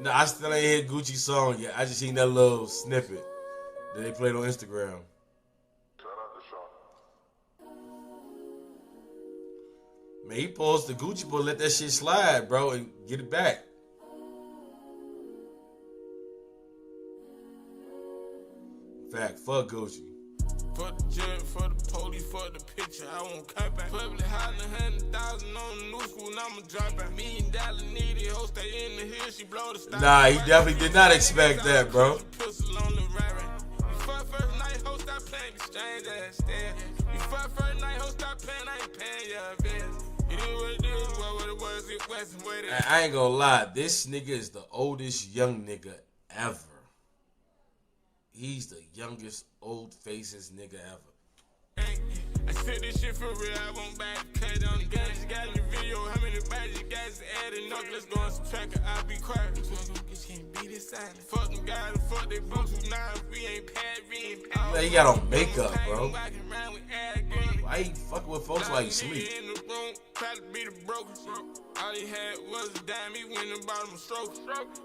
No, I still ain't hear Gucci song yet. I just seen that little snippet that they played on Instagram. Man, he posed the Gucci boy, let that shit slide, bro, and get it back. Fact, fuck Gucci. For the judge, for the police, for the picture, I won't cut back. Public hollering 100,000 on the new school, and I'ma drop back. $1 million needy, hoe stay in the hill, she blow the stop. Nah, he definitely did not expect that, bro. Pistol on the before first night, hoe stop playing, the strange ass stare. Before first night, hoe stop playing, I ain't paying your bills. It is what it is, what it was, it wasn't what it is. I ain't gonna lie, this nigga is the oldest young nigga ever. He's the youngest old faces nigga ever. I said this shit for real, I won't back cut on the gun. Just got in the video, how many badges you guys adding up? Let's go on some tracker, I'll be quiet. Bitch can't be this silent. Fuck them guys, fuck they Bluetooth, nah, we ain't pad, we ain't pad. Man, he got on makeup, bro. Why you fucking with folks while you sleep? Try to be the broker. All he had was a dime, he went and bought him a stroke.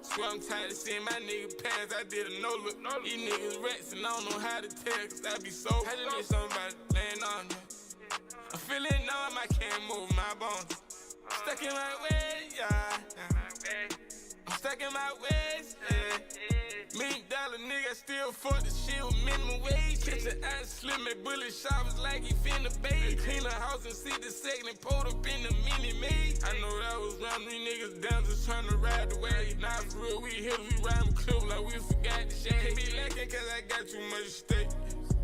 Swear I'm tired of seeing my nigga pass, I did a no look. These niggas rats and I don't know how to tell, cause I be so. I just need somebody laying on me. I'm feeling numb, I can't move my bones. Stuck in my ways, yeah. I'm stuck in my ways, yeah. $1 million nigga still fuck the shit with minimum wage. Catch an ass slim and bullet shoppers like he finna bathe. Clean the house and see the second and pulled up in the mini maid. I know that was round, these niggas down just trying to ride the wave. Nah, for real, we hit, we rhyme clip like we forgot the shade. Can't be lacking cause I got too much stake.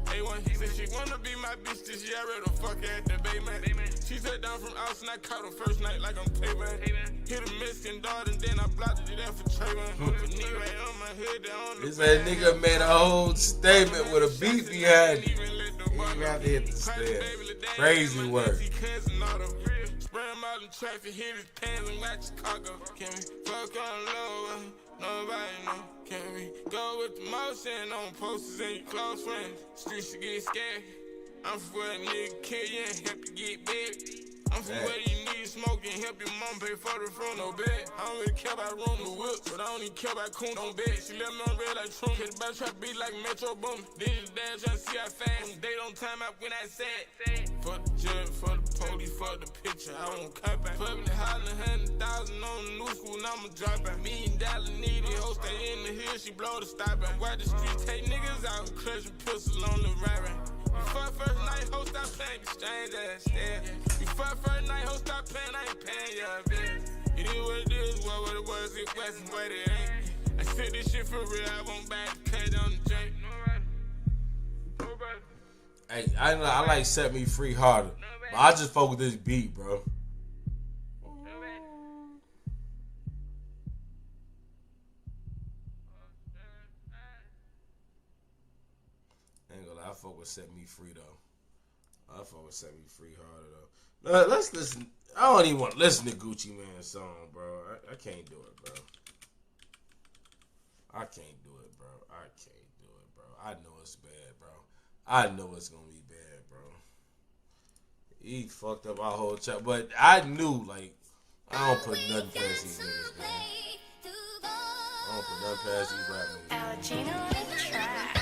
A1, said she wanna be my bitch this year, I read the fuck at the bay, man. She said down from Austin, I caught her first night like I'm payman. Hit a Mexican dog and then I blocked it there for Trayvon. Put knee right on my hood, down on the This man nigga made a whole statement with a beat behind it. You have to hit the stand. Crazy word. Spray him out in traffic, hit his pants and watch Chicago. Can we fuck on low? Nobody know. Can we go with the motion on posters and your close friends? Streets should get scared. I'm for where a nigga kill you and help you get big. I'm from where you need smoke and help your mom pay for the phone, no bet. I don't really care about room or whip, but I don't even care about coon, don't bet. She left me on red like Trump. Hit the back, try to beat like Metro Boom. Did the dance, try to see how fast. They don't time out when I said. For the judge, for the police, for the picture, I won't cut back. Public hollering 100,000 on the new school, and I'ma drop back. $1 million needy, hoe stay in the hill, she blow the stop back. Why the streets take niggas out, clutch a pistol on the right. Before first night, hoe stop playing, the strange ass stare. Before first night, hoe stop playing, I ain't paying your bills. It is what it is, what it was, it wasn't what it ain't. I said this shit for real, I won't back cut on the drink. Hey, I like Set Me Free harder, but I just fuck with this beat, bro. I fuck with Set Me Free though. I fuck with Set Me Free harder though. Let's listen. I don't even want to listen to Gucci Mane's song, bro. I can't do it, bro. I can't do it, bro. I can't do it, bro. I know it's bad, bro. I know it's gonna be bad, bro. He fucked up our whole chat, but I knew, like, I don't put nothing past these niggas, man. I don't put nothing past these rap niggas. on the track.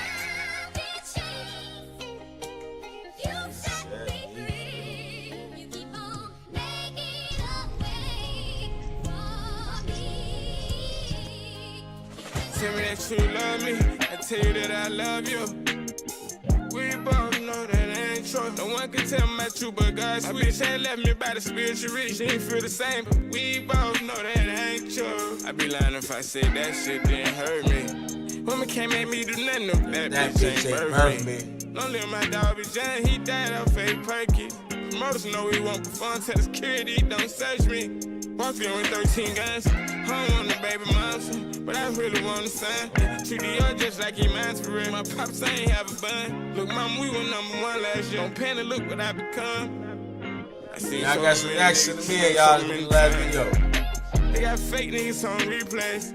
Tell me that you love me, I tell you that I love you. We both know that ain't true. No one can tell me about you but God. My bitch ain't left me by the spiritual reach. She ain't feel the same, but we both know that ain't true. I'd be lying if I said that shit didn't hurt me. Women can't make me do nothing if that bitch ain't birth me. Lonely my dog be John, he died off fake perky. Promoters know we won't perform, tell the security don't search me. Walk me with 13 guns, I don't want no baby moms, but I really want a son. Treat the young just like he minds for real. My pops ain't have a bun. Look, mama, we were #1 last year. Don't panic, look what I become. I got some action to me, y'all, in the last video. They got fake niggas on replays.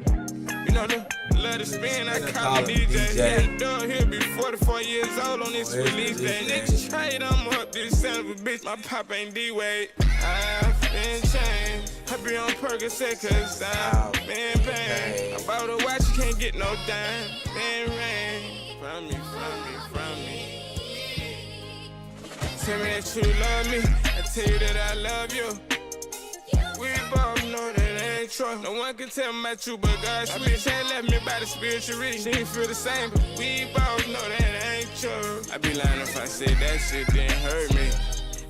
You know the love to spin, I call him DJ. Yeah, dog, he'll be 44 years old on this release day. Niggas trade, I'm up this son of a bitch. My pop ain't D-Wade. I've been changed. I be on Percocet cause I've been paid. I bought a watch, you can't get no dime. Been rain. From me. Tell me that you love me, I tell you that I love you. We both know that ain't true. No one can tell me about you but God. My bitch ain't left me by the spiritual reach. She ain't feel the same, but we both know that true. I be lying if I said that shit didn't hurt me.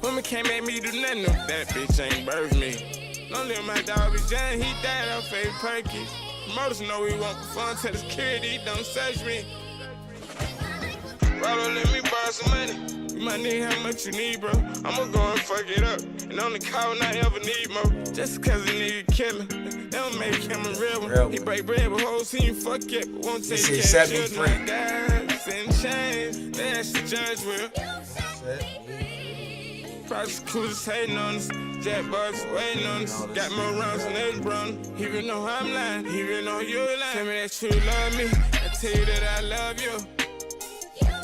Women can't make me do nothing if that bitch ain't birthed me. Don't let my dog be John, he died off a perky. Promoters know we want fun, tell the security don't search me. Brother, let me borrow some money. You might need how much you need, bro. I'ma go and fuck it up. And only call when I ever need more. Just cause a nigga killin', that don't make him a real one. He break bread with hoes, he ain't fuck yet, but won't take care of children. Guys and chains, that's the judge will. Prosecutors hating on us, Jack Bugs waiting on us. Got more rounds than they run. Even though I'm lying, even though you're lying. Tell me that you love me, I tell you that I love you.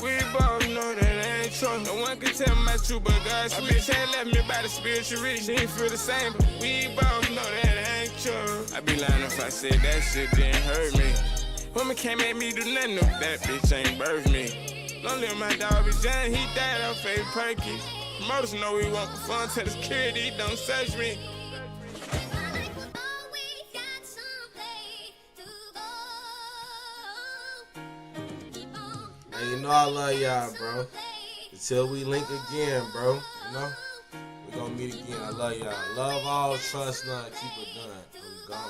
We both know that ain't true. No one can tell me my truth but God. My bitch ain't left me by the spiritual reach. She ain't feel the same, but we both know that ain't true. I be lying if I said that shit didn't hurt me. Women can't make me do nothing if that bitch ain't birthed me. Don't let my dog be John, he died off a perky. Promoters know we want fun, tell the security don't search me. Hey, you know I love y'all, bro. Until we link again, bro. You know? We gonna meet again. I love y'all. Love all, trust none, keep it done.